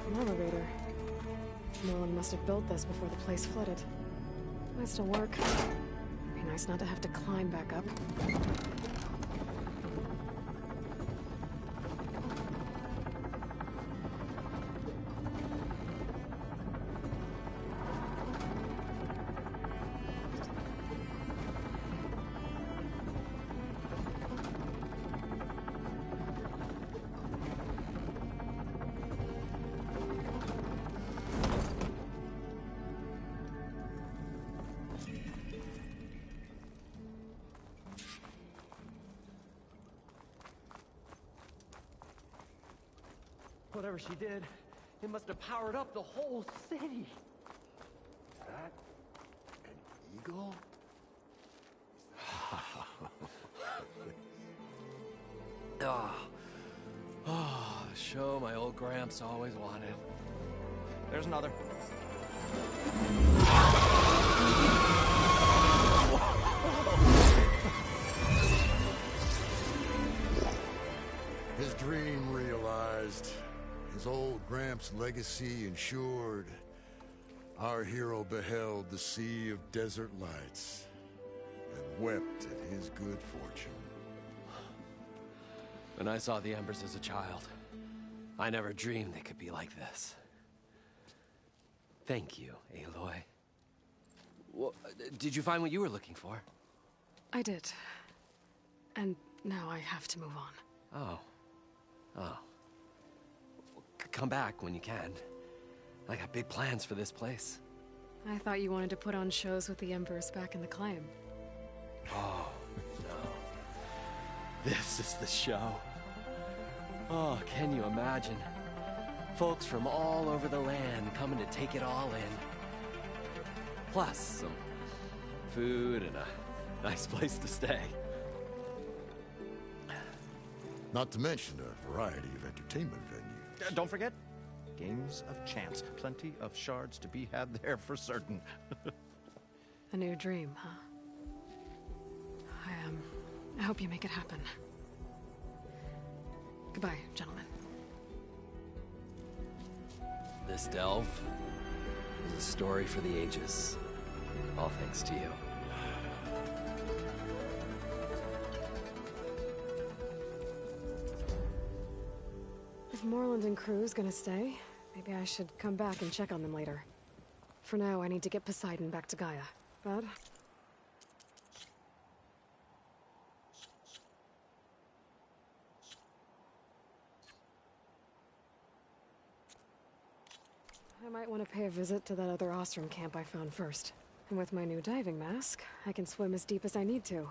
An elevator. Nolan must have built this before the place flooded. Might still work. Be nice not to have to climb back up. Whatever she did, it must have powered up the whole city. Is that an eagle? The show my old Gramps always wanted. There's another. His dream realized. His old Gramps' legacy ensured. Our hero beheld the sea of desert lights and wept at his good fortune. When I saw the embers as a child, I never dreamed they could be like this. Thank you, Aloy. Well, did you find what you were looking for? I did. And now I have to move on. Oh. Well, come back when you can. I got big plans for this place. I thought you wanted to put on shows with the Embers back in the Claim. Oh, no. This is the show. Oh, can you imagine? Folks from all over the land coming to take it all in. Plus, some food and a nice place to stay. Not to mention a variety of entertainment venues. Don't forget, games of chance. Plenty of shards to be had there for certain. A new dream, huh? I hope you make it happen. Goodbye, gentlemen. This delve is a story for the ages. All thanks to you. If Moreland and crew's gonna stay, maybe I should come back and check on them later. For now, I need to get Poseidon back to Gaia. Bud? I might want to pay a visit to that other Ostrom camp I found first. And with my new diving mask, I can swim as deep as I need to.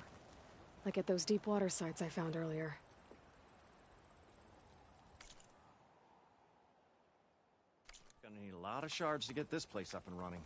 Like at those deep water sites I found earlier. Gonna need a lot of shards to get this place up and running.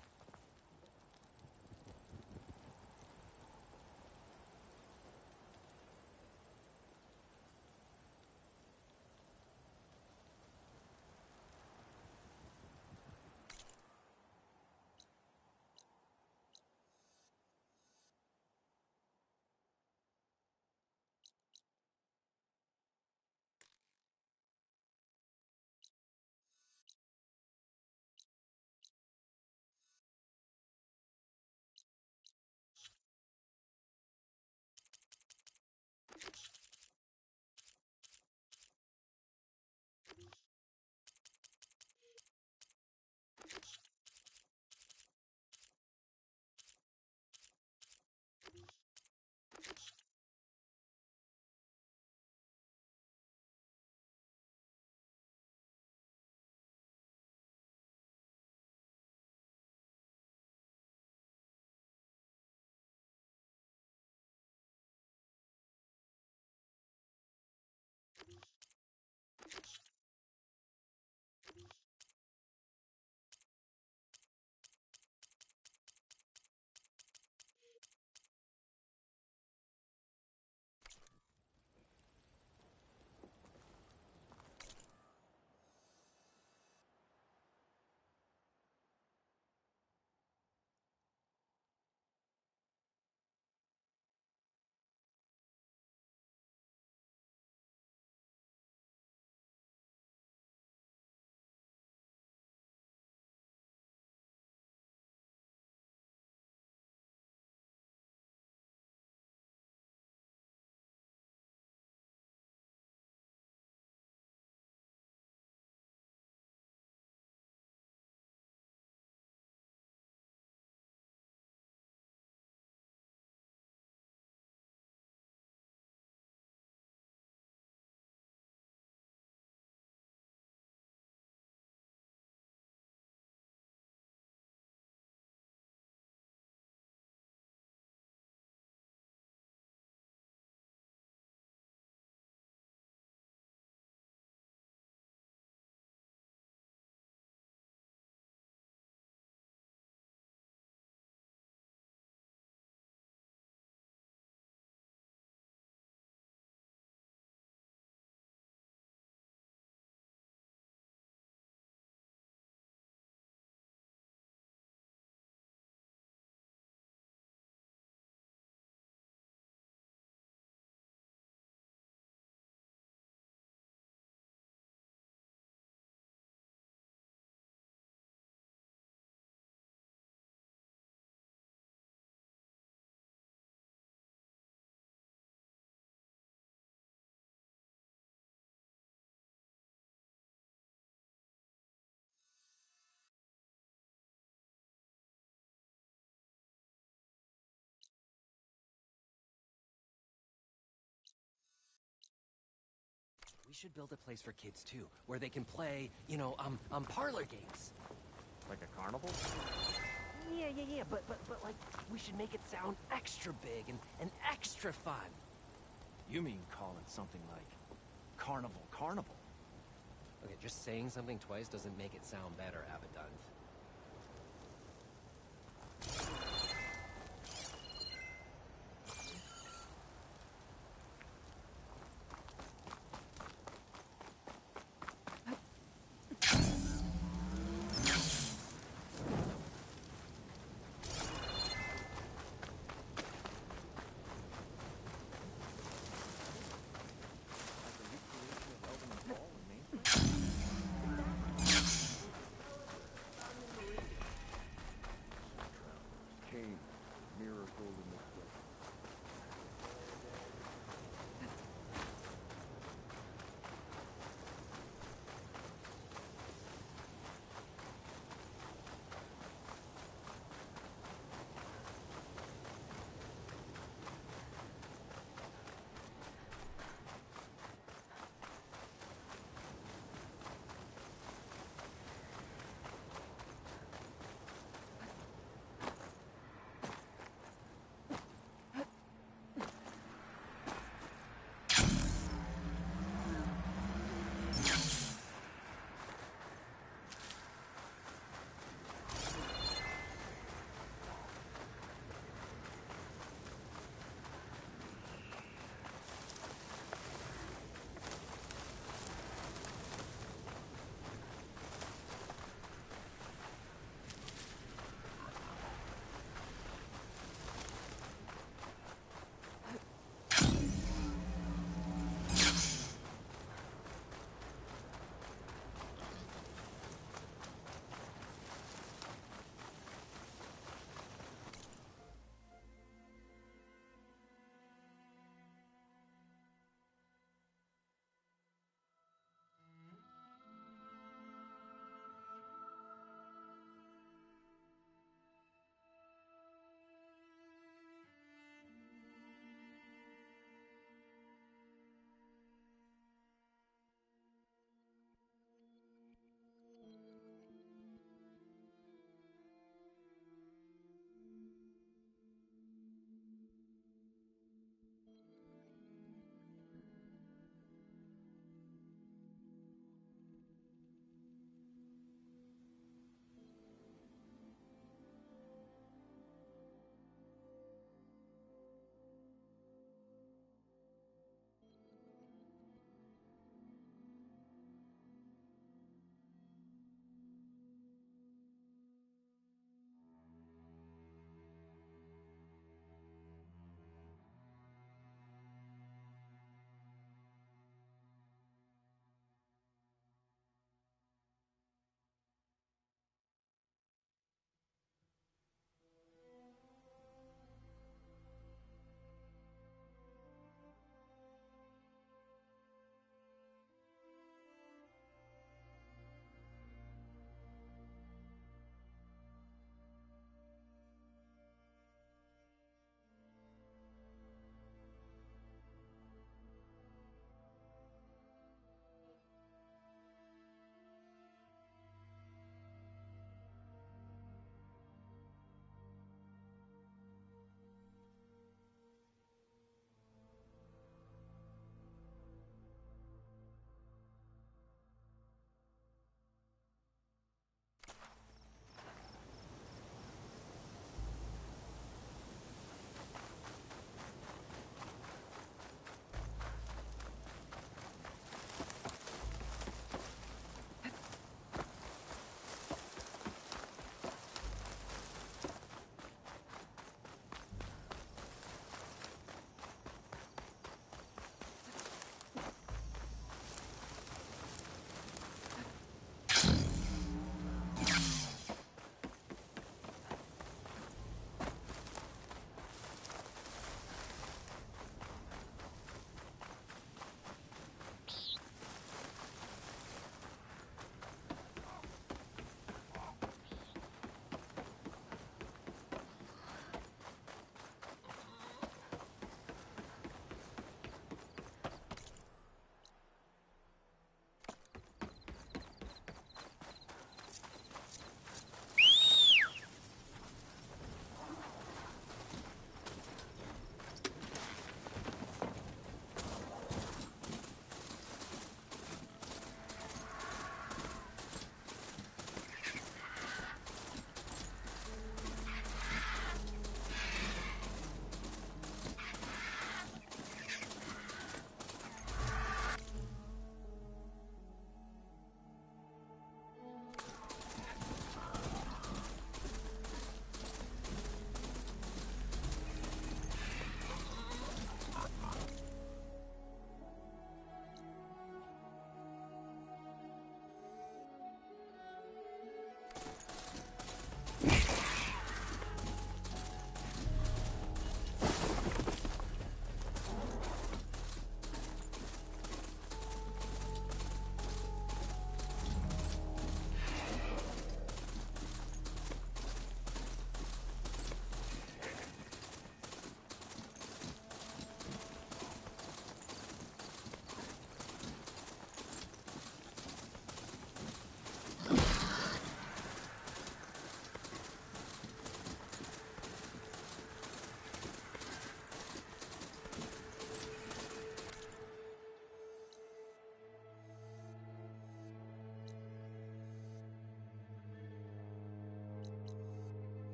should build a place for kids too, where they can play, you know, parlor games. Like a carnival? Yeah, but like, we should make it sound extra big and extra fun. You mean call it something like Carnival? Okay, just saying something twice doesn't make it sound better, Abaddon.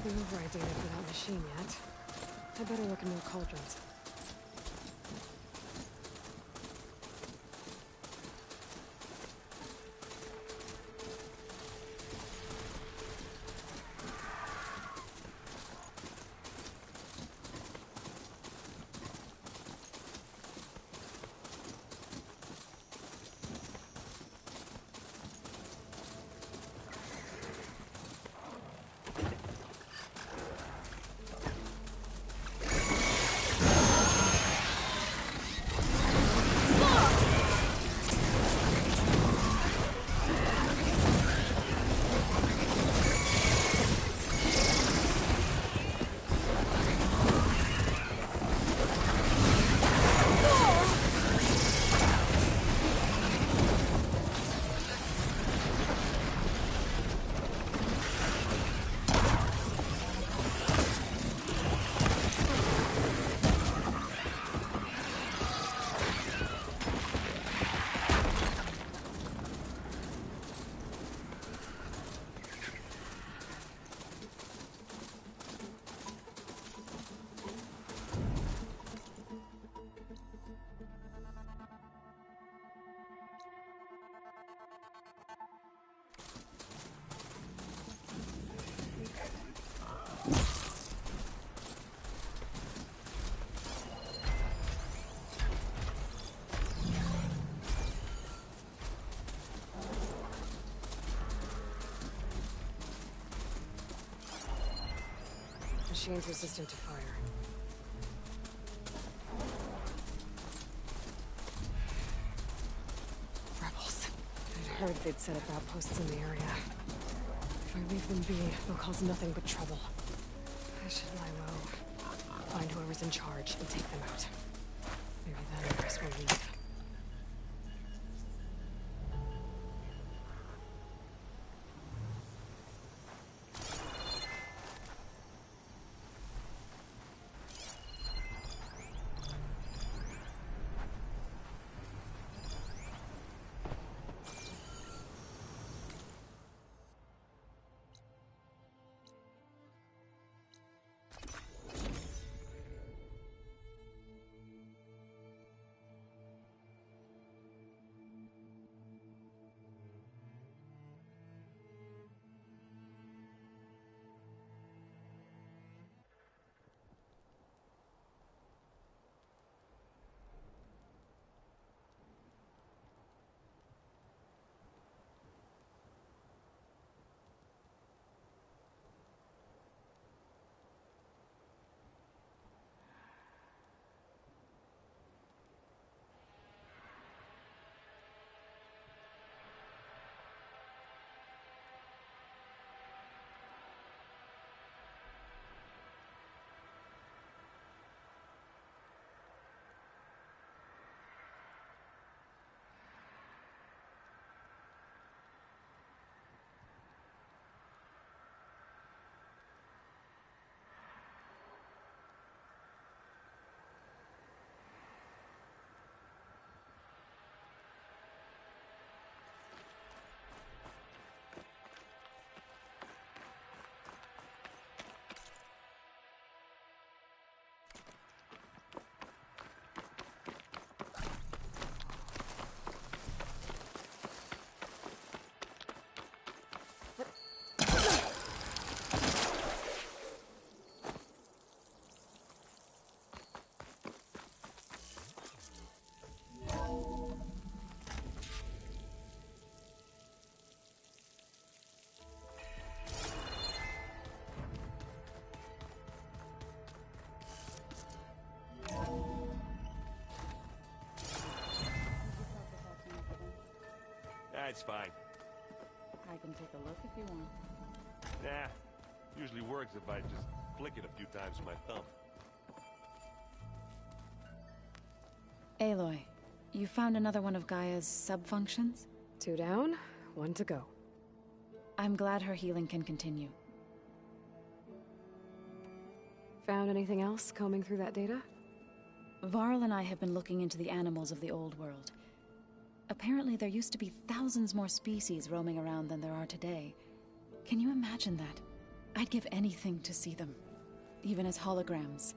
the override data for that machine yet. I better look in more cauldrons. Machine's resistant to fire. Rebels. I'd heard they'd set up outposts in the area. If I leave them be, they'll cause nothing but trouble. I should lie low, find whoever's in charge, and take them out. Maybe then the rest will leave. It's fine. I can take a look if you want. Nah. Usually works if I just flick it a few times with my thumb. Aloy, you found another one of Gaia's sub-functions? 2 down, 1 to go. I'm glad her healing can continue. Found anything else combing through that data? Varl and I have been looking into the animals of the old world. Apparently there used to be thousands more species roaming around than there are today. Can you imagine that? I'd give anything to see them, even as holograms.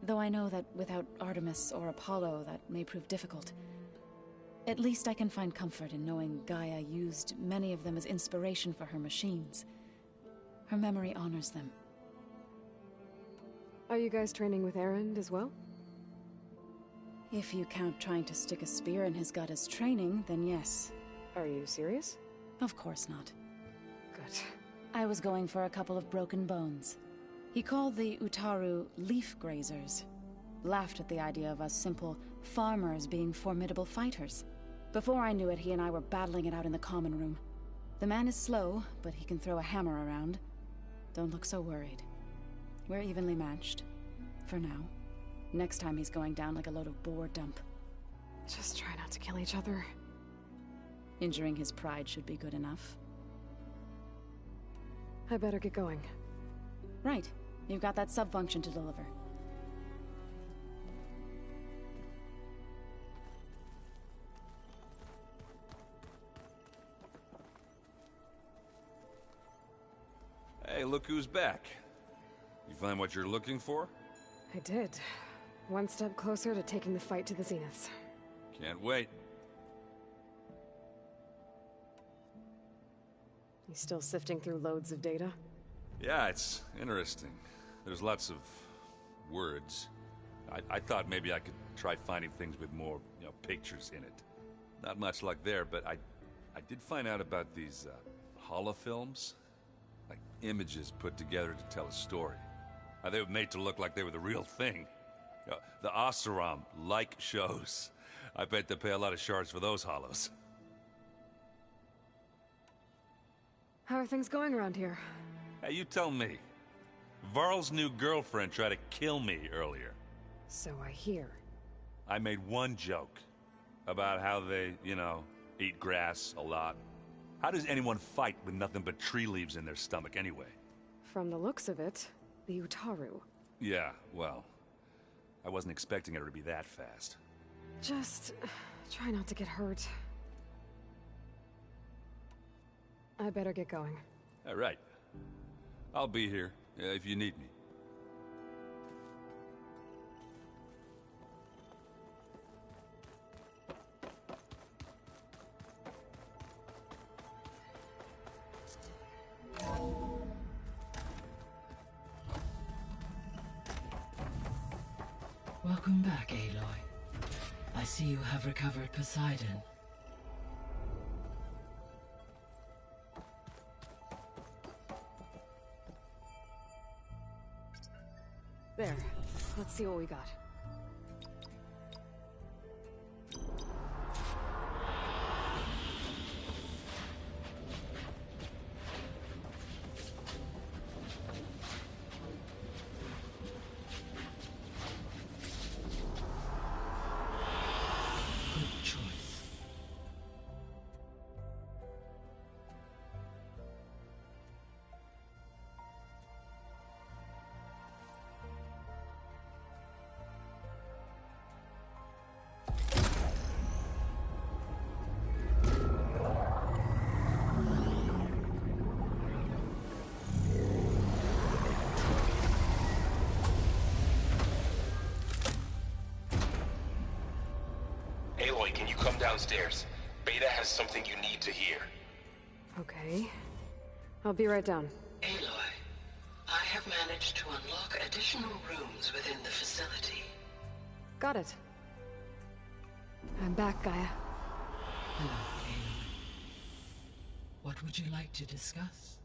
Though I know that without Artemis or Apollo, that may prove difficult. At least I can find comfort in knowing Gaia used many of them as inspiration for her machines. Her memory honors them. Are you guys training with Erend as well? If you count trying to stick a spear in his gut as training, then yes. Are you serious? Of course not. Good. I was going for a couple of broken bones. He called the Utaru leaf grazers. Laughed at the idea of us simple farmers being formidable fighters. Before I knew it, he and I were battling it out in the common room. The man is slow, but he can throw a hammer around. Don't look so worried. We're evenly matched. For now. Next time he's going down like a load of boar dump. Just try not to kill each other. Injuring his pride should be good enough. I better get going. Right. You've got that sub-function to deliver. Hey, look who's back. You find what you're looking for? I did. One step closer to taking the fight to the Zeniths. Can't wait. You still sifting through loads of data? Yeah, it's interesting. There's lots of words. I thought maybe I could try finding things with more, pictures in it. Not much luck there, but I did find out about these holofilms. Like images put together to tell a story. They were made to look like they were the real thing. The Oseram like shows. I bet they pay a lot of shards for those hollows. How are things going around here? Hey, you tell me. Varl's new girlfriend tried to kill me earlier. So I hear. I made one joke about how they, eat grass a lot. How does anyone fight with nothing but tree leaves in their stomach anyway? From the looks of it, the Utaru. Yeah, well, I wasn't expecting her to be that fast. Just try not to get hurt. I better get going. All right. I'll be here if you need me. Welcome back, Aloy. I see you have recovered Poseidon. There. Let's see what we got. Good choice. Aloy, can you come downstairs? Beta has something you need to hear. Okay. I'll be right down. Aloy, I have managed to unlock additional rooms within the facility. Got it. I'm back, Gaia. Hello, Aloy. What would you like to discuss?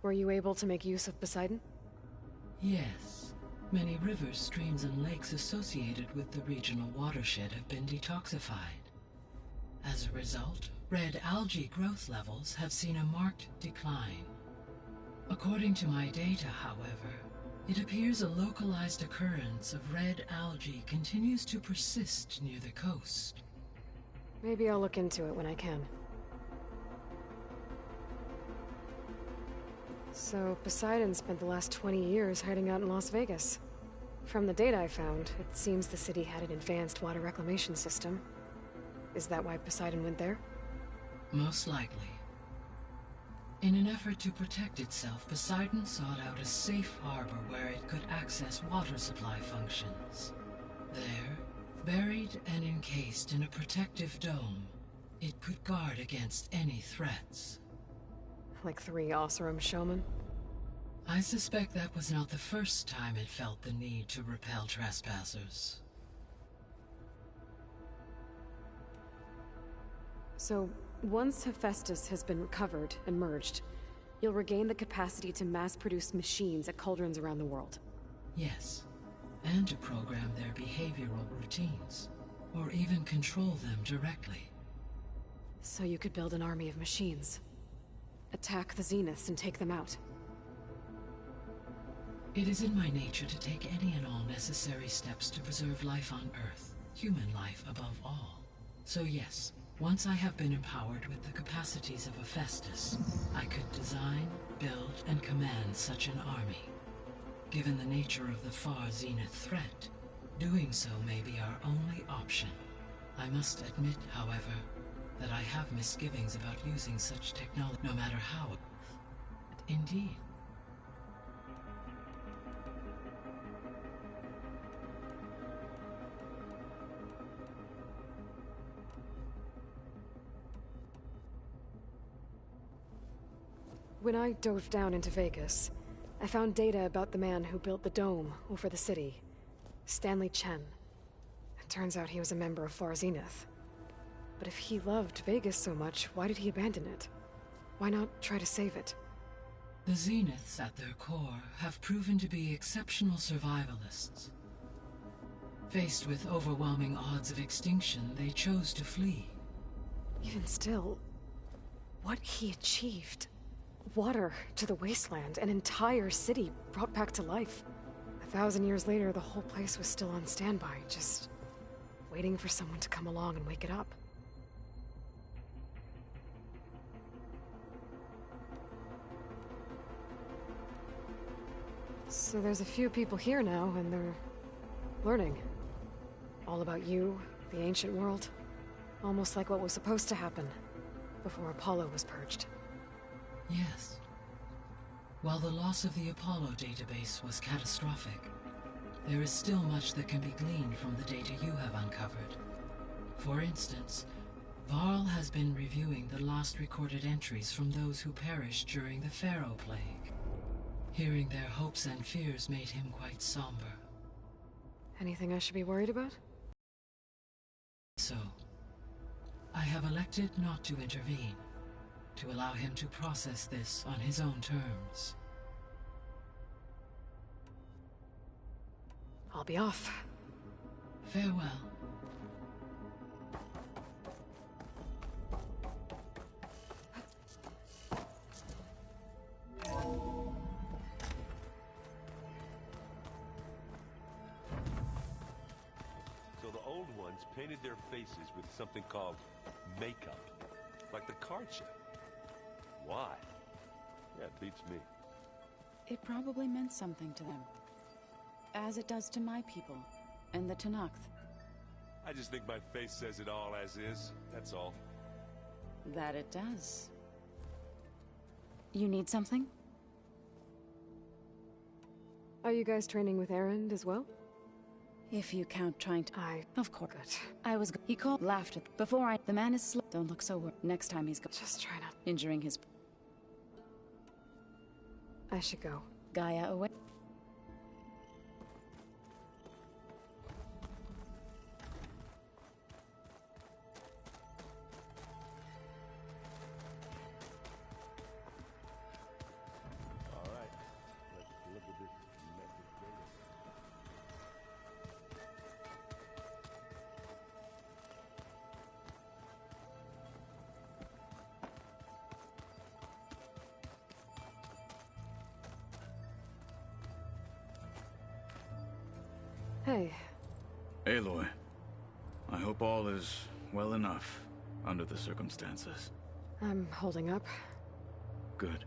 Were you able to make use of Poseidon? Yes. Many rivers, streams, and lakes associated with the regional watershed have been detoxified. As a result, red algae growth levels have seen a marked decline. According to my data, however, it appears a localized occurrence of red algae continues to persist near the coast. Maybe I'll look into it when I can. So, Poseidon spent the last 20 years hiding out in Las Vegas. From the data I found, it seems the city had an advanced water reclamation system. Is that why Poseidon went there? Most likely. In an effort to protect itself, Poseidon sought out a safe harbor where it could access water supply functions. There, buried and encased in a protective dome, it could guard against any threats. Like 3 Oseram showmen? I suspect that was not the first time it felt the need to repel trespassers. So, once Hephaestus has been recovered and merged, you'll regain the capacity to mass-produce machines at cauldrons around the world. Yes, and to program their behavioral routines, or even control them directly. So you could build an army of machines. Attack the Zeniths and take them out. It is in my nature to take any and all necessary steps to preserve life on Earth, human life above all. So yes, once I have been empowered with the capacities of Hephaestus, I could design, build, and command such an army. Given the nature of the far Zenith threat, doing so may be our only option. I must admit, however, that I have misgivings about using such technology, no matter how. Indeed. When I dove down into Vegas, I found data about the man who built the dome over the city. Stanley Chen. It turns out he was a member of Far Zenith. But if he loved Vegas so much, why did he abandon it? Why not try to save it? The Zeniths, at their core, have proven to be exceptional survivalists. Faced with overwhelming odds of extinction, they chose to flee. Even still, what he achieved. Water to the wasteland, an entire city brought back to life. 1,000 years later, the whole place was still on standby, just waiting for someone to come along and wake it up. So there's a few people here now, and they're learning. All about you, the ancient world. Almost like what was supposed to happen before Apollo was purged. Yes. While the loss of the Apollo database was catastrophic, there is still much that can be gleaned from the data you have uncovered. For instance, Varl has been reviewing the last recorded entries from those who perished during the Pharaoh Plague. Hearing their hopes and fears made him quite somber. Anything I should be worried about? So, I have elected not to intervene, to allow him to process this on his own terms. I'll be off. Farewell. So the old ones painted their faces with something called makeup, like the card show. Why? Yeah, it beats me. It probably meant something to them. As it does to my people, and the Tenakth. I just think my face says it all as is, that's all. That it does. You need something? Are you guys training with Erend as well? If you count trying to... Of course. Good. I was... He called, laughed at... Before I... The man is slow. Don't look so worried. Next time he's... Just try not... Injuring his... I should go. Gaia away. Hey. Aloy, I hope all is well enough under the circumstances. I'm holding up. Good.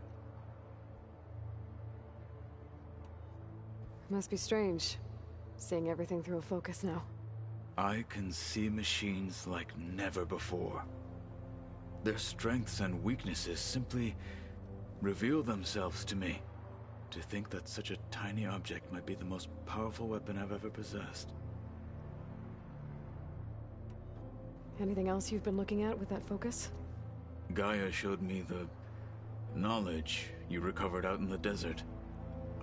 Must be strange. Seeing everything through a focus now. I can see machines like never before. Their strengths and weaknesses simply reveal themselves to me. To think that such a tiny object might be the most powerful weapon I've ever possessed. Anything else you've been looking at with that focus? Gaia showed me the knowledge you recovered out in the desert.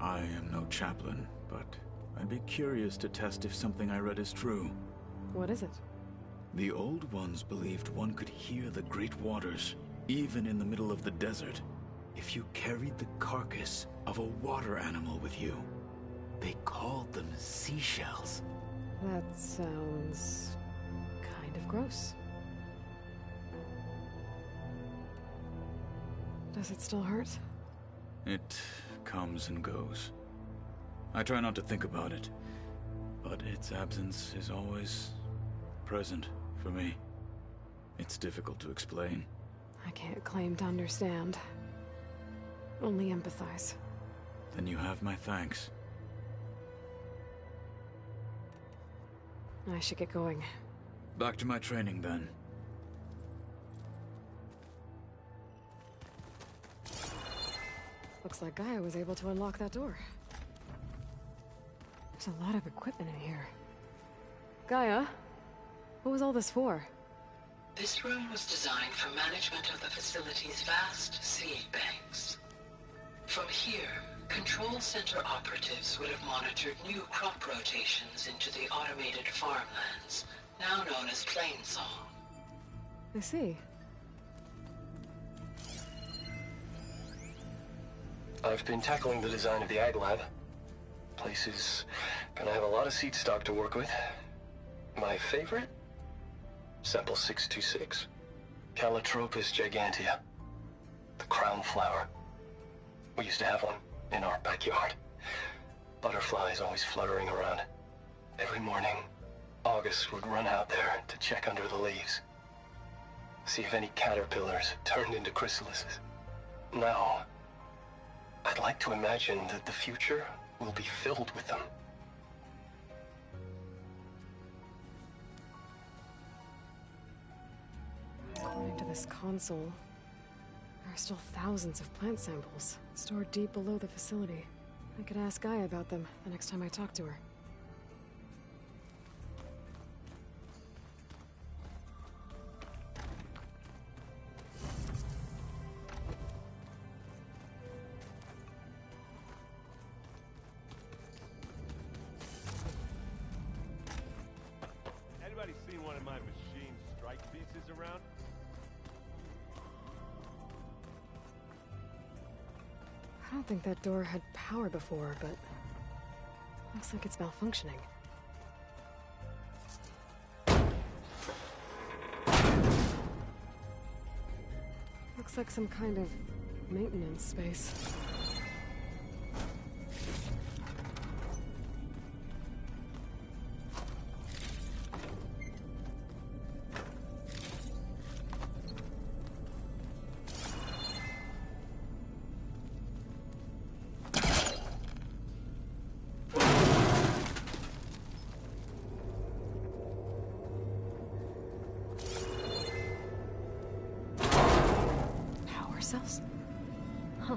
I am no chaplain, but I'd be curious to test if something I read is true. What is it? The Old Ones believed one could hear the great waters, even in the middle of the desert, if you carried the carcass of a water animal with you. They called them seashells. That sounds kind of gross. Does it still hurt? It comes and goes. I try not to think about it, but its absence is always present for me. It's difficult to explain. I can't claim to understand. Only empathize. Then you have my thanks. I should get going. Back to my training, then. Looks like Gaia was able to unlock that door. There's a lot of equipment in here. Gaia, what was all this for? This room was designed for management of the facility's vast seed banks. From here, Control Center operatives would have monitored new crop rotations into the automated farmlands, now known as Plainsong. I see. I've been tackling the design of the Ag Lab. Place is gonna have a lot of seed stock to work with. My favorite? Sample 626. Calotropis gigantea. The crown flower. We used to have one in our backyard. Butterflies always fluttering around. Every morning, August would run out there to check under the leaves. See if any caterpillars turned into chrysalises. Now, I'd like to imagine that the future will be filled with them. According to this console, there are still thousands of plant samples stored deep below the facility. I could ask Gaia about them the next time I talk to her. Anybody seen one of my machine strike pieces around? I don't think that door had power before, but looks like it's malfunctioning. Looks like some kind of maintenance space. Cells? Huh.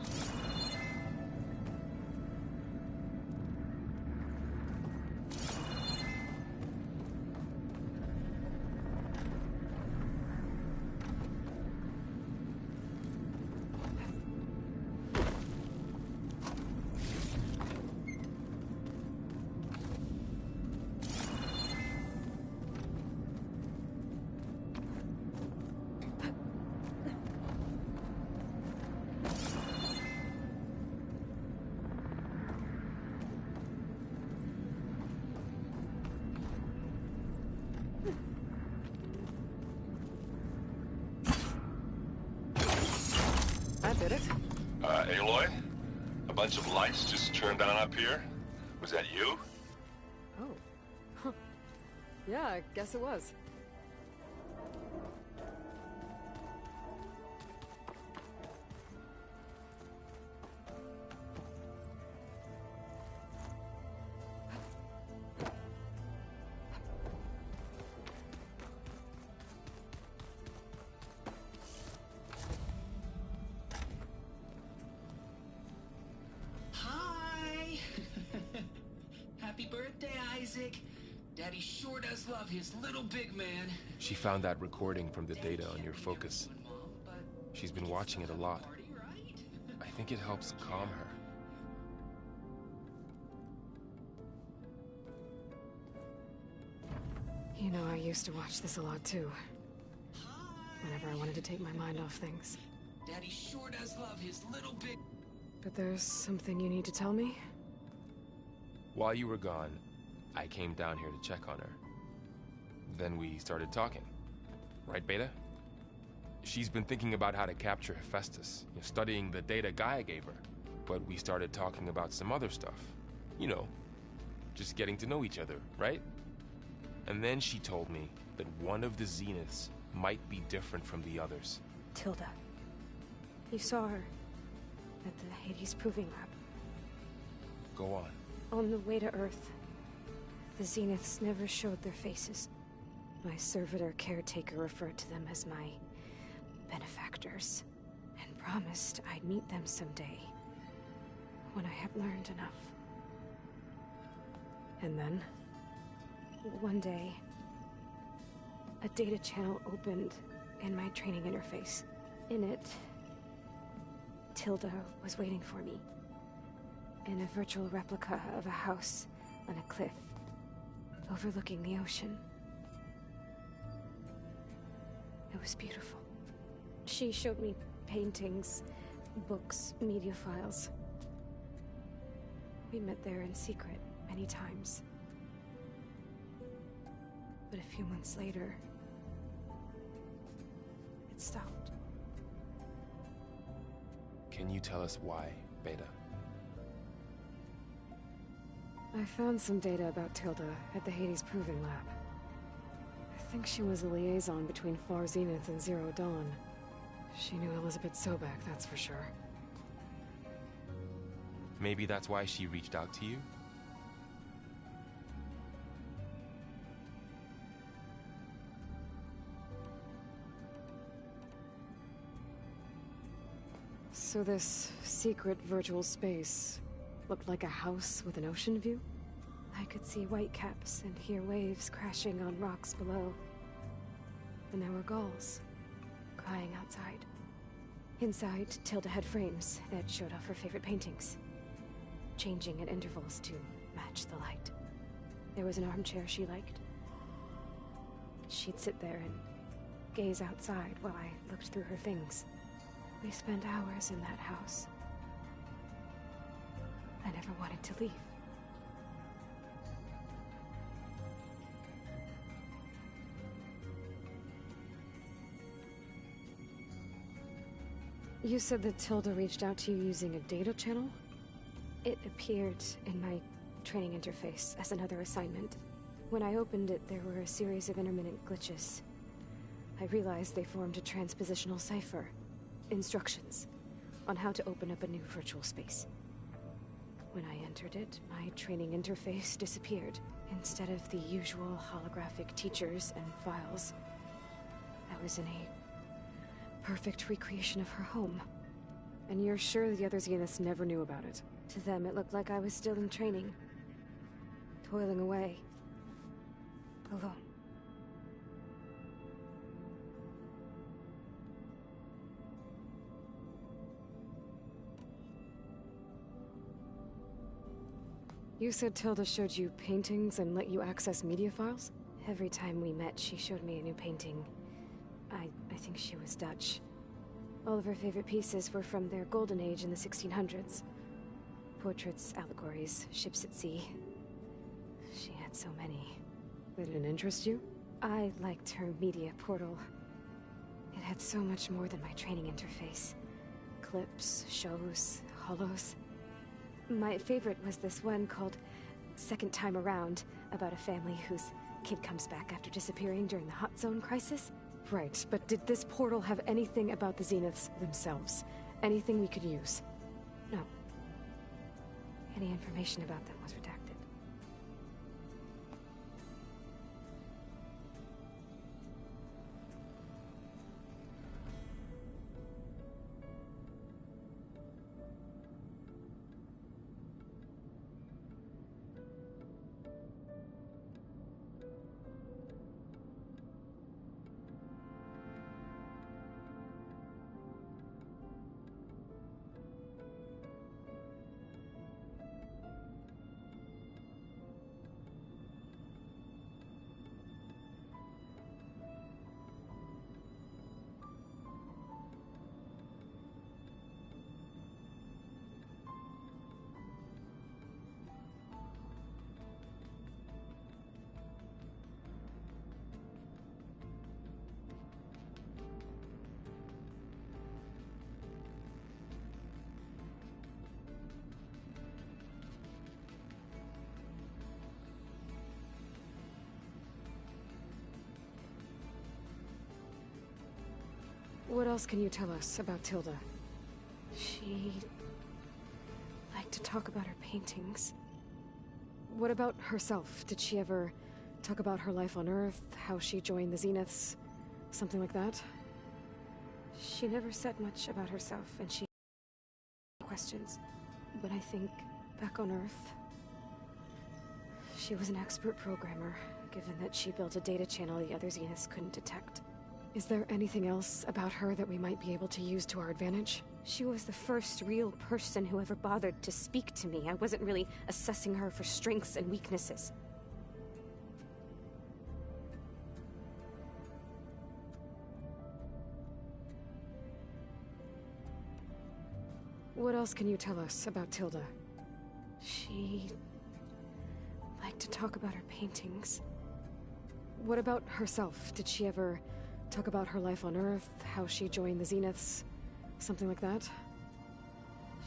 That did it. Aloy? A bunch of lights just turned on up here? Was that you? Oh. Huh. Yeah, I guess it was. Daddy sure does love his little big man. She found that recording from the data on your focus. She's been watching it a lot. I think it helps calm her. You know, I used to watch this a lot too. Whenever I wanted to take my mind off things. Daddy sure does love his little big... But there's something you need to tell me? While you were gone, I came down here to check on her. Then we started talking. Right, Beta? She's been thinking about how to capture Hephaestus, studying the data Gaia gave her. But we started talking about some other stuff. You know, just getting to know each other, right? And then she told me that one of the Zeniths might be different from the others. Tilda. You saw her at the Hades Proving Lab. Go on. On the way to Earth, the Zeniths never showed their faces. My servitor caretaker referred to them as my benefactors, and promised I'd meet them someday, when I had learned enough. And then, one day, a data channel opened in my training interface. In it, Tilda was waiting for me, in a virtual replica of a house on a cliff, overlooking the ocean. It was beautiful. She showed me paintings, books, media files. We met there in secret many times. But a few months later, it stopped. Can you tell us why, Beta? I found some data about Tilda at the Hades Proving Lab. I think she was a liaison between Far Zenith and Zero Dawn. She knew Elizabeth Sobek, that's for sure. Maybe that's why she reached out to you? So this secret virtual space looked like a house with an ocean view? I could see whitecaps and hear waves crashing on rocks below. And there were gulls crying outside. Inside, Tilda had frames that showed off her favorite paintings, changing at intervals to match the light. There was an armchair she liked. She'd sit there and gaze outside while I looked through her things. We spent hours in that house. I never wanted to leave. You said that Tilda reached out to you using a data channel? It appeared in my training interface as another assignment. When I opened it, there were a series of intermittent glitches. I realized they formed a transpositional cipher. Instructions on how to open up a new virtual space. When I entered it, my training interface disappeared. Instead of the usual holographic teachers and files, I was in a perfect recreation of her home. And you're sure the other Zeniths never knew about it? To them, it looked like I was still in training, toiling away, alone. You said Tilda showed you paintings and let you access media files? Every time we met, she showed me a new painting. I think she was Dutch. All of her favorite pieces were from their golden age in the 1600s. Portraits, allegories, ships at sea. She had so many. They didn't interest you? I liked her media portal. It had so much more than my training interface. Clips, shows, holos. My favorite was this one called Second Time Around, about a family whose kid comes back after disappearing during the Hot Zone crisis. Right, but did this portal have anything about the Zeniths themselves? Anything we could use? No. Any information about them was redacted. What else can you tell us about Tilda? She liked to talk about her paintings. What about herself? Did she ever talk about her life on Earth, how she joined the Zeniths, something like that? She never said much about herself, and she questions. But I think back on Earth, she was an expert programmer, given that she built a data channel the other Zeniths couldn't detect. Is there anything else about her that we might be able to use to our advantage? She was the first real person who ever bothered to speak to me. I wasn't really assessing her for strengths and weaknesses. What else can you tell us about Tilda? She liked to talk about her paintings. What about herself? Did she ever talk about her life on Earth, how she joined the Zeniths, something like that?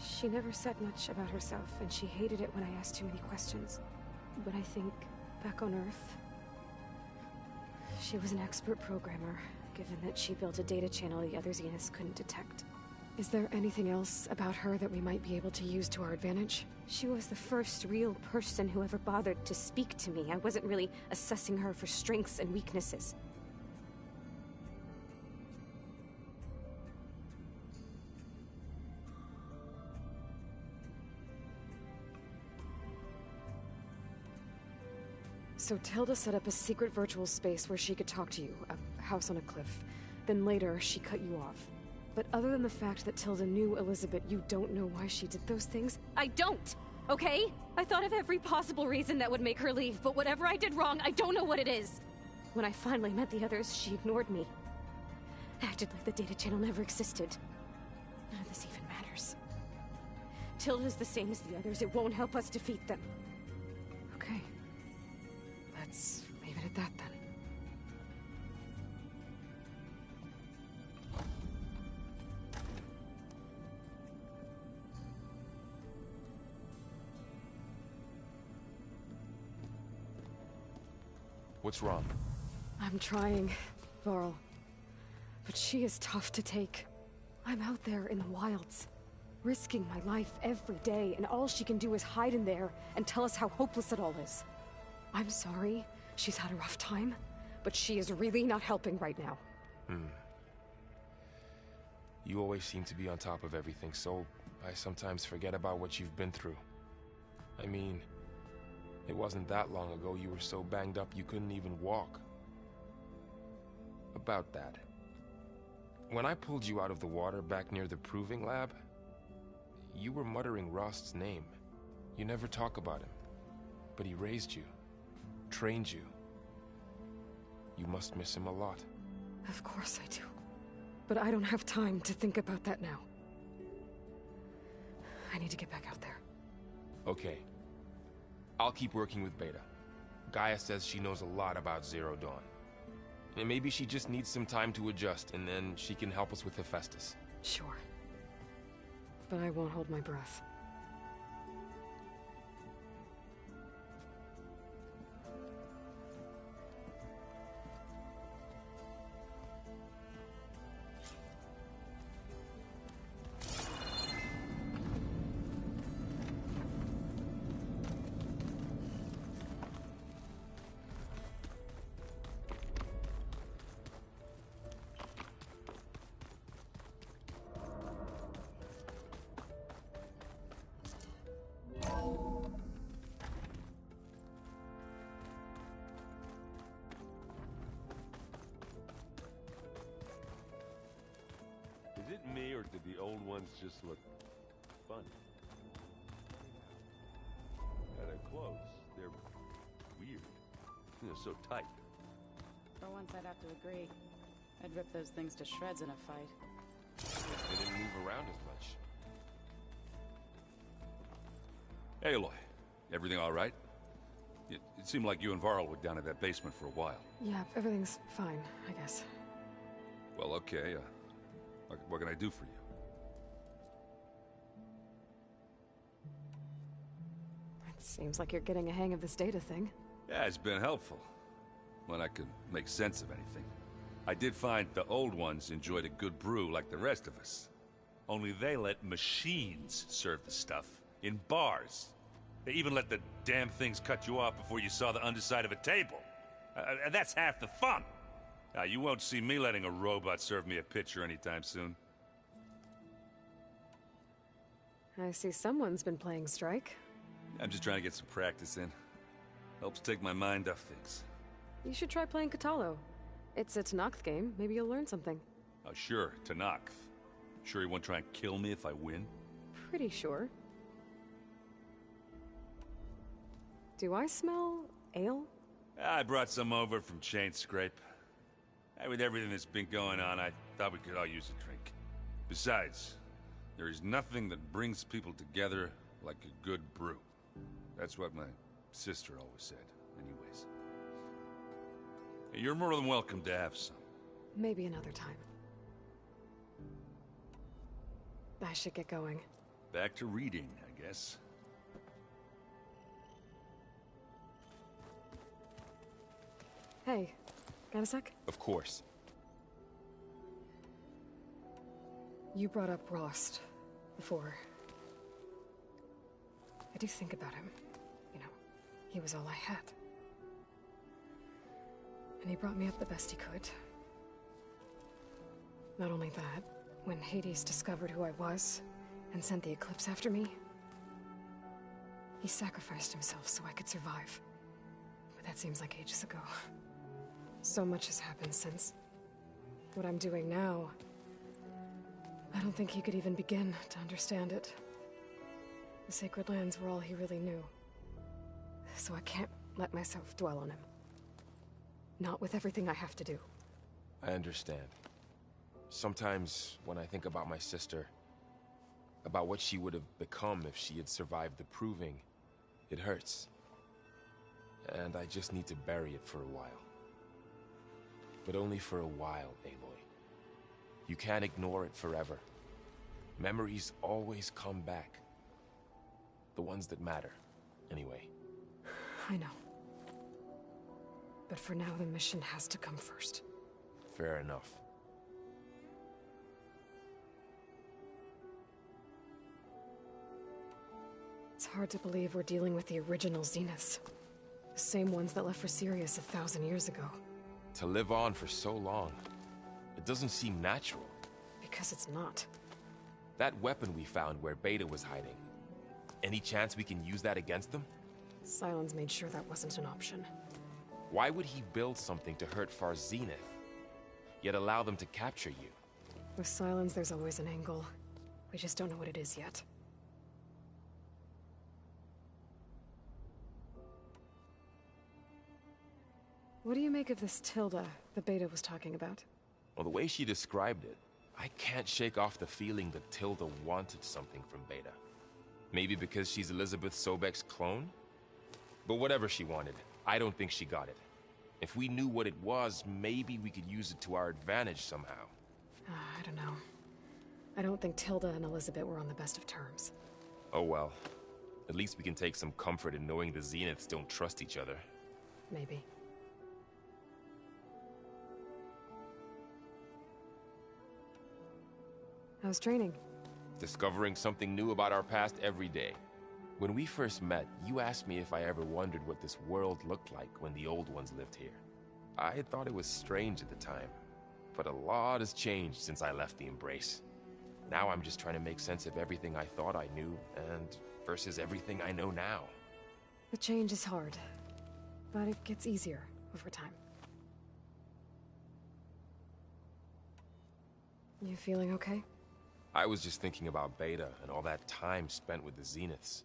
She never said much about herself, and she hated it when I asked too many questions. But I think back on Earth, she was an expert programmer, given that she built a data channel the other Zeniths couldn't detect. Is there anything else about her that we might be able to use to our advantage? She was the first real person who ever bothered to speak to me. I wasn't really assessing her for strengths and weaknesses. So Tilda set up a secret virtual space where she could talk to you, a house on a cliff. Then later, she cut you off. But other than the fact that Tilda knew Elizabeth, you don't know why she did those things? I don't! Okay? I thought of every possible reason that would make her leave, but whatever I did wrong, I don't know what it is. When I finally met the others, she ignored me. Acted like the data channel never existed. None of this even matters. Tilda's the same as the others. It won't help us defeat them. Okay. Let's leave it at that then. What's wrong? I'm trying, Varl. But she is tough to take. I'm out there in the wilds, risking my life every day, and all she can do is hide in there and tell us how hopeless it all is. I'm sorry, she's had a rough time, but she is really not helping right now. You always seem to be on top of everything, so I sometimes forget about what you've been through. I mean, it wasn't that long ago you were so banged up you couldn't even walk. About that. When I pulled you out of the water back near the proving lab, you were muttering Rost's name. You never talk about him. But he raised you, trained you. You must miss him a lot. Of course I do. But I don't have time to think about that now. I need to get back out there. Okay. I'll keep working with Beta. Gaia says she knows a lot about Zero Dawn. And maybe she just needs some time to adjust, and then she can help us with Hephaestus. Sure. But I won't hold my breath. Is it me, or did the old ones just look funny? Yeah, they're close. They're weird. They're so tight. For once, I'd have to agree. I'd rip those things to shreds in a fight. Guess they didn't move around as much. Hey, Aloy. Everything all right? It seemed like you and Varl were down in that basement for a while. Yeah, everything's fine, I guess. Well, okay. What can I do for you? It seems like you're getting a hang of this data thing. Yeah, it's been helpful. When I could make sense of anything. I did find the old ones enjoyed a good brew like the rest of us. Only they let machines serve the stuff in bars. They even let the damn things cut you off before you saw the underside of a table. And that's half the fun. You won't see me letting a robot serve me a pitcher anytime soon. I see someone's been playing Strike. I'm just trying to get some practice in. Helps take my mind off things. You should try playing Katalo. It's a Tanakh game. Maybe you'll learn something. Oh, sure, Tanakh. Sure you won't try and kill me if I win? Pretty sure. Do I smell ale? I brought some over from Chain Scrape. With everything that's been going on, I thought we could all use a drink. Besides, there is nothing that brings people together like a good brew. That's what my sister always said, anyways. You're more than welcome to have some. Maybe another time. I should get going. Back to reading, I guess. Hey, got a sec? Of course. You brought up Rost before. I do think about him. You know, he was all I had. And he brought me up the best he could. Not only that, when Hades discovered who I was and sent the Eclipse after me, he sacrificed himself so I could survive. But that seems like ages ago. So much has happened since. What I'm doing now, I don't think he could even begin to understand it. The Sacred Lands were all he really knew. So I can't let myself dwell on him. Not with everything I have to do. I understand. Sometimes, when I think about my sister, about what she would have become if she had survived the Proving, it hurts. And I just need to bury it for a while. But only for a while, Aloy. You can't ignore it forever. Memories always come back. The ones that matter, anyway. I know. But for now, the mission has to come first. Fair enough. It's hard to believe we're dealing with the original Zeniths. The same ones that left for Sirius 1,000 years ago. To live on for so long, it doesn't seem natural. Because it's not. That weapon we found where Beta was hiding, any chance we can use that against them? Sylens made sure that wasn't an option. Why would he build something to hurt Far's Zenith, yet allow them to capture you? With Sylens, there's always an angle. We just don't know what it is yet. What do you make of this Tilda the Beta was talking about? Well, the way she described it, I can't shake off the feeling that Tilda wanted something from Beta. Maybe because she's Elizabeth Sobek's clone? But whatever she wanted, I don't think she got it. If we knew what it was, maybe we could use it to our advantage somehow. I don't know. I don't think Tilda and Elizabeth were on the best of terms. Oh well. At least we can take some comfort in knowing the Zeniths don't trust each other. Maybe. How's training? Discovering something new about our past every day. When we first met, you asked me if I ever wondered what this world looked like when the old ones lived here. I had thought it was strange at the time, but a lot has changed since I left the Embrace. Now I'm just trying to make sense of everything I thought I knew, and versus everything I know now. The change is hard, but it gets easier over time. You feeling okay? I was just thinking about Beta and all that time spent with the Zeniths.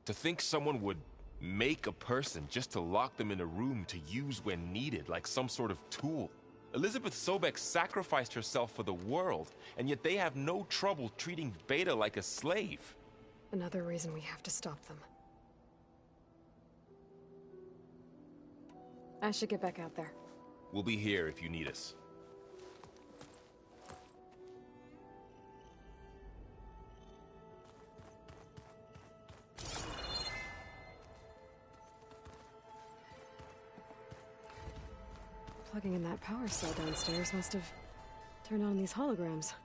To think someone would make a person just to lock them in a room to use when needed, like some sort of tool. Elizabeth Sobek sacrificed herself for the world, and yet they have no trouble treating Beta like a slave. Another reason we have to stop them. I should get back out there. We'll be here if you need us. Plugging in that power cell downstairs must have turned on these holograms.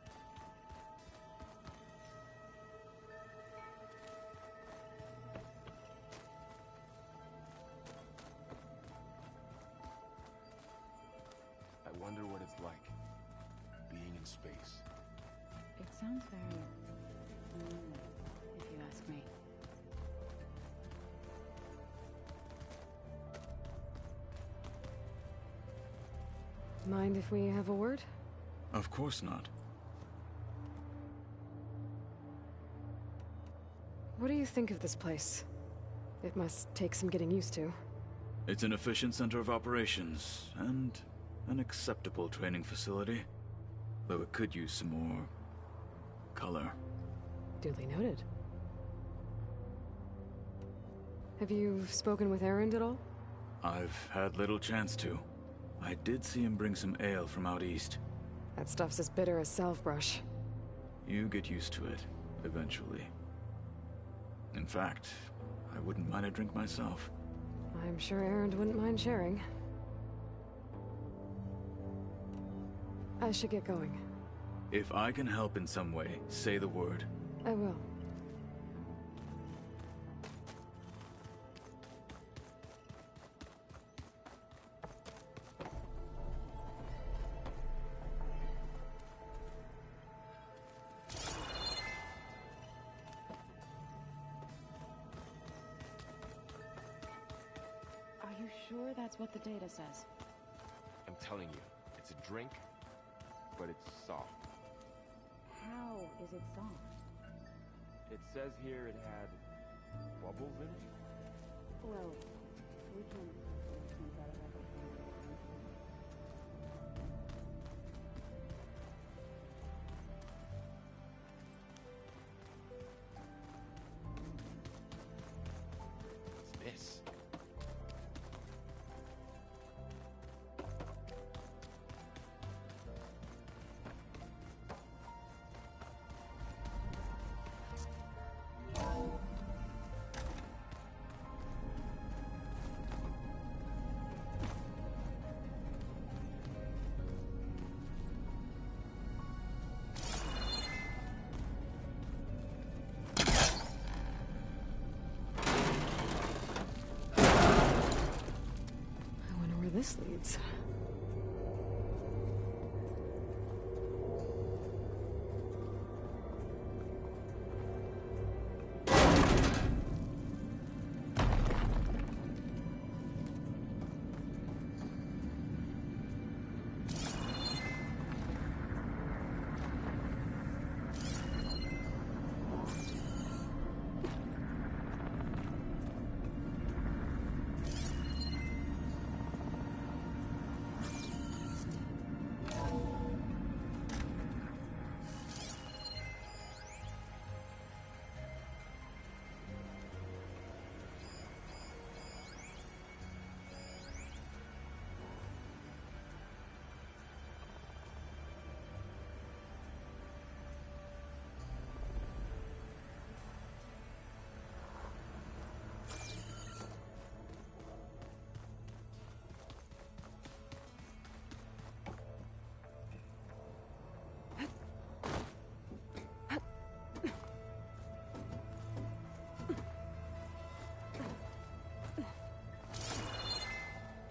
I wonder what it's like, being in space. It sounds very lonely, if you ask me. Mind if we have a word? Of course not. What do you think of this place? It must take some getting used to. It's an efficient center of operations, and an acceptable training facility. Though it could use some more color. Duly noted. Have you spoken with Erend at all? I've had little chance to. I did see him bring some ale from out east. That stuff's as bitter as salve-brush. You get used to it, eventually. In fact, I wouldn't mind a drink myself. I'm sure Erend wouldn't mind sharing. I should get going. If I can help in some way, say the word. I will. Are you sure that's what the data says? I'm telling you, it's a drink, but it's soft. How is it soft? It says here it had bubbles in it? Well, we can try to replicate it. What's this? I wonder where this leads.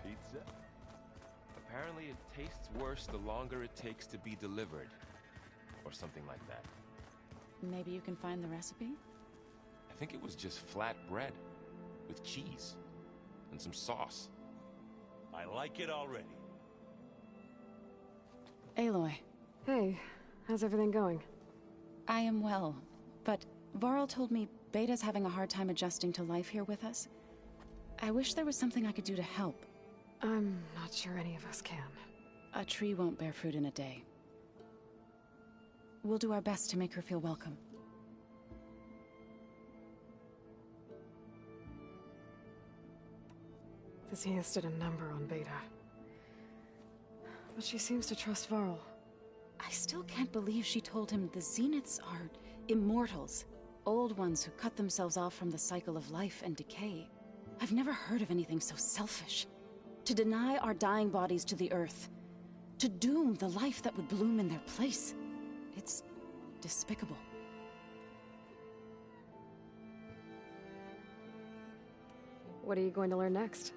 Pizza? Apparently it tastes worse the longer it takes to be delivered. Or something like that. Maybe you can find the recipe? I think it was just flat bread. With cheese. And some sauce. I like it already. Aloy. Hey, how's everything going? I am well, but Varl told me Beta's having a hard time adjusting to life here with us. I wish there was something I could do to help. I'm not sure any of us can. A tree won't bear fruit in a day. We'll do our best to make her feel welcome. The Zeniths did a number on Beta. But she seems to trust Varl. I still can't believe she told him the Zeniths are immortals. Old ones who cut themselves off from the cycle of life and decay. I've never heard of anything so selfish. To deny our dying bodies to the Earth. To doom the life that would bloom in their place. It's despicable. What are you going to learn next?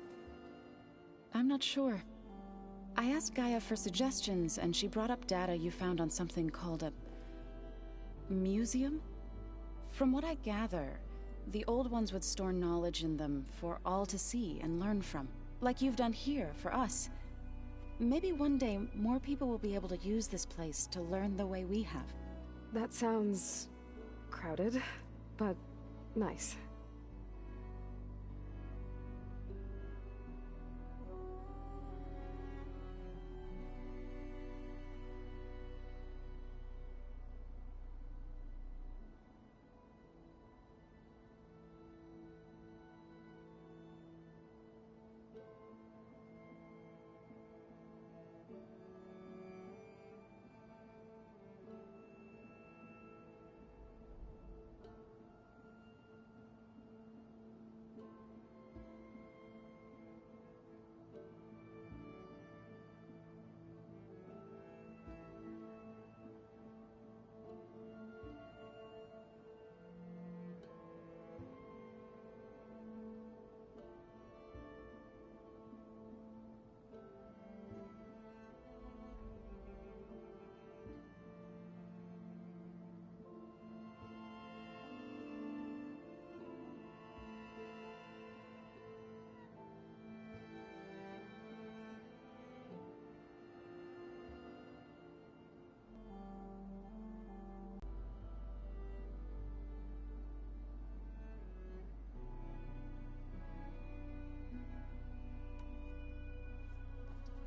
I'm not sure. I asked Gaia for suggestions, and she brought up data you found on something called a museum? From what I gather, the old ones would store knowledge in them for all to see and learn from, like you've done here for us. Maybe one day more people will be able to use this place to learn the way we have. That sounds crowded, but nice.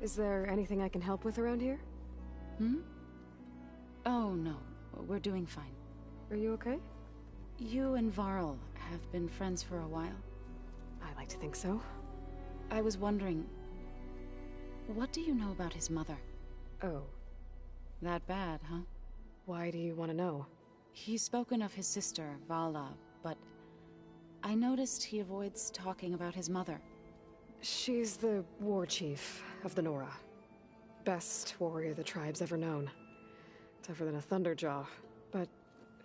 Is there anything I can help with around here? Hmm? Oh, no. We're doing fine. Are you okay? You and Varl have been friends for a while. I like to think so. I was wondering, what do you know about his mother? Oh. That bad, huh? Why do you want to know? He's spoken of his sister, Vala, but I noticed he avoids talking about his mother. She's the war chief of the Nora. Best warrior the tribe's ever known. Tougher than a Thunderjaw, but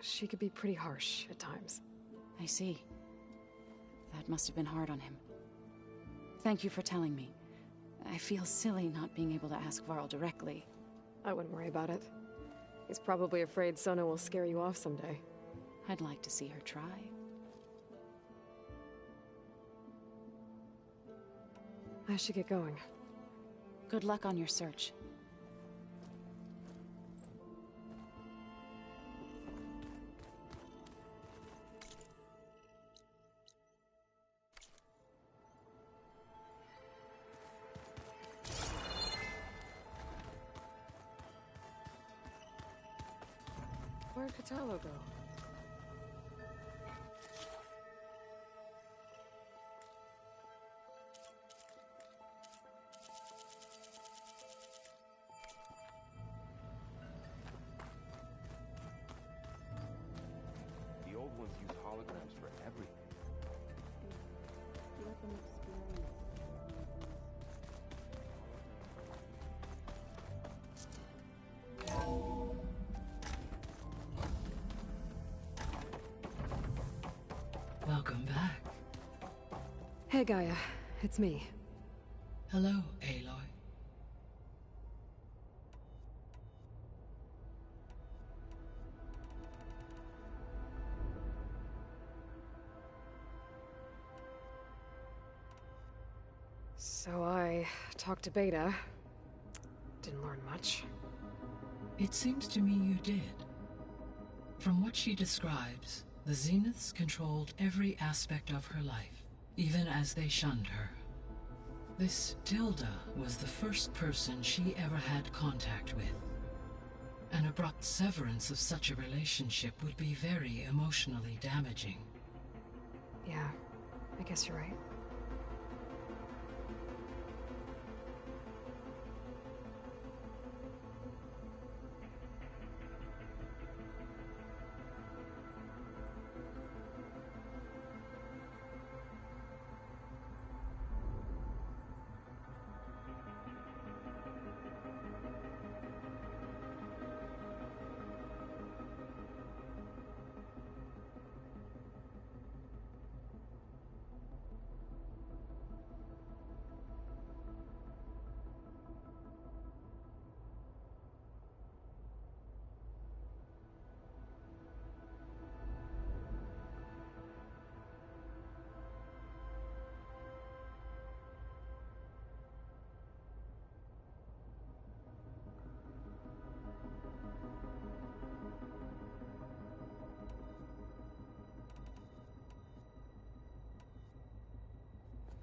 she could be pretty harsh at times. I see. That must have been hard on him. Thank you for telling me. I feel silly not being able to ask Varl directly. I wouldn't worry about it. He's probably afraid Sona will scare you off someday. I'd like to see her try. I should get going. Good luck on your search. Where'd Catalo go? The old ones use holograms for everything. Let them experience. Welcome back. Hey, Gaia. It's me. Hello, Aloy. So I talked to Beta. Didn't learn much. It seems to me you did. From what she describes, the Zeniths controlled every aspect of her life, even as they shunned her. This Tilda was the first person she ever had contact with. An abrupt severance of such a relationship would be very emotionally damaging. Yeah, I guess you're right.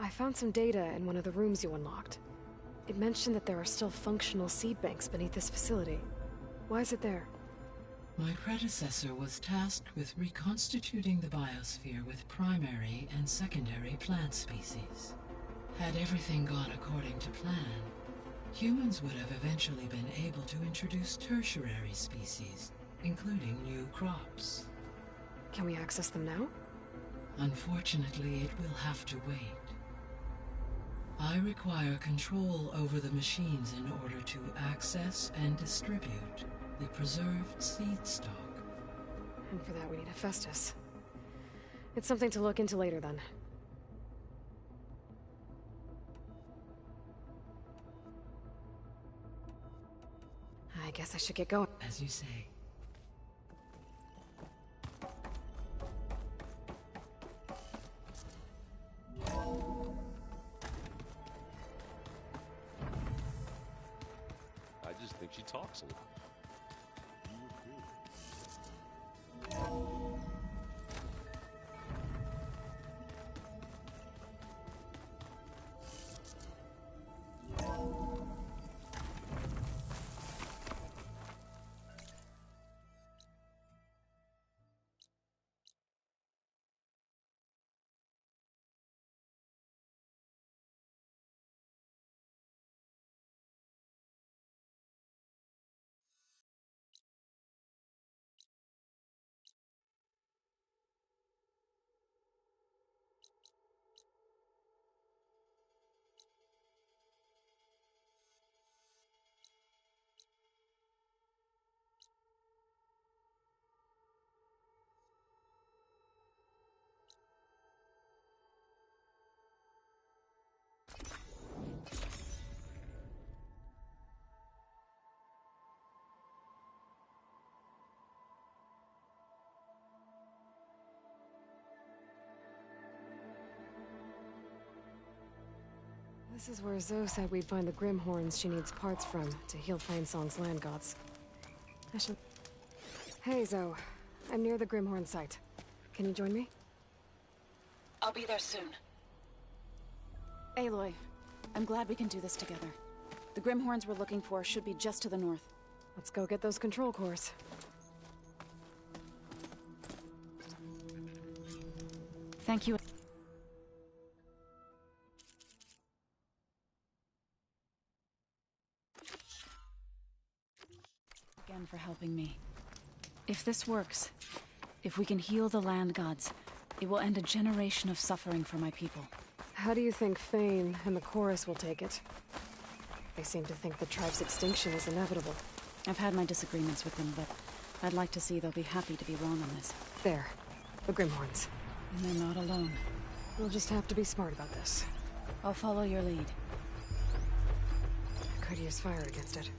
I found some data in one of the rooms you unlocked. It mentioned that there are still functional seed banks beneath this facility. Why is it there? My predecessor was tasked with reconstituting the biosphere with primary and secondary plant species. Had everything gone according to plan, humans would have eventually been able to introduce tertiary species, including new crops. Can we access them now? Unfortunately, it will have to wait. I require control over the machines in order to access and distribute the preserved seed stock. And for that we need Hephaestus. It's something to look into later then. I guess I should get going. As you say. I just think she talks a lot. This is where Zoe said we'd find the Grimhorns she needs parts from to heal Plainsong's land gods. I should... Hey, Zoe. I'm near the Grimhorn site. Can you join me? I'll be there soon. Aloy, I'm glad we can do this together. The Grimhorns we're looking for should be just to the north. Let's go get those control cores. Thank you. Again for helping me. If this works, if we can heal the land gods, it will end a generation of suffering for my people. How do you think Fane and the chorus will take it? They seem to think the tribe's extinction is inevitable. I've had my disagreements with them, but I'd like to see they'll be happy to be wrong on this. There. The Grimhorns. And they're not alone. We'll just have to be smart about this. I'll follow your lead. I could use fire against it.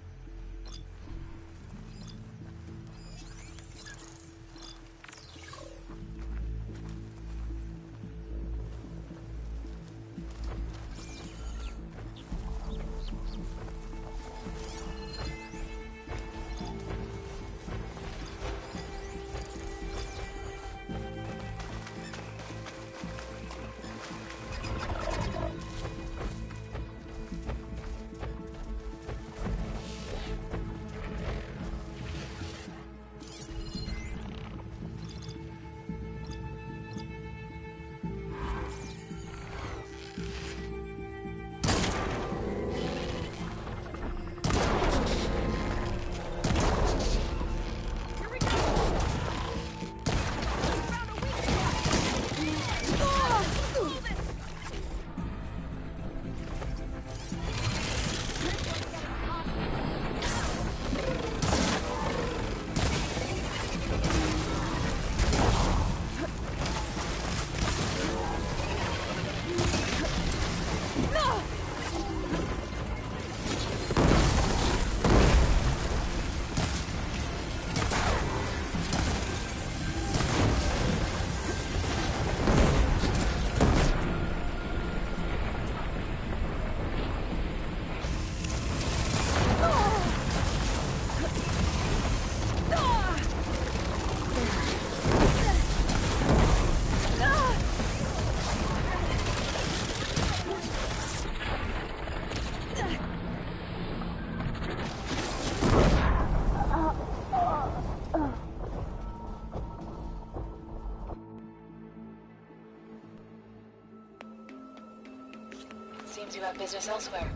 Seems you have business elsewhere.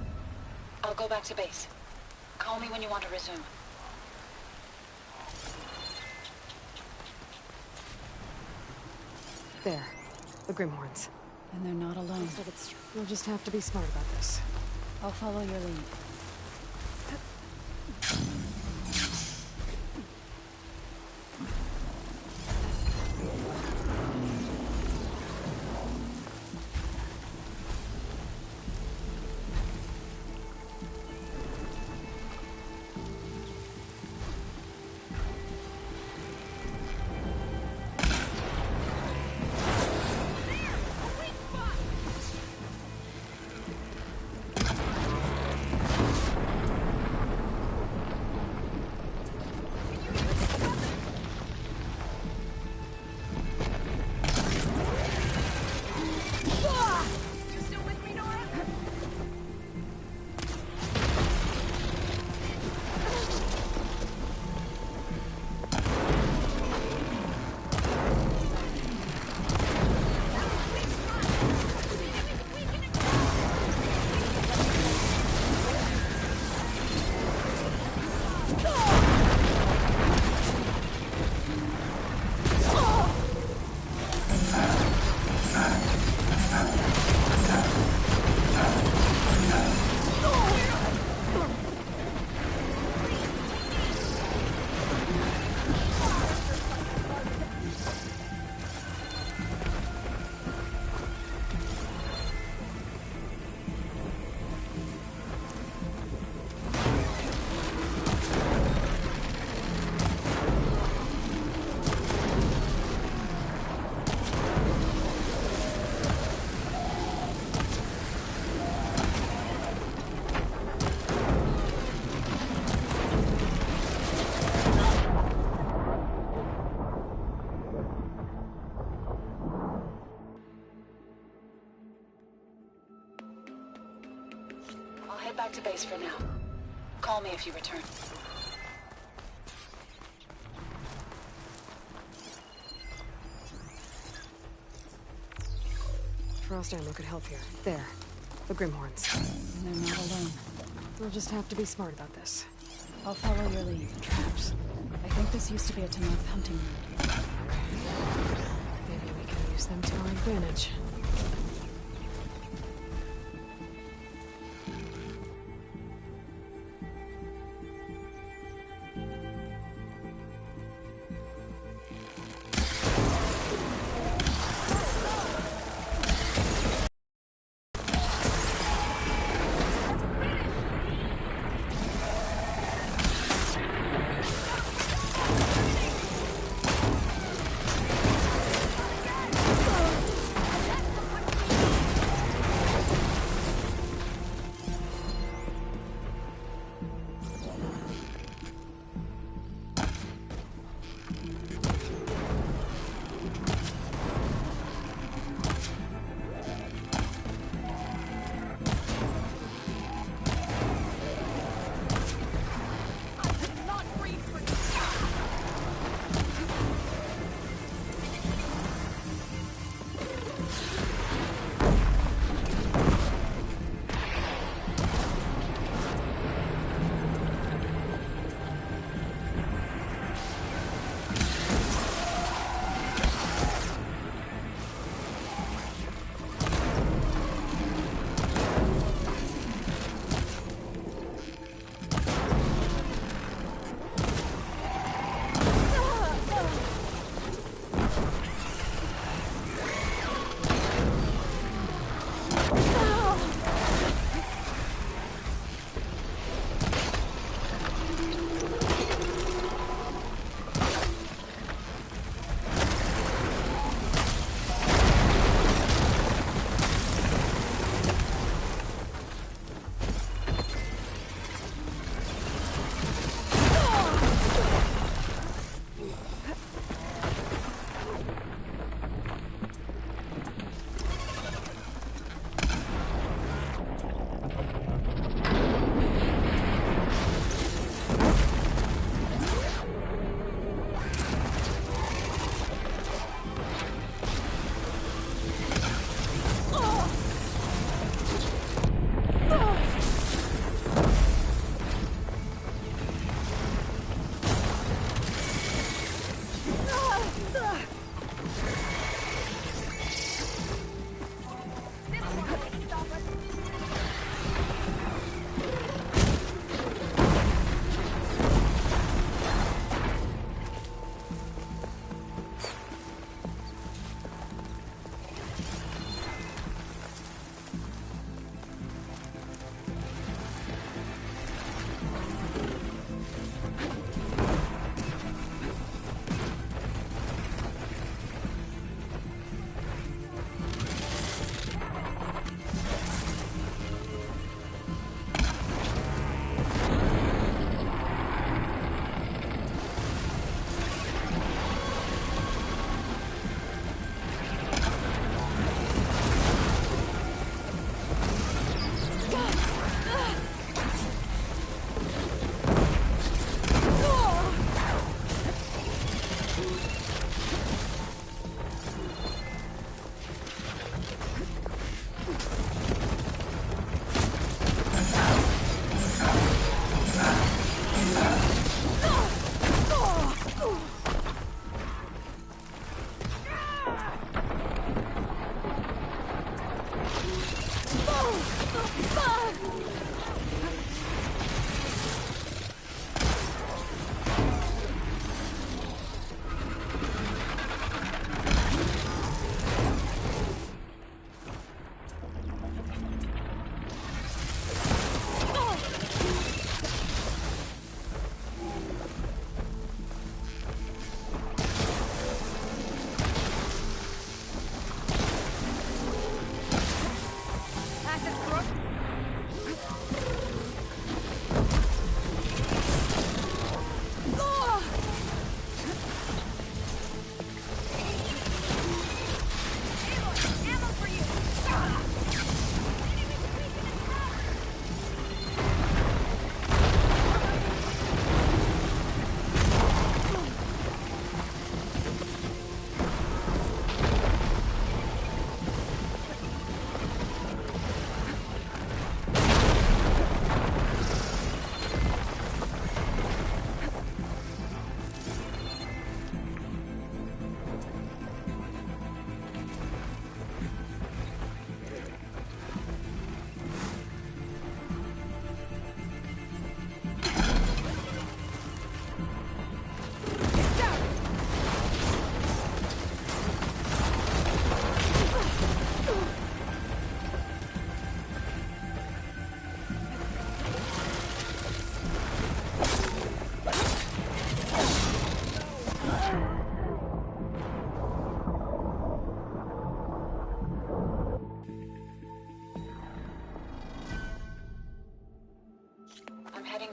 I'll go back to base. Call me when you want to resume. There. The Grimhorns. And they're not alone. Looks like it's... You'll just have to be smart about this. I'll follow your lead. Head back to base for now. Call me if you return. Frost ammo could help here. There. The Grimhorns. And they're not alone. We'll just have to be smart about this. I'll follow your lead. Traps. I think this used to be a Tenarth hunting route. Maybe we can use them to our advantage.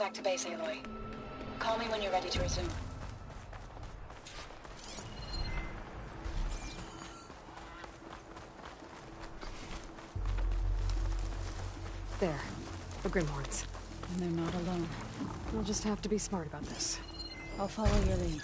back to base, Aloy. Call me when you're ready to resume. There. The Grimhorns. And they're not alone. We'll just have to be smart about this. I'll follow your lead.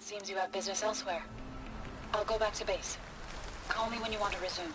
Seems you have business elsewhere. I'll go back to base. Call me when you want to resume.